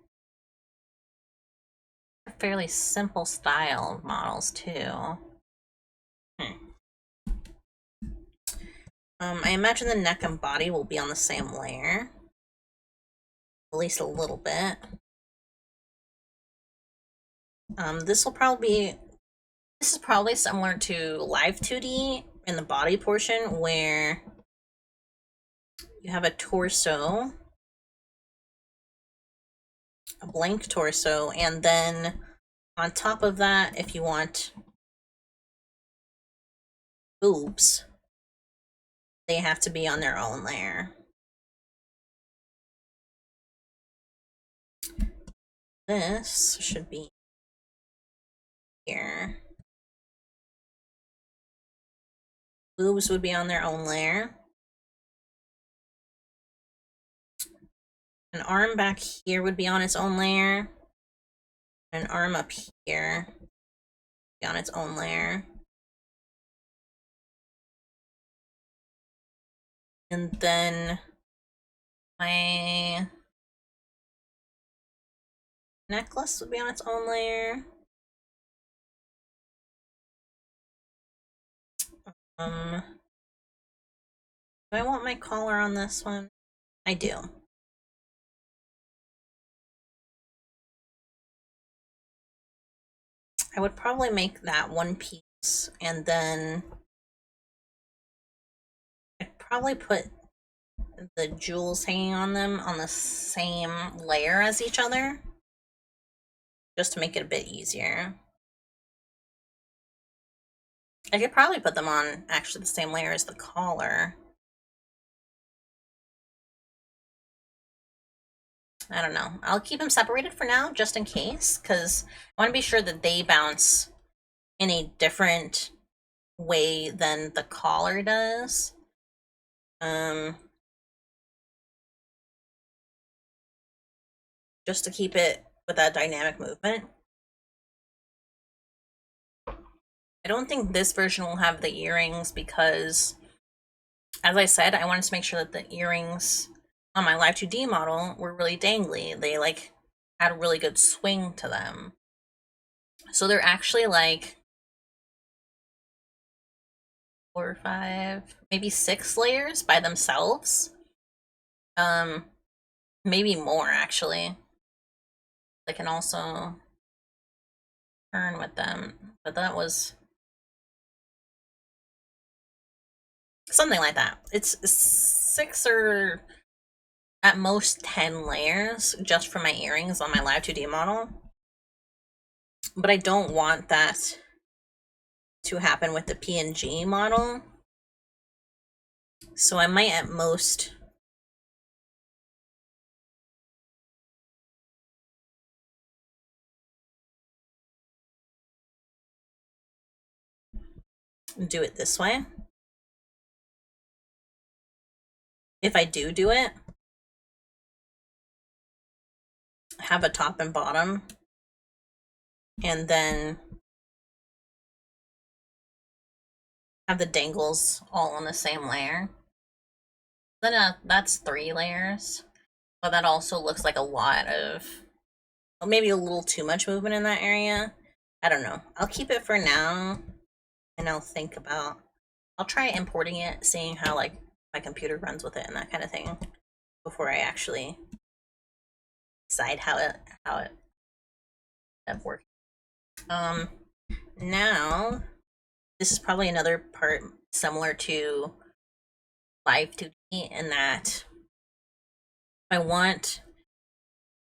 A fairly simple style of models too. I imagine the neck and body will be on the same layer. At least a little bit. This is probably similar to Live 2D in the body portion where you have a torso, a blank torso, and then on top of that, if you want boobs, they have to be on their own layer. This should be here. Boobs would be on their own layer. An arm back here would be on its own layer. An arm up here would be on its own layer. And then my necklace would be on its own layer. Do I want my collar on this one? I do. I would probably make that one piece, and then I'd probably put the jewels hanging on them on the same layer as each other, just to make it a bit easier. I could probably put them on actually the same layer as the collar. I don't know. I'll keep them separated for now, just in case, because I want to be sure that they bounce in a different way than the collar does. Just to keep it with that dynamic movement. I don't think this version will have the earrings because, as I said, I wanted to make sure that the earrings on my Live 2D model were really dangly. They like had a really good swing to them. So they're actually like 4 or 5, maybe 6 layers by themselves. Maybe more actually. They can also turn with them, but that was something like that. It's 6 or at most 10 layers just for my earrings on my Live 2D model. But I don't want that to happen with the PNG model. So I might at most do it this way. If I do it, have a top and bottom, and then have the dangles all on the same layer. Then that's 3 layers, but that also looks like a lot of, well, maybe a little too much movement in that area. I don't know. I'll keep it for now, and I'll try importing it, seeing how like my computer runs with it and that kind of thing before I actually decide how it works. Now this is probably another part similar to Live 2D in that I want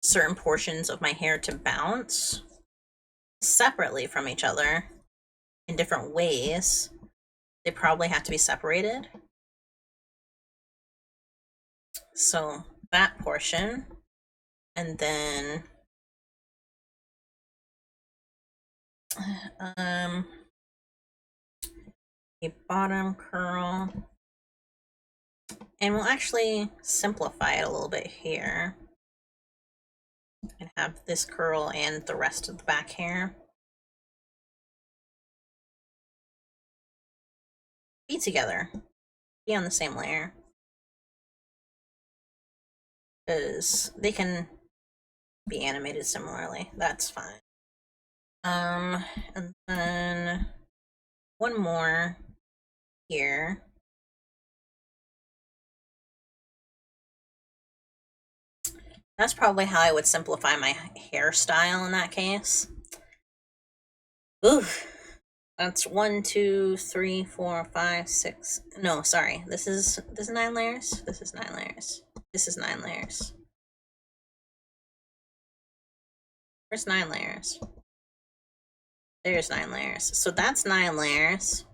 certain portions of my hair to bounce separately from each other in different ways. They probably have to be separated. So that portion, and then Um, a bottom curl. And we'll actually simplify it a little bit here. And have this curl and the rest of the back hair be together. Be on the same layer. Because they can be animated similarly. That's fine. And then one more here. That's probably how I would simplify my hairstyle in that case. Oof. That's 1, 2, 3, 4, 5, 6. No, sorry. This is 9 layers. This is 9 layers. This is 9 layers. Where's 9 layers? There's 9 layers. So that's 9 layers.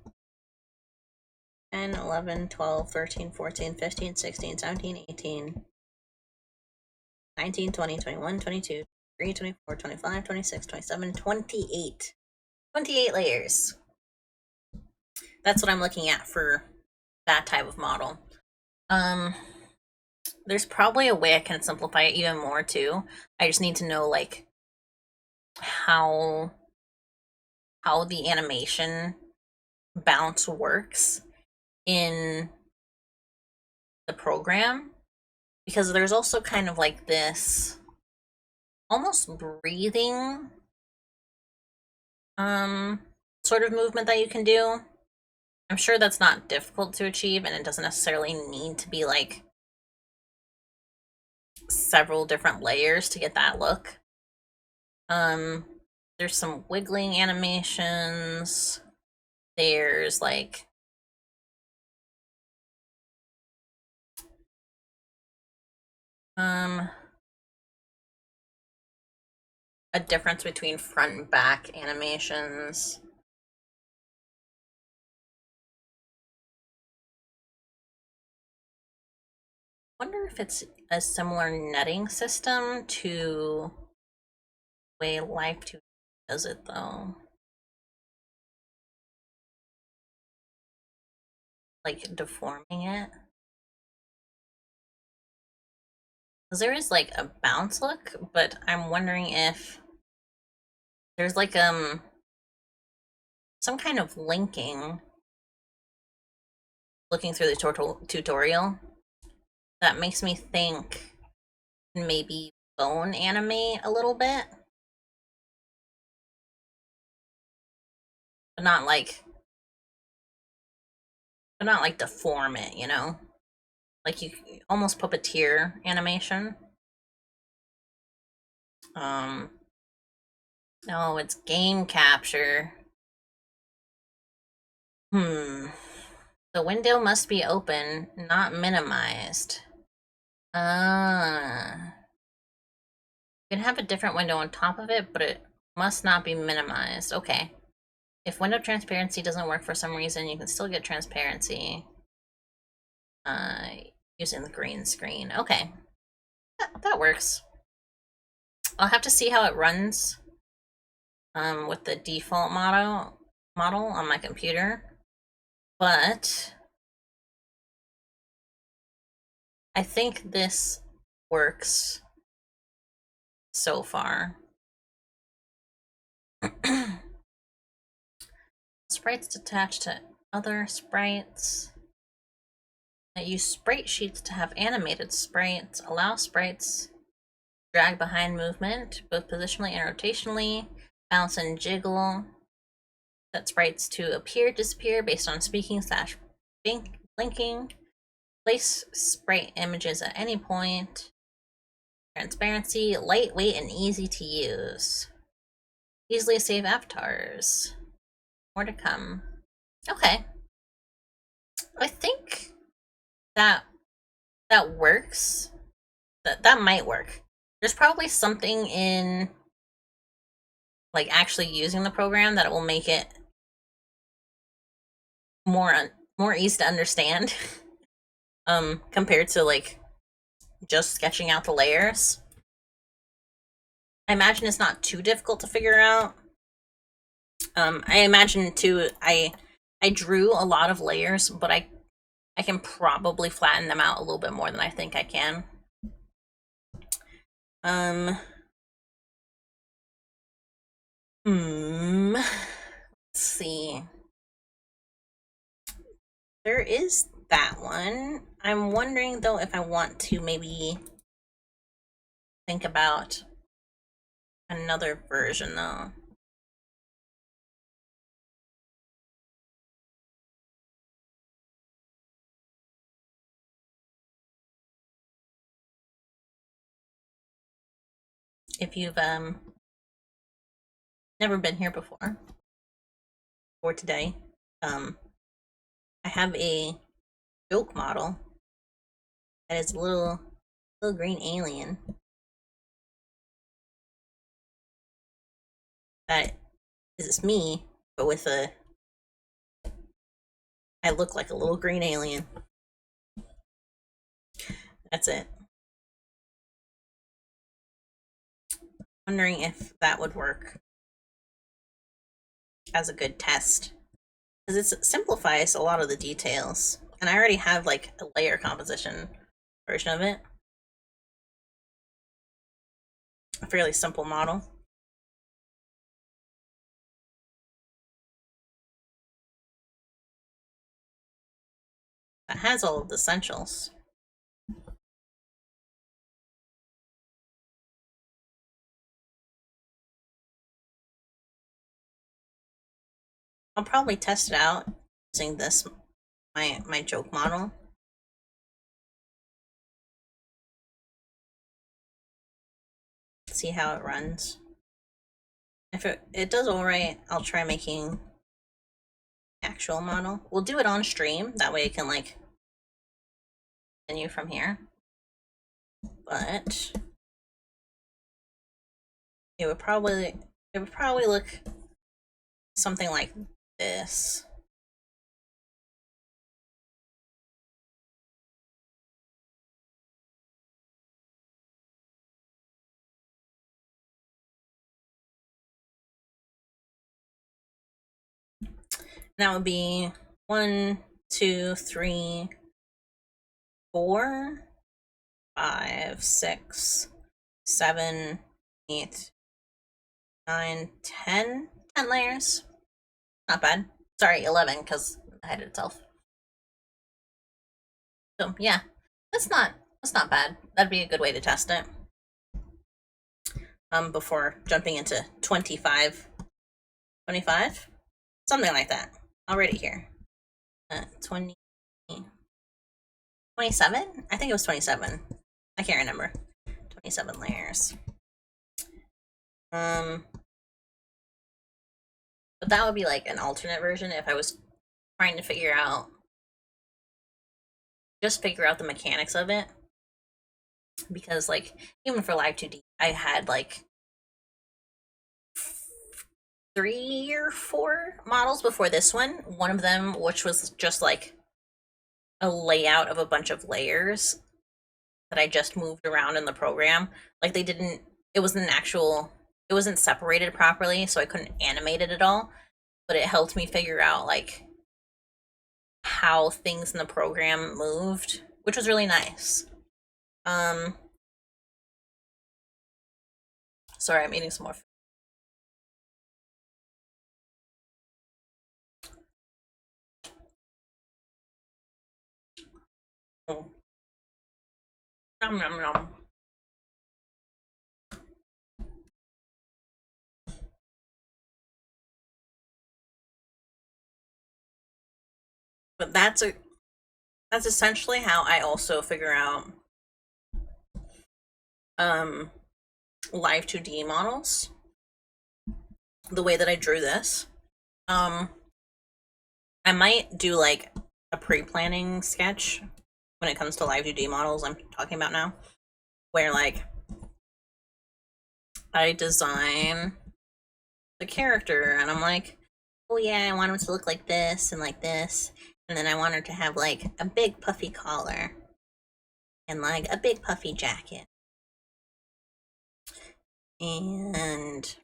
10, 11, 12, 13, 14, 15, 16, 17, 18, 19, 20, 21, 22, 23, 24, 25, 26, 27, 28. 28 layers. That's what I'm looking at for that type of model. There's probably a way I can simplify it even more too. I just need to know like how the animation bounce works in the program, because there's also kind of like this almost breathing sort of movement that you can do. I'm sure that's not difficult to achieve, and it doesn't necessarily need to be like several different layers to get that look. There's some wiggling animations. There's like a difference between front and back animations. Wonder if it's a similar netting system to the way Live2 does it though. Like deforming it. Because there is like a bounce look, but I'm wondering if there's like some kind of linking, looking through the tutorial, that makes me think maybe bone animate a little bit, but not like deform it, you know, like you almost puppeteer animation. No, it's game capture. The window must be open, not minimized. You can have a different window on top of it, but it must not be minimized. Okay. If window transparency doesn't work for some reason, you can still get transparency using the green screen. Okay. That works. I'll have to see how it runs with the default model on my computer. But I think this works so far. Sprites attached to other sprites. I use sprite sheets to have animated sprites. Allow sprites drag behind movement, both positionally and rotationally. Bounce and jiggle. Set sprites to appear, disappear based on speaking / blinking. Place sprite images at any point. Transparency, lightweight and easy to use. Easily save avatars. More to come. Okay. I think that works. That might work. There's probably something in like actually using the program that it will make it more easy to understand compared to like just sketching out the layers. I imagine it's not too difficult to figure out. I imagine too, I drew a lot of layers, but I can probably flatten them out a little bit more than I think I can. Let's see. There is that one. I'm wondering though if I want to maybe think about another version though. If you've never been here before or today, I have a joke model that is a little green alien that is me, but with a I look like a little green alien. That's it. Wondering if that would work as a good test, because it simplifies a lot of the details, and I already have like a layer composition version of it, a fairly simple model. That has all of the essentials. I'll probably test it out using this, my joke model. See how it runs. If it does alright, I'll try making actual model. We'll do it on stream, that way I can like continue from here. But it would probably look something like this. That would be 1, 2, 3, 4, 5, 6, 7, 8, 9, 10. 10 layers. Not bad. Sorry, 11 because I had it itself. So yeah, that's not bad. That'd be a good way to test it. Before jumping into 25, something like that. I'll write it here. 20, 27? I think it was 27. I can't remember. 27 layers. But that would be like an alternate version if I was trying to figure out the mechanics of it. Because like even for Live 2D, I had like 3 or 4 models before this one. One of them, which was just like a layout of a bunch of layers that I just moved around in the program. Like it wasn't separated properly, so I couldn't animate it at all. But it helped me figure out like how things in the program moved, which was really nice. Sorry, I'm eating some more food. Nom nom nom. But that's essentially how I also figure out live 2D models. The way that I drew this. I might do like a pre-planning sketch when it comes to live 2D models I'm talking about now, where like I design the character and I'm like, oh yeah, I want him to look like this, and then I want her to have like a big puffy collar and like a big puffy jacket. And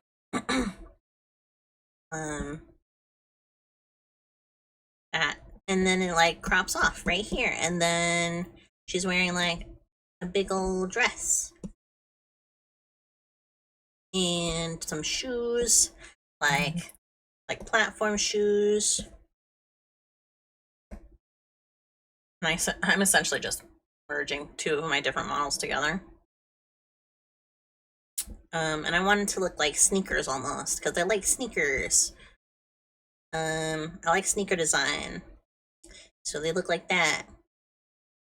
That, and then it like crops off right here, and then she's wearing like a big old dress and some shoes, like platform shoes. And I'm essentially just merging two of my different models together. And I wanted to look like sneakers almost, because I like sneakers. I like sneaker design. So they look like that.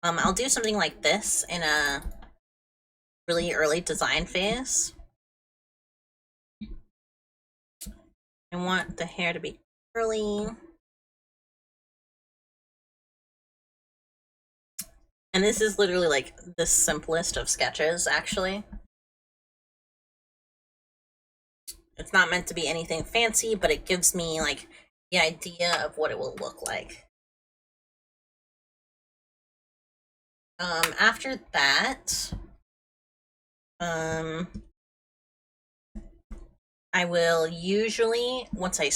I'll do something like this in a really early design phase. I want the hair to be curly. And this is literally like the simplest of sketches, actually. It's not meant to be anything fancy, but it gives me like the idea of what it will look like. After that, I will usually, once I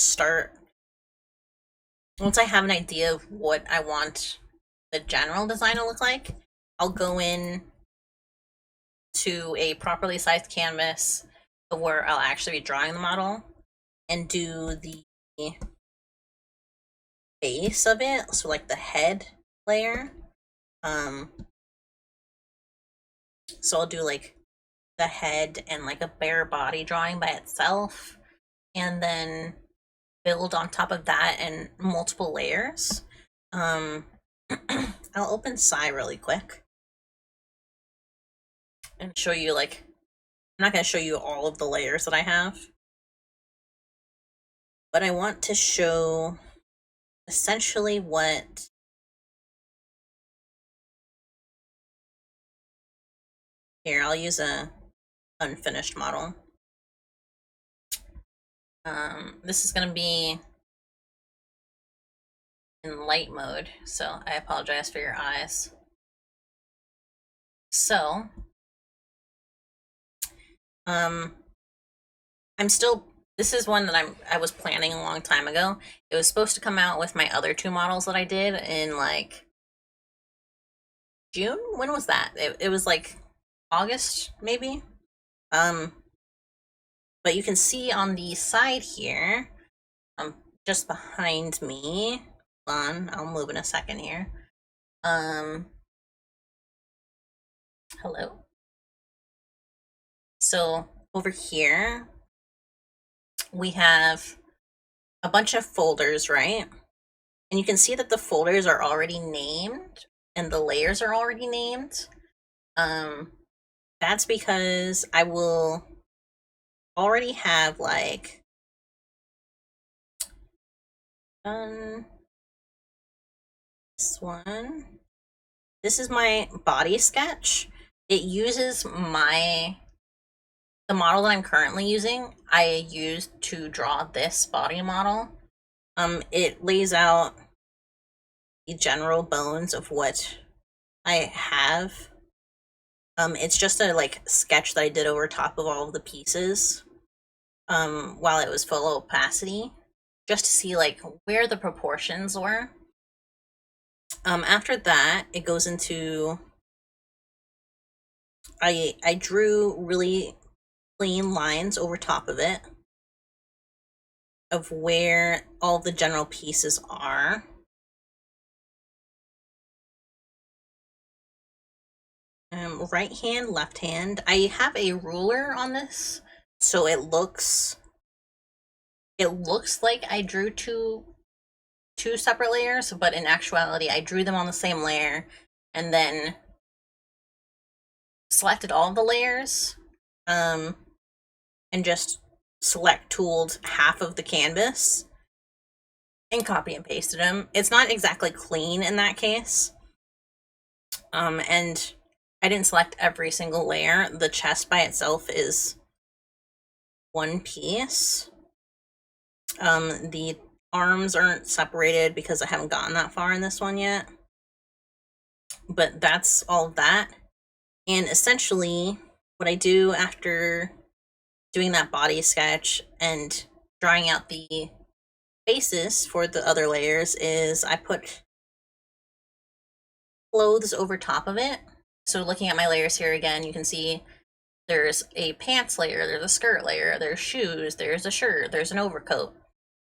have an idea of what I want the general design to look like, I'll go in to a properly sized canvas where I'll actually be drawing the model and do the base of it, so like the head layer. So I'll do like the head and like a bare body drawing by itself, and then build on top of that in multiple layers. I'll open Sai really quick and show you, like, I'm not going to show you all of the layers that I have, but I want to show essentially what here, I'll use a unfinished model. This is going to be in light mode, so I apologize for your eyes. So, this is one that I was planning a long time ago. It was supposed to come out with my other two models that I did in like June. When was that? It was like August, maybe. But you can see on the side here, just behind me. Hold on, I'll move in a second here. Hello. So over here, we have a bunch of folders, right? And you can see that the folders are already named and the layers are already named. That's because I will already have like this one. This is my body sketch. It uses the model that I'm currently using. I used to draw this body model. It lays out the general bones of what I have. It's just a like sketch that I did over top of all of the pieces while it was full opacity, just to see like where the proportions were. After that, it goes into I drew really clean lines over top of it of where all the general pieces are. Right hand, left hand. I have a ruler on this, so it looks like I drew two separate layers, but in actuality I drew them on the same layer and then selected all the layers and just select tooled half of the canvas and copy and pasted them. It's not exactly clean in that case. And I didn't select every single layer. The chest by itself is one piece. The arms aren't separated because I haven't gotten that far in this one yet. But that's all of that. And essentially, what I do after doing that body sketch and drawing out the basis for the other layers is I put clothes over top of it. So looking at my layers here again, you can see there's a pants layer, there's a skirt layer, there's shoes, there's a shirt, there's an overcoat.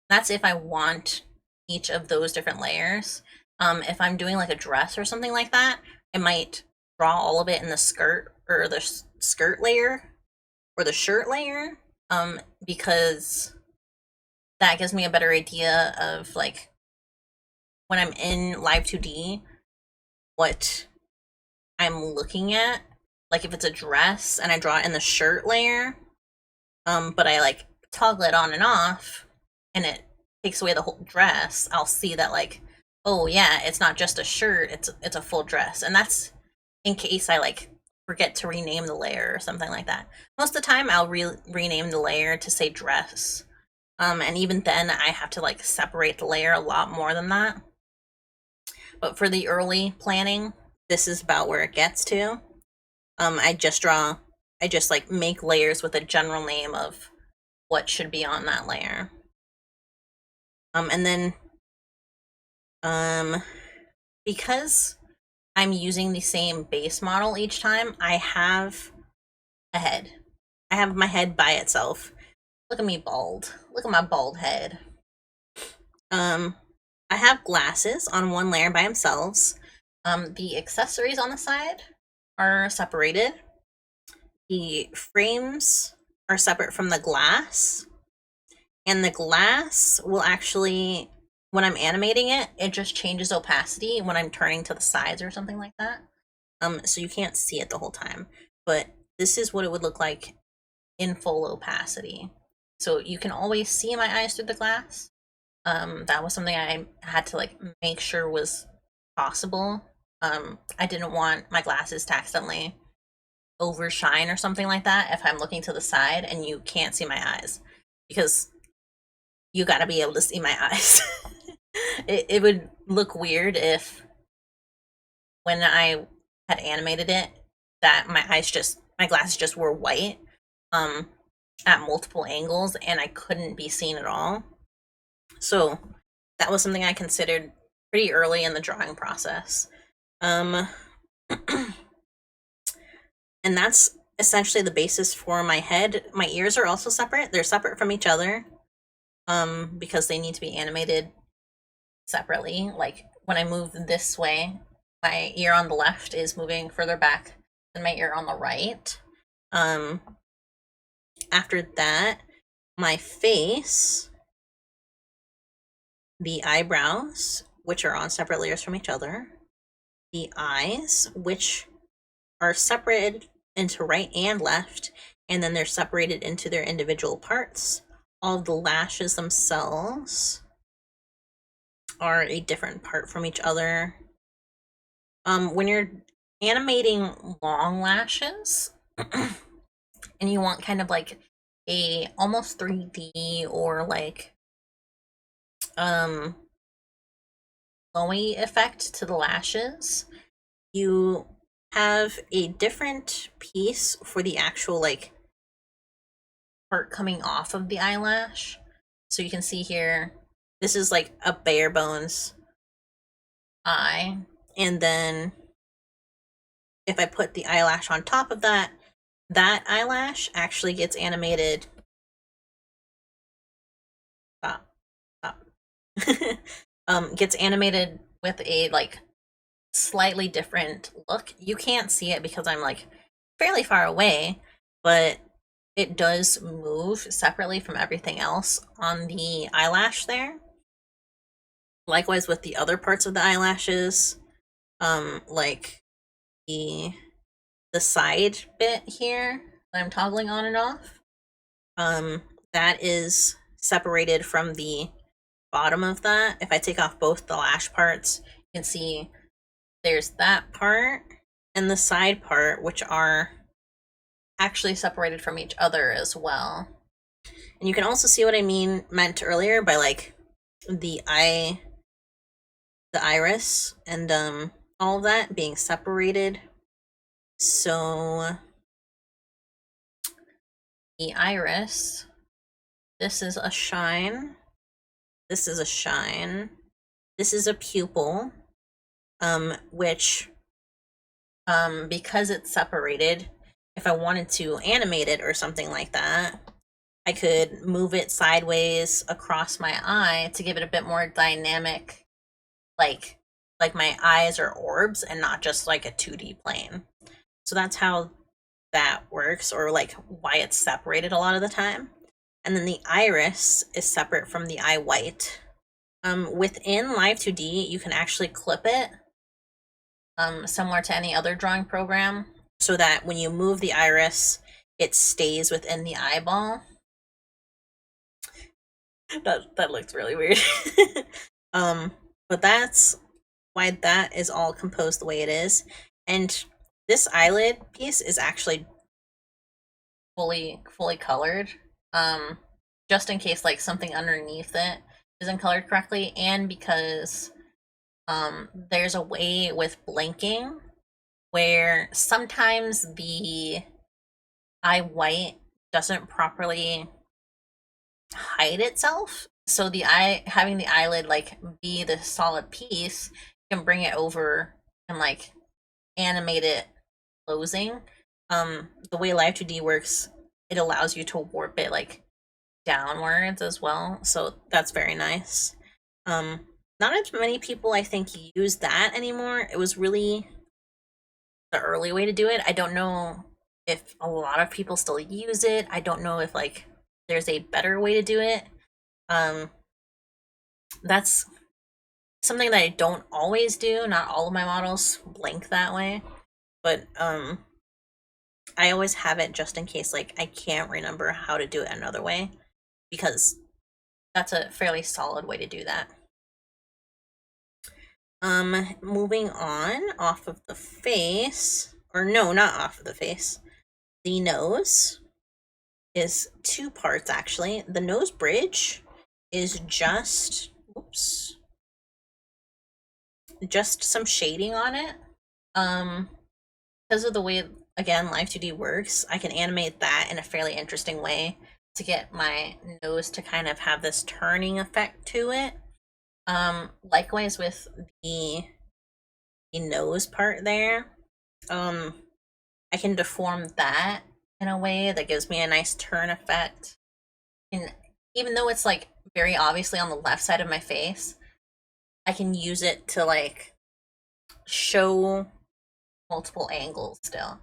That's if I want each of those different layers. If I'm doing like a dress or something like that, I might draw all of it in the skirt or the skirt layer or the shirt layer, because that gives me a better idea of like when I'm in Live 2D what I'm looking at. Like if it's a dress and I draw it in the shirt layer, but I like toggle it on and off and it takes away the whole dress, I'll see that like, oh yeah, it's not just a shirt, it's a full dress. And that's in case I like forget to rename the layer or something like that. Most of the time I'll rename the layer to say dress. And even then I have to like separate the layer a lot more than that. But for the early planning, this is about where it gets to. I just like make layers with a general name of what should be on that layer. And then, because I'm using the same base model each time, I have a head. I have my head by itself. Look at me bald. Look at my bald head. I have glasses on one layer by themselves. The accessories on the side are separated. The frames are separate from the glass. And the glass will actually, when I'm animating it, it just changes opacity when I'm turning to the sides or something like that. So you can't see it the whole time. But this is what it would look like in full opacity. So you can always see my eyes through the glass. That was something I had to like make sure was possible. I didn't want my glasses to accidentally overshine or something like that if I'm looking to the side and you can't see my eyes, because you gotta be able to see my eyes. It would look weird if when I had animated it that my glasses just were white at multiple angles and I couldn't be seen at all. So that was something I considered pretty early in the drawing process. And that's essentially the basis for my head. My ears are also separate. They're separate from each other because they need to be animated separately. Like when I move this way, my ear on the left is moving further back than my ear on the right. After that, my face, the eyebrows, which are on separate layers from each other, the eyes, which are separated into right and left, and then they're separated into their individual parts. All of the lashes themselves are a different part from each other. When you're animating long lashes and you want kind of like a almost 3D or like glowy effect to the lashes, you have a different piece for the actual like part coming off of the eyelash. So you can see here, this is like a bare bones eye, and then if I put the eyelash on top of that, that eyelash actually gets animated. Gets animated with a like slightly different look. You can't see it because I'm like fairly far away, but it does move separately from everything else on the eyelash there. Likewise with the other parts of the eyelashes, like the side bit here that I'm toggling on and off, that is separated from the bottom of that. If I take off both the lash parts, you can see there's that part and the side part, which are actually separated from each other as well. And you can also see what I meant earlier by like the iris and all of that being separated. So the iris This is a shine. This is a shine. This is a pupil, which, because it's separated, if I wanted to animate it or something like that, I could move it sideways across my eye to give it a bit more dynamic, like my eyes are orbs and not just like a 2D plane. So that's how that works, or like why it's separated a lot of the time. And then the iris is separate from the eye white. Within Live 2D, you can actually clip it, similar to any other drawing program, so that when you move the iris, it stays within the eyeball. That looks really weird. But that's why that is all composed the way it is. And this eyelid piece is actually fully colored, just in case like something underneath it isn't colored correctly, and because there's a way with blinking where sometimes the eye white doesn't properly hide itself, so the eye, having the eyelid like be the solid piece, can bring it over and like animate it closing. The way Live 2D works, it allows you to warp it like downwards as well, so that's very nice. Not as many people, I think, use that anymore. It was really the early way to do it. I don't know if a lot of people still use it. I don't know if like there's a better way to do it. That's something that I don't always do. Not all of my models blink that way, but I always have it just in case like I can't remember how to do it another way, because that's a fairly solid way to do that. Moving on, off of the face, or no, not off of the face. The nose is two parts actually. The nose bridge is just, oops, just some shading on it. Because of the way, again, Live 2D works, I can animate that in a fairly interesting way to get my nose to kind of have this turning effect to it. Likewise with the nose part there, I can deform that in a way that gives me a nice turn effect. And even though it's like very obviously on the left side of my face, I can use it to like show multiple angles still.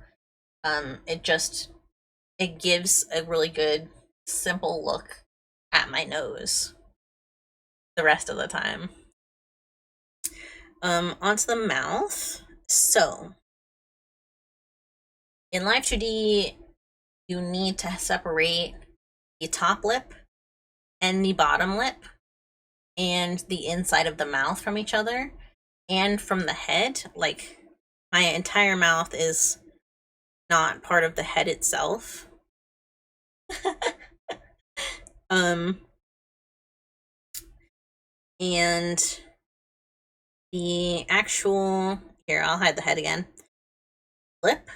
It gives a really good simple look at my nose the rest of the time. Onto the mouth. So in Live 2D, you need to separate the top lip and the bottom lip and the inside of the mouth from each other and from the head. Like, my entire mouth is not part of the head itself. And the actual, here, I'll hide the head again, lip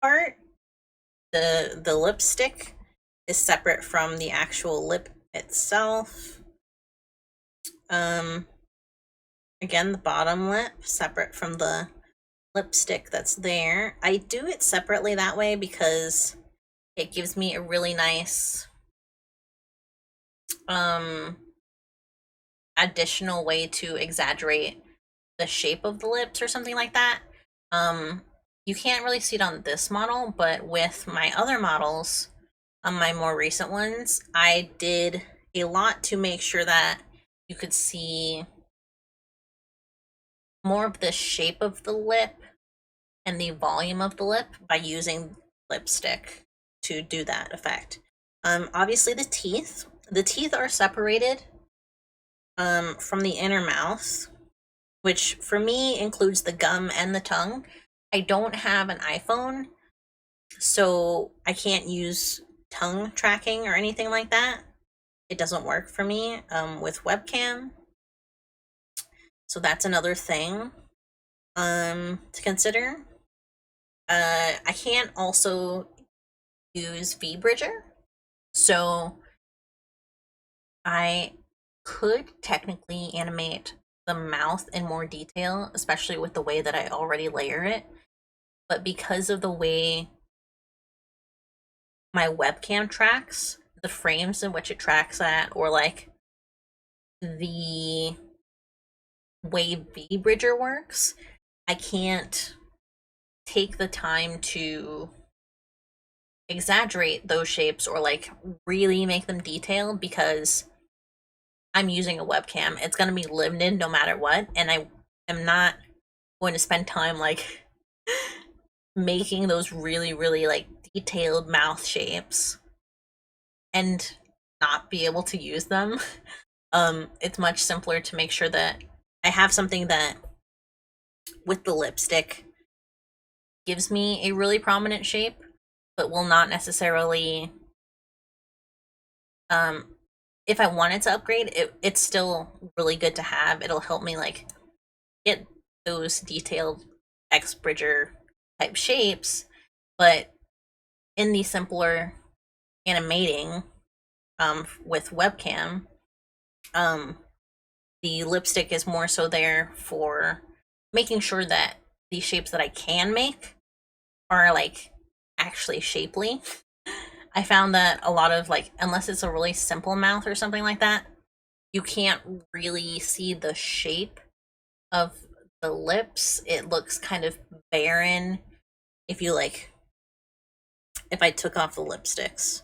part, the lipstick is separate from the actual lip itself. Again, the bottom lip separate from the lipstick that's there. I do it separately that way because it gives me a really nice additional way to exaggerate the shape of the lips or something like that. You can't really see it on this model, but with my other models, my more recent ones, I did a lot to make sure that you could see more of the shape of the lip and the volume of the lip by using lipstick to do that effect. Obviously the teeth are separated from the inner mouth, which for me includes the gum and the tongue. I don't have an iPhone, so I can't use tongue tracking or anything like that. It doesn't work for me with webcam. So that's another thing to consider. I can't also use VBridger. So I could technically animate the mouth in more detail, especially with the way that I already layer it. But because of the way my webcam tracks, the frames in which it tracks at, or like the way VBridger works, I can't take the time to exaggerate those shapes or like really make them detailed because I'm using a webcam. It's going to be limited no matter what, and I am not going to spend time like making those really really like detailed mouth shapes and not be able to use them. It's much simpler to make sure that I have something that with the lipstick gives me a really prominent shape but will not necessarily um if I wanted to upgrade it's still really good to have. It'll help me like get those detailed X Bridger type shapes, but in the simpler animating with webcam, um the lipstick is more so there for making sure that the shapes that I can make are like actually shapely. I found that a lot of like, unless it's a really simple mouth or something like that, you can't really see the shape of the lips. It looks kind of barren if you like, if I took off the lipsticks.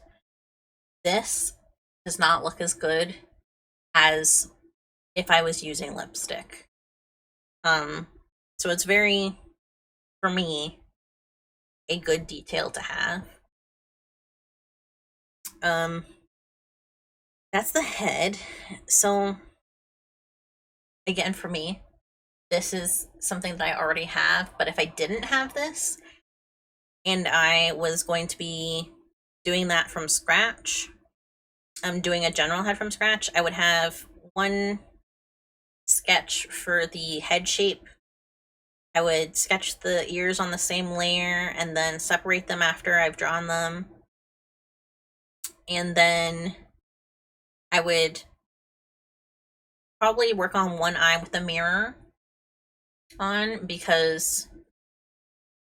This does not look as good as if I was using lipstick. So it's very, for me, a good detail to have. Um, that's the head. So again, for me, this is something that I already have, but if I didn't have this and I was going to be doing that from scratch, I'm doing a general head from scratch, I would have one sketch for the head shape. I would sketch the ears on the same layer and then separate them after I've drawn them. And then I would probably work on one eye with the mirror on, because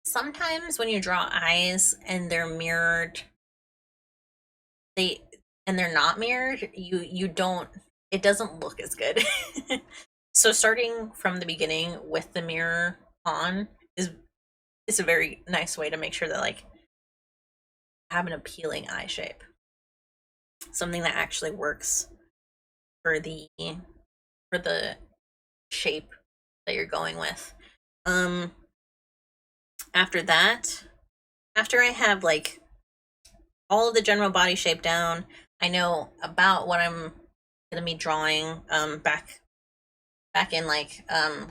sometimes when you draw eyes and they're mirrored, they're not mirrored, you don't, it doesn't look as good. So starting from the beginning with the mirror on is a very nice way to make sure that like have an appealing eye shape, something that actually works for the shape that you're going with. After that, after I have like all of the general body shape down, I know about what I'm gonna be drawing. Back in like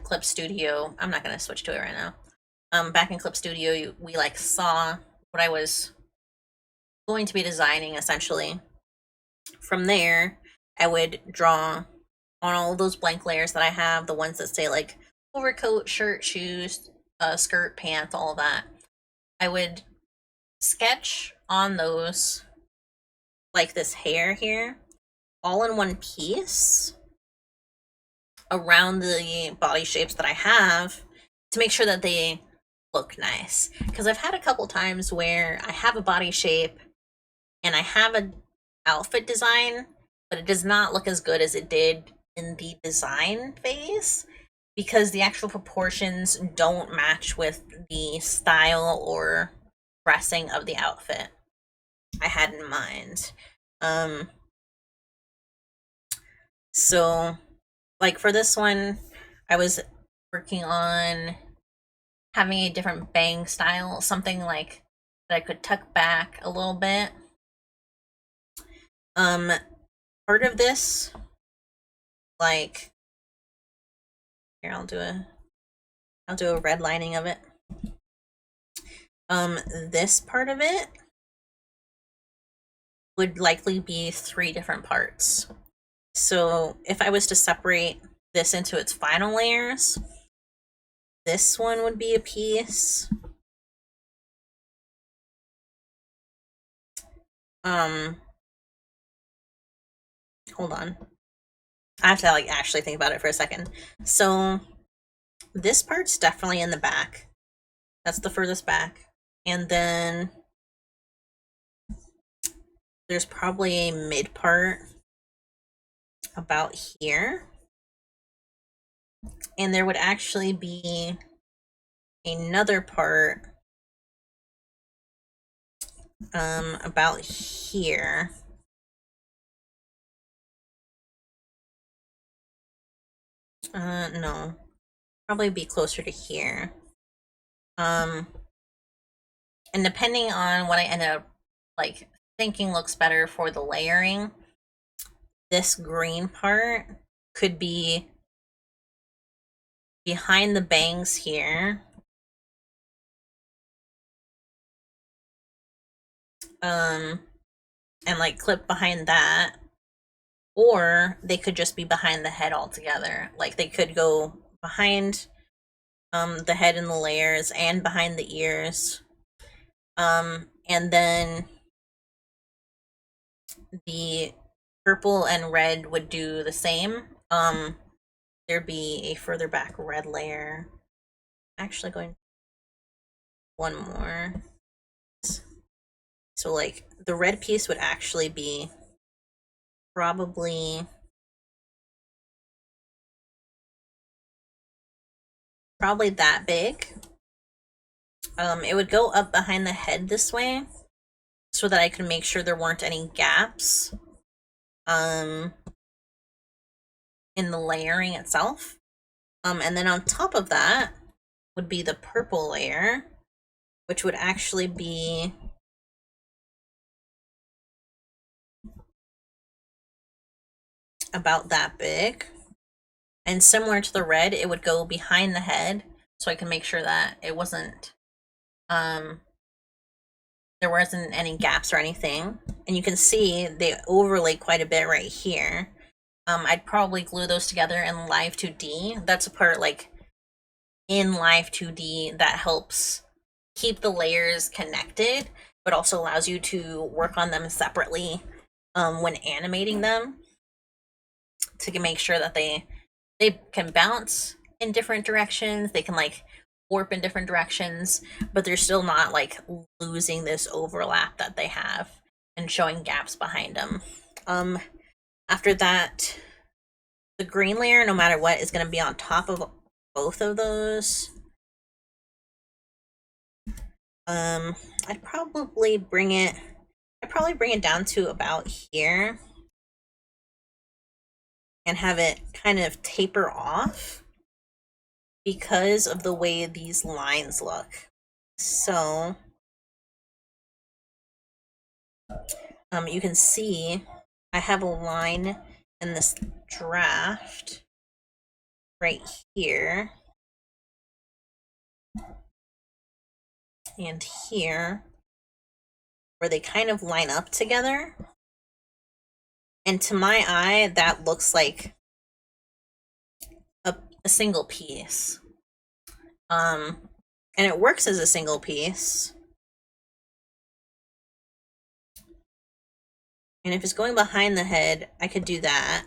Clip Studio, I'm not gonna switch to it right now. Back in Clip Studio, we like saw what I was going to be designing essentially. From there, I would draw on all those blank layers that I have, the ones that say like overcoat, shirt, shoes, skirt, pants, all of that. I would sketch on those like this hair here, all in one piece around the body shapes that I have to make sure that they look nice. Because I've had a couple times where I have a body shape and I have an outfit design, but it does not look as good as it did in the design phase because the actual proportions don't match with the style or dressing of the outfit I had in mind. So like for this one, I was working on having a different bang style, something like that I could tuck back a little bit. Part of this, like here, I'll do a red lining of it. This part of it would likely be 3 different parts. So if I was to separate this into its final layers, this one would be a piece. hold on. I have to like actually think about it for a second. So this part's definitely in the back. That's the furthest back. And then there's probably a mid part about here. And there would actually be another part about here. No. Probably be closer to here. And depending on what I end up like thinking looks better for the layering, this green part could be behind the bangs here. And like clip behind that. Or they could just be behind the head altogether. Like they could go behind the head and the layers and behind the ears. And then the purple and red would do the same. There'd be a further back red layer. Actually going one more. So like the red piece would actually be probably that big. It would go up behind the head this way so that I could make sure there weren't any gaps in the layering itself. And then on top of that would be the purple layer, which would actually be about that big. And similar to the red, it would go behind the head so I can make sure that it wasn't there wasn't any gaps or anything. And you can see they overlay quite a bit right here. I'd probably glue those together in Live 2D. That's a part like in Live 2D that helps keep the layers connected, but also allows you to work on them separately when animating them to make sure that they can bounce in different directions. They can like warp in different directions, but they're still not like losing this overlap that they have and showing gaps behind them. After that, the green layer, no matter what, is going to be on top of both of those. I'd probably bring it down to about here and have it kind of taper off because of the way these lines look. So you can see I have a line in this draft right here and here where they kind of line up together. And to my eye, that looks like a single piece. And it works as a single piece. And if it's going behind the head, I could do that.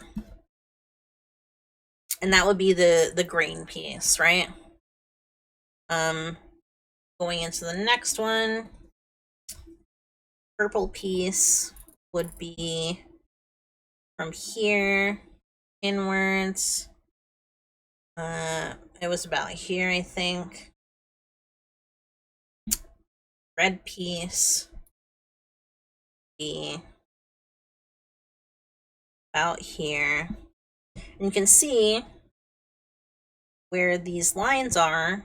And that would be the green piece, right? Going into the next one, purple piece would be from here inwards. It was about here, I think. Red piece be about here. And you can see where these lines are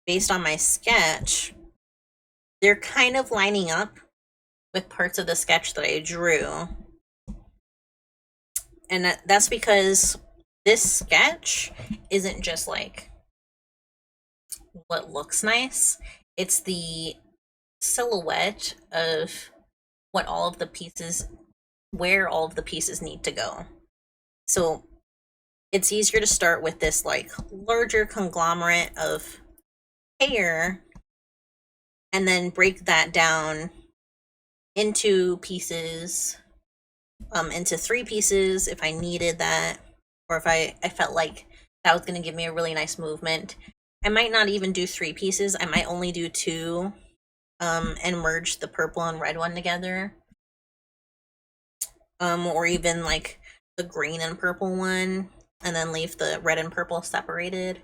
based on my sketch. They're kind of lining up with parts of the sketch that I drew. And that's because this sketch isn't just like what looks nice. It's the silhouette of what all of the pieces, where all of the pieces need to go. So it's easier to start with this like larger conglomerate of hair and then break that down into pieces into 3 pieces if I needed that, or if I felt like that was going to give me a really nice movement. I might not even do 3 pieces. I might only do 2, and merge the purple and red one together. Or even like the green and purple one, and then leave the red and purple separated.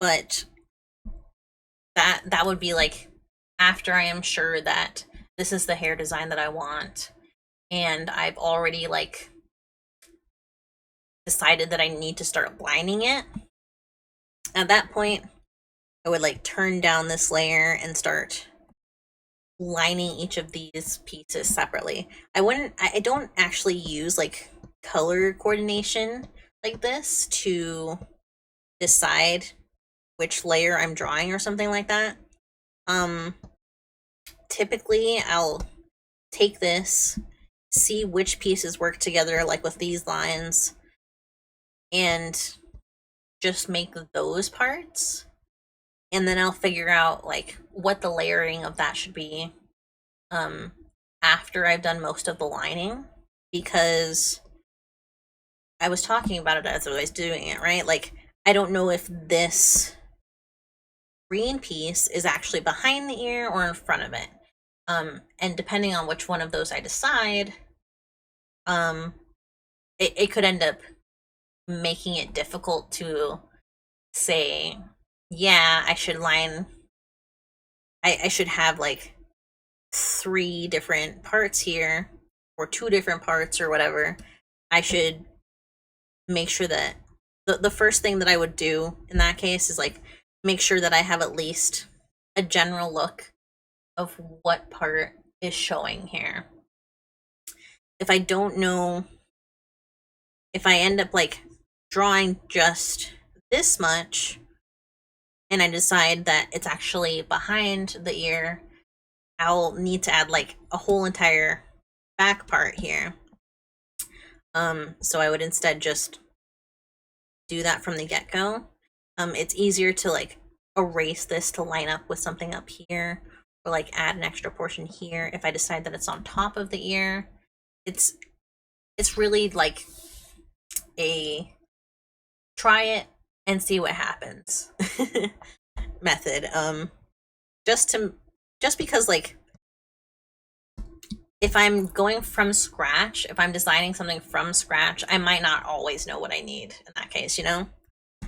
But that would be like after I am sure that this is the hair design that I want, and I've already like decided that I need to start lining it. At that point, I would like turn down this layer and start lining each of these pieces separately. I don't actually use like color coordination like this to decide which layer I'm drawing or something like that. Typically I'll take this, see which pieces work together, like with these lines, and just make those parts, and then I'll figure out like what the layering of that should be after I've done most of the lining, because I was talking about it as I was doing it, right? Like, I don't know if this green piece is actually behind the ear or in front of it. And depending on which one of those I decide, it could end up making it difficult to say, yeah, I should line, I should have like 3 different parts here, or 2 different parts, or whatever. I should make sure that the first thing that I would do in that case is like make sure that I have at least a general look of what part is showing here. If I don't know, if I end up like drawing just this much and I decide that it's actually behind the ear, I'll need to add like a whole entire back part here. So I would instead just do that from the get-go. It's easier to like erase this to line up with something up here, or like add an extra portion here if I decide that it's on top of the ear. It's really like a try it and see what happens method. Just because like if I'm going from scratch, if I'm designing something from scratch, I might not always know what I need in that case, you know?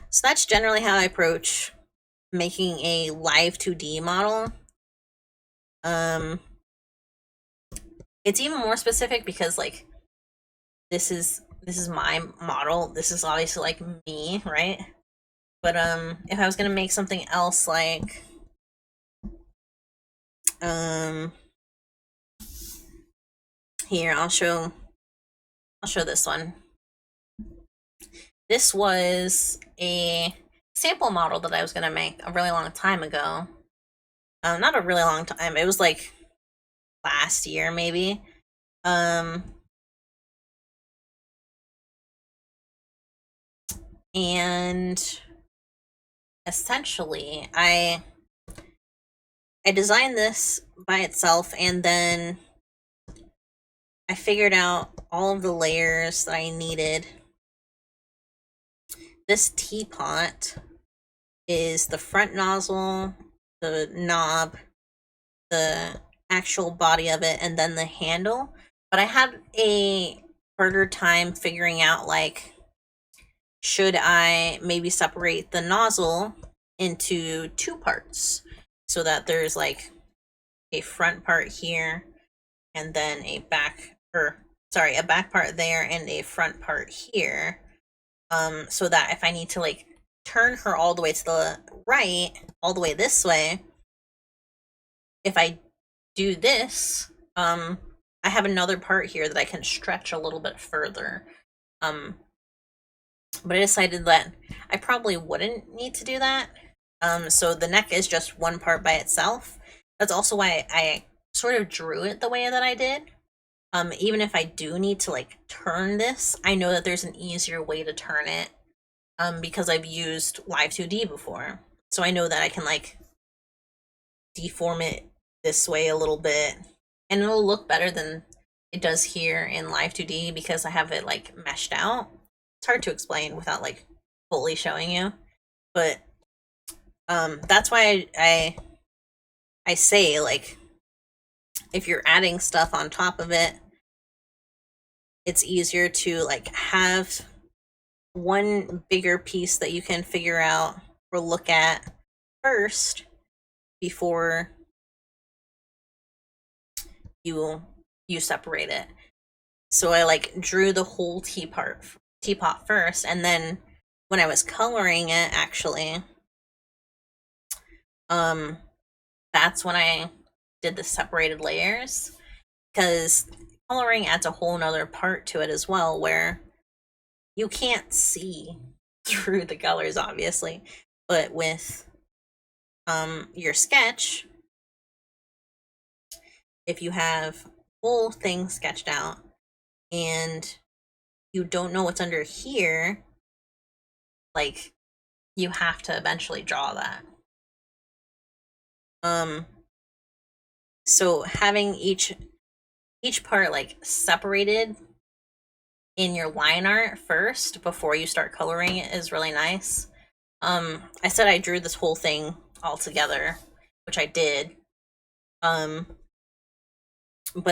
So that's generally how I approach making a live 2D model. It's even more specific because like this is my model. This is obviously like me, right? But if I was gonna make something else like here, I'll show this one. This was a sample model that I was gonna make a really long time ago. Not a really long time. It was like last year, maybe. And essentially, I designed this by itself, and then I figured out all of the layers that I needed. This teapot is the front nozzle, the knob, the actual body of it, and then the handle. But I had a harder time figuring out like, should I maybe separate the nozzle into 2 parts so that there's like a front part here and then a back part there and a front part here, so that if I need to like turn her all the way to the right, all the way this way, if I do this, I have another part here that I can stretch a little bit further. But I decided that I probably wouldn't need to do that. So the neck is just one part by itself. That's also why I sort of drew it the way that I did. Even if I do need to like turn this, I know that there's an easier way to turn it, because I've used Live 2D before. So I know that I can like deform it this way a little bit, and it'll look better than it does here in Live 2D because I have it like meshed out. It's hard to explain without like fully showing you, but that's why I say, like, if you're adding stuff on top of it, it's easier to like have one bigger piece that you can figure out or look at first before you separate it. So I like drew the whole teapot first, and then when I was coloring it, actually, that's when I did the separated layers, because coloring adds a whole nother part to it as well, where you can't see through the colors, obviously, but with your sketch, if you have whole thing sketched out and you don't know what's under here, like, you have to eventually draw that. So having each part like separated in your line art first before you start coloring it is really nice. I said I drew this whole thing all together, which I did. But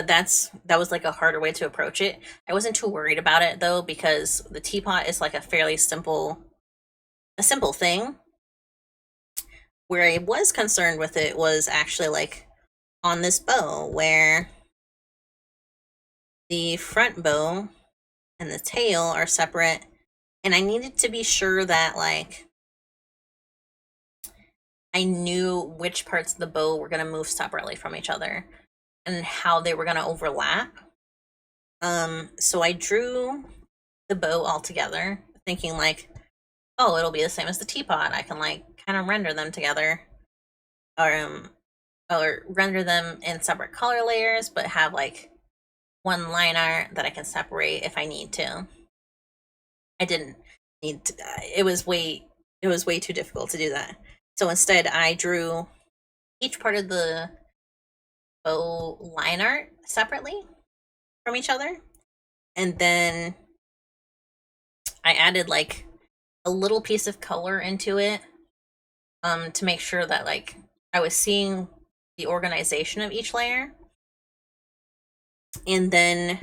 that was like a harder way to approach it. I wasn't too worried about it though, because the teapot is like a fairly simple thing. Where I was concerned with it was actually like on this bow, where the front bow and the tail are separate, and I needed to be sure that like I knew which parts of the bow were going to move separately from each other and how they were going to overlap. So I drew the bow all together, thinking like, oh, it'll be the same as the teapot. I can like kind of render them together, or render them in separate color layers, but have like one line art that I can separate if I need to. I didn't need to, it was way too difficult to do that. So instead I drew each part of the bow line art separately from each other, and then I added like a little piece of color into it to make sure that like I was seeing the organization of each layer. And then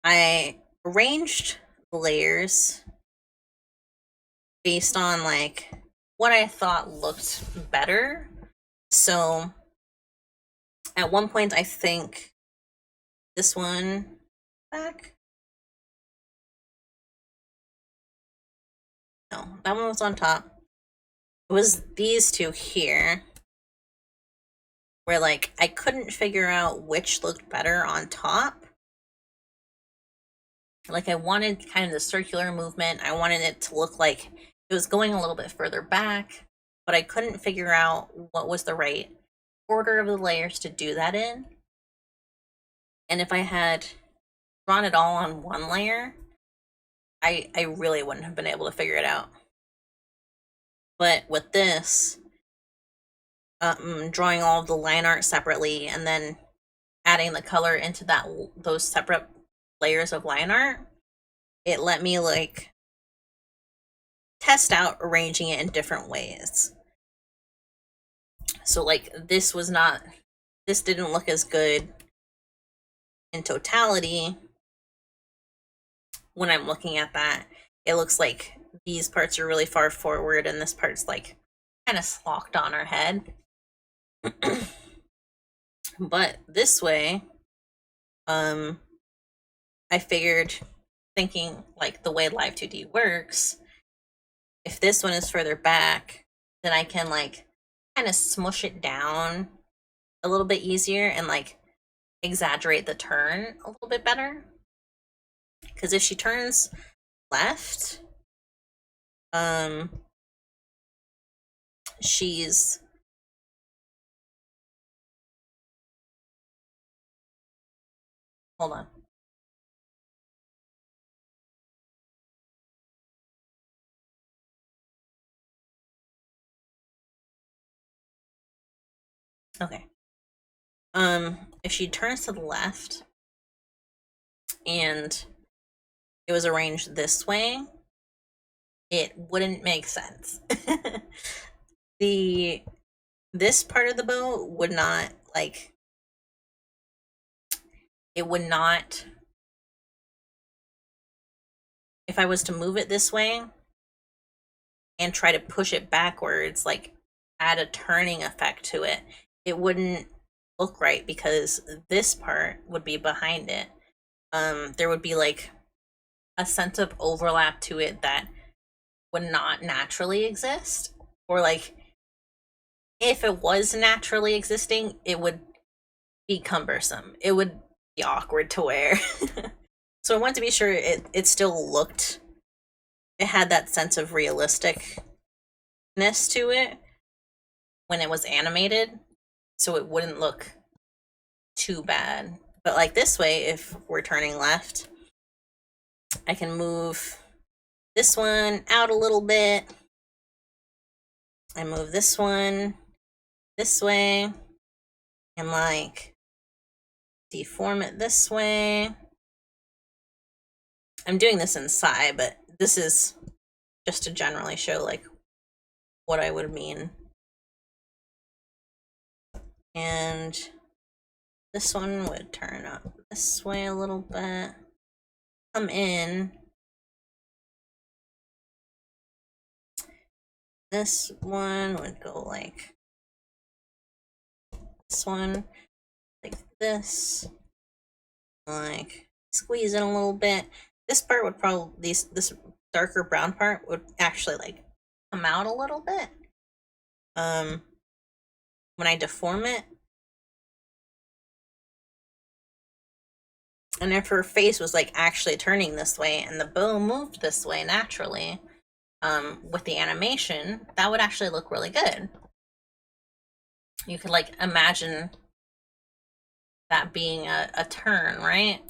I arranged the layers based on like what I thought looked better. So at one point, I think this one back. No, that one was on top. It was these two here, where like I couldn't figure out which looked better on top. Like I wanted kind of the circular movement. I wanted it to look like it was going a little bit further back, but I couldn't figure out what was the right order of the layers to do that in. And if I had drawn it all on one layer, I really wouldn't have been able to figure it out. But with this, drawing all of the line art separately and then adding the color into those separate layers of line art, it let me like test out arranging it in different ways. So like this didn't look as good in totality. When I'm looking at that, it looks like these parts are really far forward and this part's like kind of slocked on our head. But this way, I figured, thinking like the way Live 2D works, if this one is further back, then I can like kind of smush it down a little bit easier and like exaggerate the turn a little bit better. Because if she turns left, she's hold on. Okay. If she turns to the left and it was arranged this way, it wouldn't make sense. the This part of the bow would not, like, it would not, if I was to move it this way and try to push it backwards, like add a turning effect to it, it wouldn't look right because this part would be behind it. There would be like a sense of overlap to it that would not naturally exist. Or like if it was naturally existing, it would be cumbersome. It would be awkward to wear. So I wanted to be sure it still looked, it had that sense of realisticness to it when it was animated, so it wouldn't look too bad. But like this way, if we're turning left, I can move this one out a little bit. I move this one this way and like deform it this way. I'm doing this inside, but this is just to generally show like what I would mean. And this one would turn up this way a little bit, come in. This one would go like this one, like this, like squeeze it a little bit. This part would probably, this darker brown part would actually like come out a little bit. When I deform it, and if her face was like actually turning this way and the bow moved this way naturally, with the animation, that would actually look really good. You could like imagine that being a turn, right?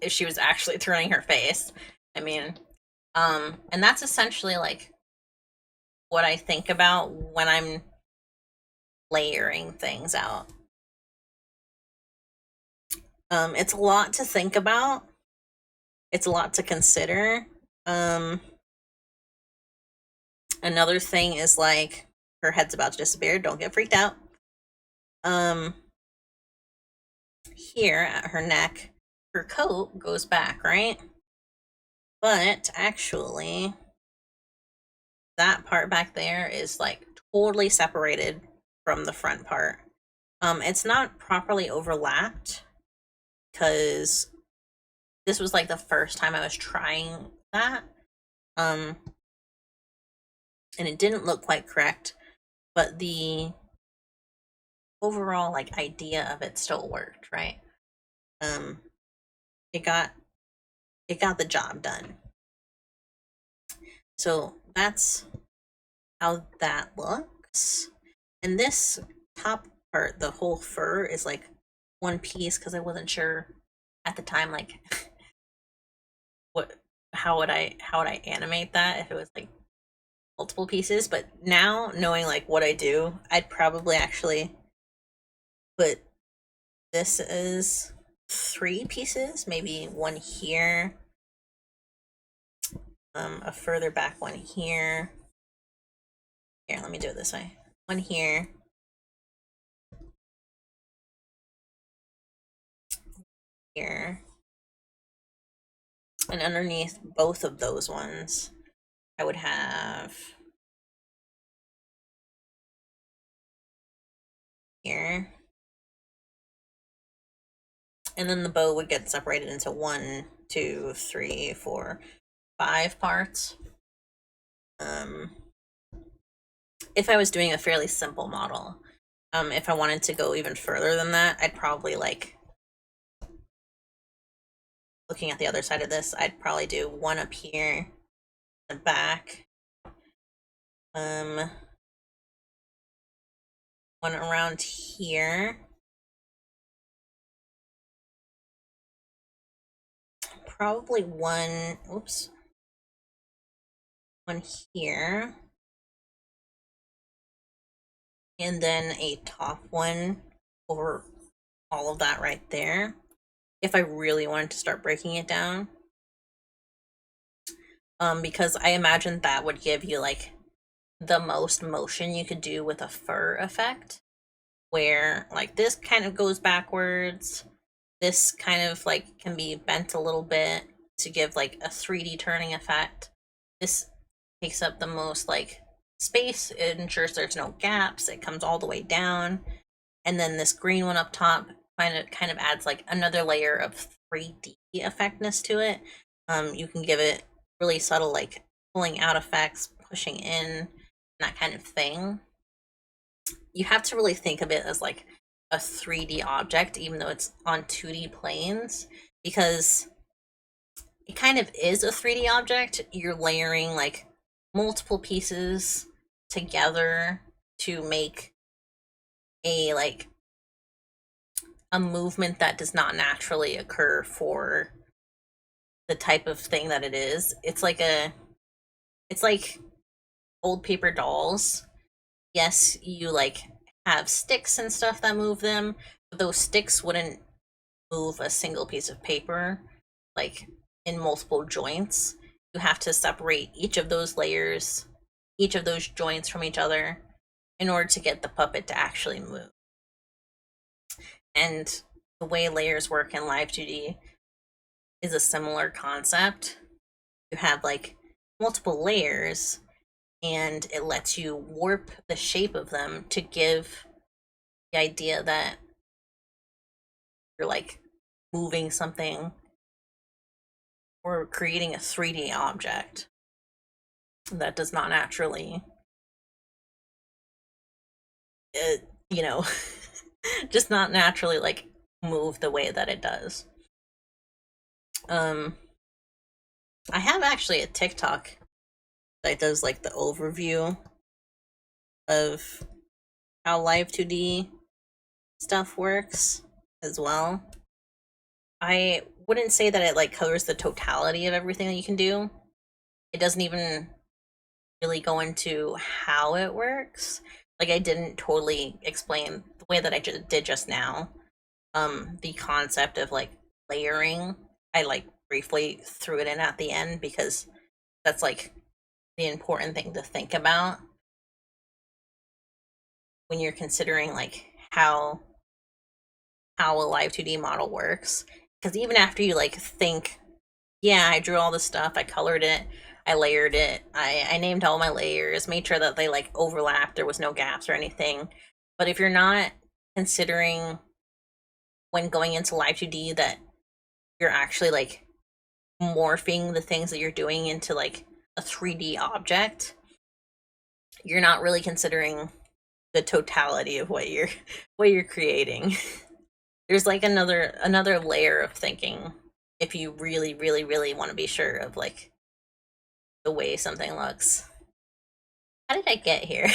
If she was actually turning her face. I mean, and that's essentially like what I think about when I'm layering things out. It's a lot to think about. It's a lot to consider. Another thing is like her head's about to disappear. Don't get freaked out. Here at her neck, her coat goes back, right? But actually, that part back there is like totally separated from the front part. It's not properly overlapped because this was like the first time I was trying that. And it didn't look quite correct, but the overall like idea of it still worked, right? It got the job done. So that's how that looks. And this top part, the whole fur, is like one piece because I wasn't sure at the time like how would I animate that if it was like multiple pieces. But now knowing like what I do, I'd probably actually put this as 3 pieces, maybe one here, a further back one here. Here, let me do it this way. One here. Here. And underneath both of those ones, I would have here. And then the bow would get separated into 1, 2, 3, 4, 5 parts. If I was doing a fairly simple model, if I wanted to go even further than that, I'd probably like, looking at the other side of this, I'd probably do one up here, the back, one around here, probably one, oops, one here, and then a top one over all of that right there, if I really wanted to start breaking it down. Because I imagine that would give you like the most motion you could do with a fur effect, where like this kind of goes backwards, this kind of like can be bent a little bit to give like a 3D turning effect. This takes up the most like space, it ensures there's no gaps, it comes all the way down, and then this green one up top kind of adds like another layer of 3D effectness to it. You can give it really subtle like pulling out effects, pushing in, that kind of thing. You have to really think of it as like a 3D object, even though it's on 2D planes, because it kind of is a 3D object. You're layering like multiple pieces together to make a like a movement that does not naturally occur for the type of thing that it is. It's like old paper dolls. Yes, you like have sticks and stuff that move them, but those sticks wouldn't move a single piece of paper like in multiple joints. You have to separate each of those layers, each of those joints from each other in order to get the puppet to actually move. And the way layers work in Live 2D is a similar concept. You have like multiple layers, and it lets you warp the shape of them to give the idea that you're like moving something or creating a 3D object that does not naturally, you know, just not naturally like move the way that it does. I have actually a TikTok that does like the overview of how Live 2D stuff works as well. I wouldn't say that it like covers the totality of everything that you can do. It doesn't even really go into how it works. Like I didn't totally explain the way that I did just now. The concept of like layering, I like briefly threw it in at the end because that's like the important thing to think about when you're considering like how a Live 2D model works. Because even after you like think, yeah, I drew all this stuff, I colored it, I layered it, I named all my layers, made sure that they like overlapped, there was no gaps or anything. But if you're not considering when going into Live 2D that you're actually like morphing the things that you're doing into like a 3D object, you're not really considering the totality of what you're creating. There's like another layer of thinking if you really really really want to be sure of like the way something looks. How did I get here?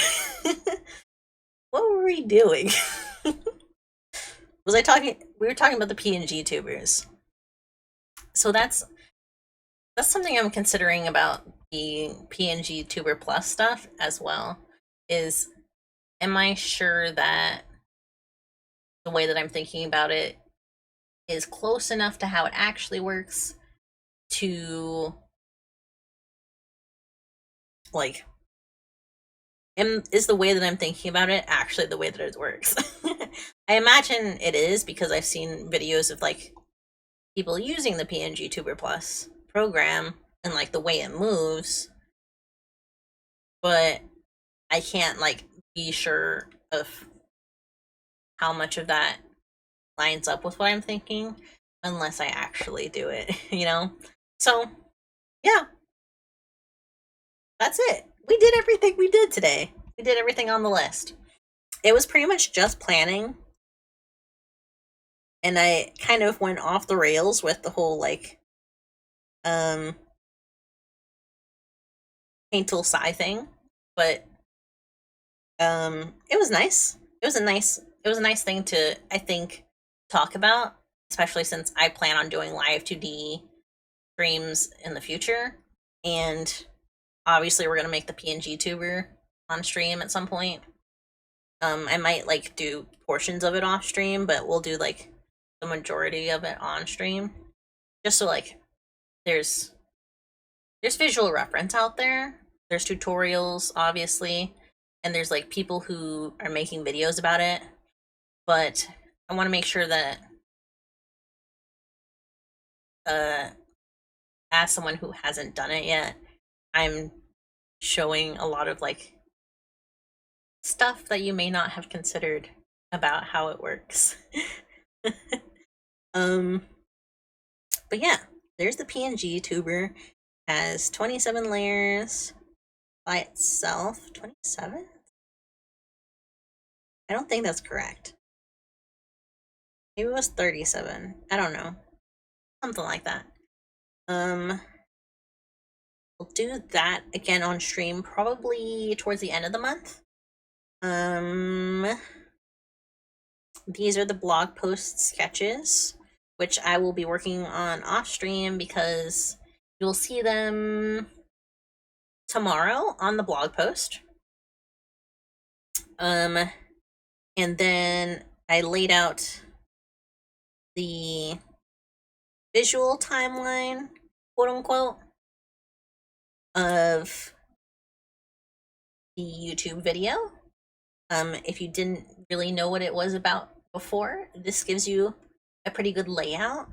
What were we doing? We were talking about the PNG tubers. So that's something I'm considering about the PNG tuber plus stuff as well, is am I sure that the way that I'm thinking about it is close enough to how it actually works to like, is the way that I'm thinking about it actually the way that it works? I imagine it is, because I've seen videos of like people using the PNG Tuber Plus program and like the way it moves, but I can't like be sure of how much of that lines up with what I'm thinking unless I actually do it, you know? So, yeah, that's it. We did everything we did today. We did everything on the list. It was pretty much just planning. And I kind of went off the rails with the whole like paint tool Psy thing, but it was nice. It was a nice thing to, I think, talk about, especially since I plan on doing live 2D streams in the future, and obviously we're gonna make the PNG tuber on stream at some point. I might like do portions of it off stream, but we'll do like the majority of it on stream, just so like there's visual reference out there. There's tutorials, obviously, and there's like people who are making videos about it. But I want to make sure that, as someone who hasn't done it yet, I'm showing a lot of like stuff that you may not have considered about how it works. um, but yeah, there's the PNG tuber. Has 27 layers by itself. 27? I don't think that's correct. Maybe it was 37. I don't know. Something like that. We'll do that again on stream probably towards the end of the month. These are the blog post sketches, which I will be working on off stream because you'll see them tomorrow on the blog post. And then I laid out the visual timeline, quote unquote, of the YouTube video. If you didn't really know what it was about before, this gives you a pretty good layout.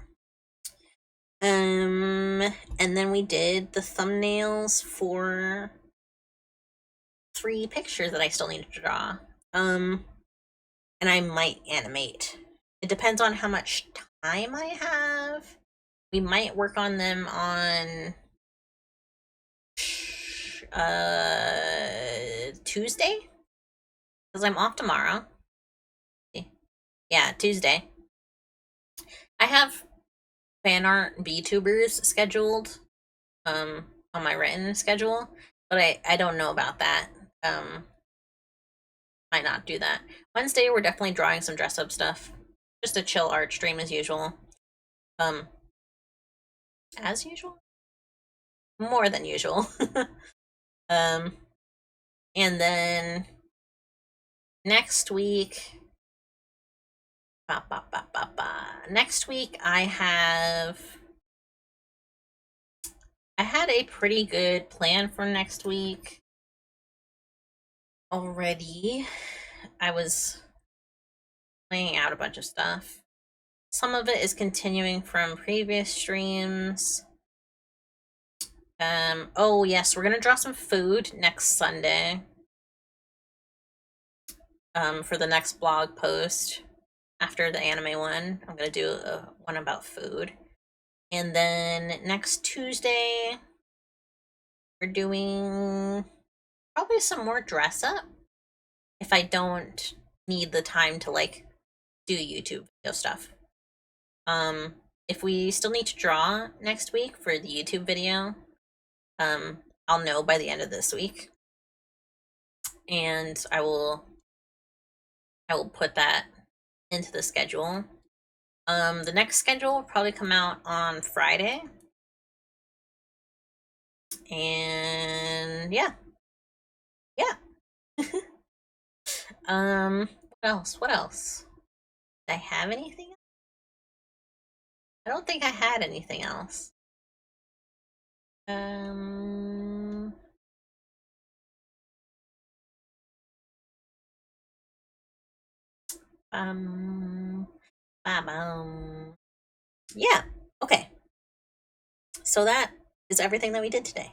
And then we did the thumbnails for 3 pictures that I still need to draw. And I might animate. It depends on how much time I have. We might work on them on Tuesday, because I'm off tomorrow. Yeah, Tuesday. I have fan art VTubers scheduled on my written schedule, but I don't know about that. Might not do that. Wednesday we're definitely drawing some dress up stuff. Just a chill art stream as usual. As usual? More than usual. And then next week, next week I had a pretty good plan for next week already. I was laying out a bunch of stuff. Some of it is continuing from previous streams. Oh yes, we're gonna draw some food next Sunday. For the next blog post after the anime one, I'm gonna do one about food. And then next Tuesday, we're doing probably some more dress up if I don't need the time to like do YouTube video stuff. If we still need to draw next week for the YouTube video, I'll know by the end of this week, and I will put that into the schedule. The next schedule will probably come out on Friday, and yeah. What else? Did I have anything? I don't think I had anything else. Yeah, okay. So that is everything that we did today.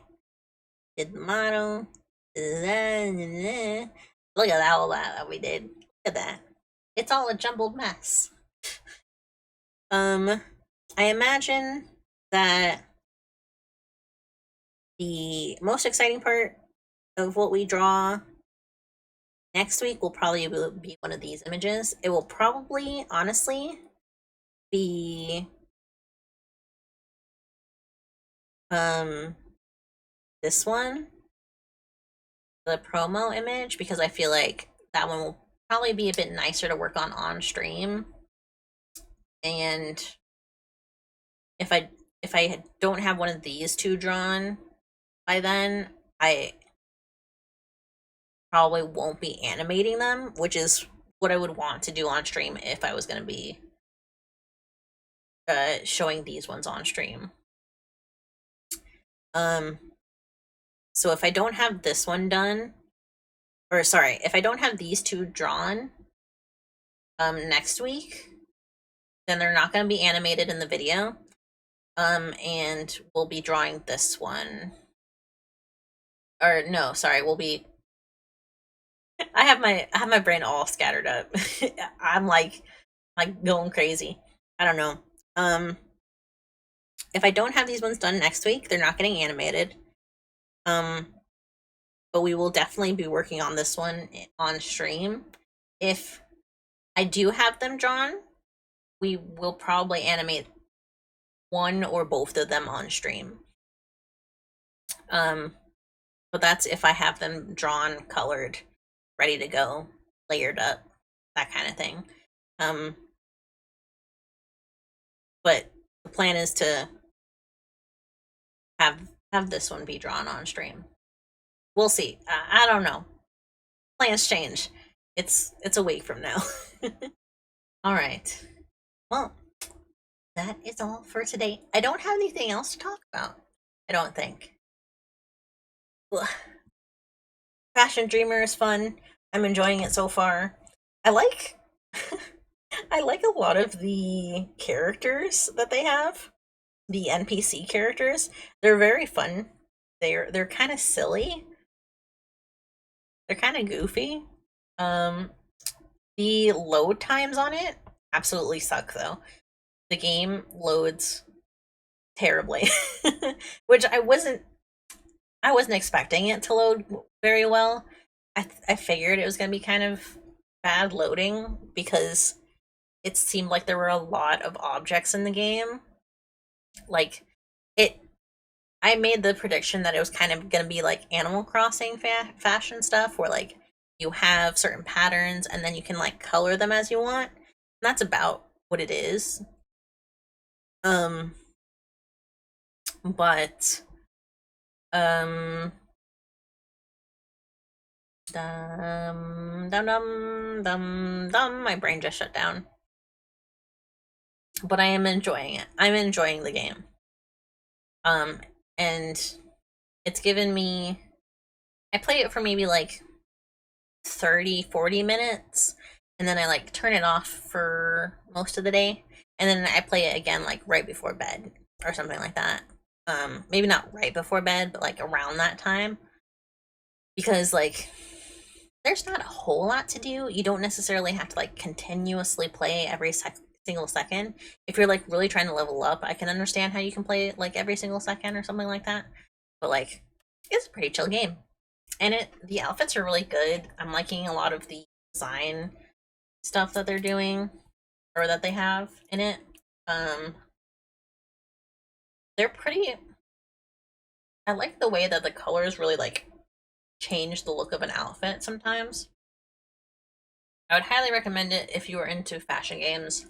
Did the motto. Look at all that we did. Look at that. It's all a jumbled mess. I imagine that the most exciting part of what we draw next week will probably be one of these images. It will probably, honestly, be this one, the promo image, because I feel like that one will probably be a bit nicer to work on stream. And if I don't have one of these 2 drawn by then, I probably won't be animating them, which is what I would want to do on stream if I was going to be showing these ones on stream. So if I don't have this one done, or sorry, if I don't have these two drawn next week, then they're not going to be animated in the video. And we'll be drawing this one. Or no, sorry, we'll be I have my brain all scattered up. I'm like going crazy. I don't know. If I don't have these ones done next week, they're not getting animated. But we will definitely be working on this one on stream. If I do have them drawn, we will probably animate one or both of them on stream. But that's if I have them drawn, colored, ready to go, layered up, that kind of thing. But the plan is to have this one be drawn on stream. We'll see. I don't know. Plans change. It's a week from now. All right. Well, that is all for today. I don't have anything else to talk about. I don't think. Ugh. Fashion Dreamer is fun. I'm enjoying it so far. I like I like a lot of the characters that they have. The NPC characters. They're very fun. They're kind of silly. They're kind of goofy. The load times on it absolutely suck though. The game loads terribly. Which I wasn't expecting it to load very well. I figured it was going to be kind of bad loading because it seemed like there were a lot of objects in the game. Like I made the prediction that it was kind of going to be like Animal Crossing fashion stuff where like you have certain patterns and then you can like color them as you want. And that's about what it is. But my brain just shut down. But I am enjoying it. I'm enjoying the game. And it's given me, I play it for maybe like 30-40 minutes, and then I like turn it off for most of the day, and then I play it again like right before bed or something like that. Maybe not right before bed, but like around that time, because like there's not a whole lot to do. You don't necessarily have to like continuously play every single second. If you're like really trying to level up, I can understand how you can play it like every single second or something like that. But like, it's a pretty chill game. And the outfits are really good. I'm liking a lot of the design stuff that they're doing or that they have in it. They're pretty, I like the way that the colors really like change the look of an outfit sometimes. I would highly recommend it if you are into fashion games.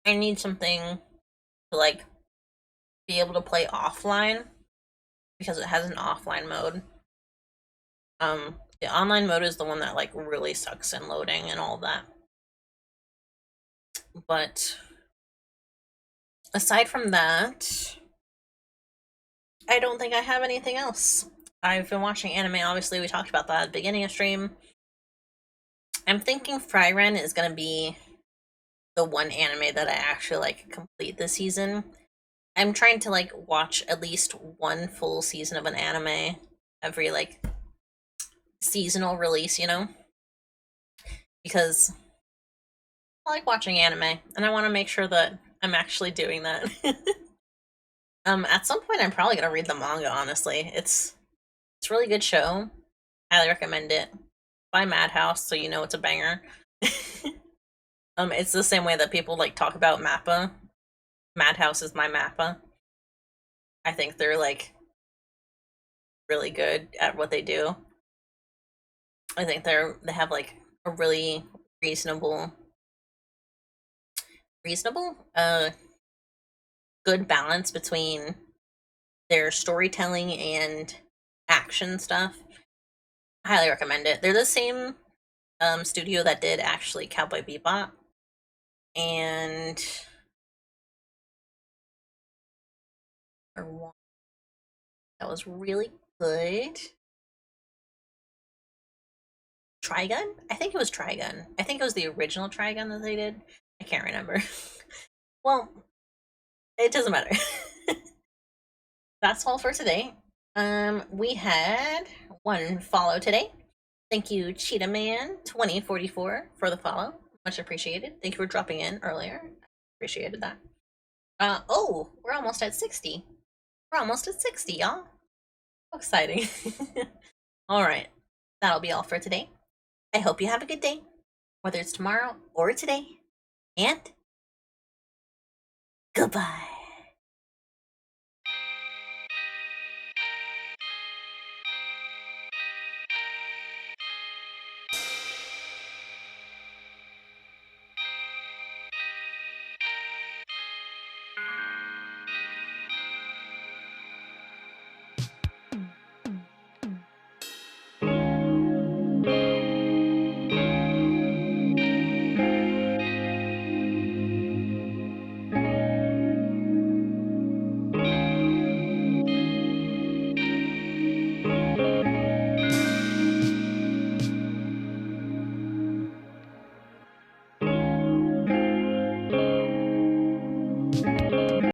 I need something to like be able to play offline because it has an offline mode. The online mode is the one that like really sucks in loading and all that. But aside from that, I don't think I have anything else. I've been watching anime, obviously we talked about that at the beginning of stream. I'm thinking Frieren is gonna be the one anime that I actually like complete this season. I'm trying to like watch at least one full season of an anime every like seasonal release, you know? Because I like watching anime and I want to make sure that I'm actually doing that. At some point I'm probably gonna read the manga, honestly. It's a really good show. Highly recommend it. By Madhouse, so you know it's a banger. It's the same way that people like talk about Mappa. Madhouse is my Mappa. I think they're like really good at what they do. I think they have like a really reasonable good balance between their storytelling and action stuff. I highly recommend it. They're the same studio that did actually Cowboy Bebop, and that was really good. Trigun? I think it was Trigun. I think it was the original Trigun that they did. I can't remember. Well, it doesn't matter. That's all for today. We had one follow today. Thank you, Cheetah Man 2044 for the follow. Much appreciated. Thank you for dropping in earlier. Appreciated that. Oh, we're almost at 60. We're almost at 60, y'all. How exciting. All right. That'll be all for today. I hope you have a good day, whether it's tomorrow or today. And goodbye.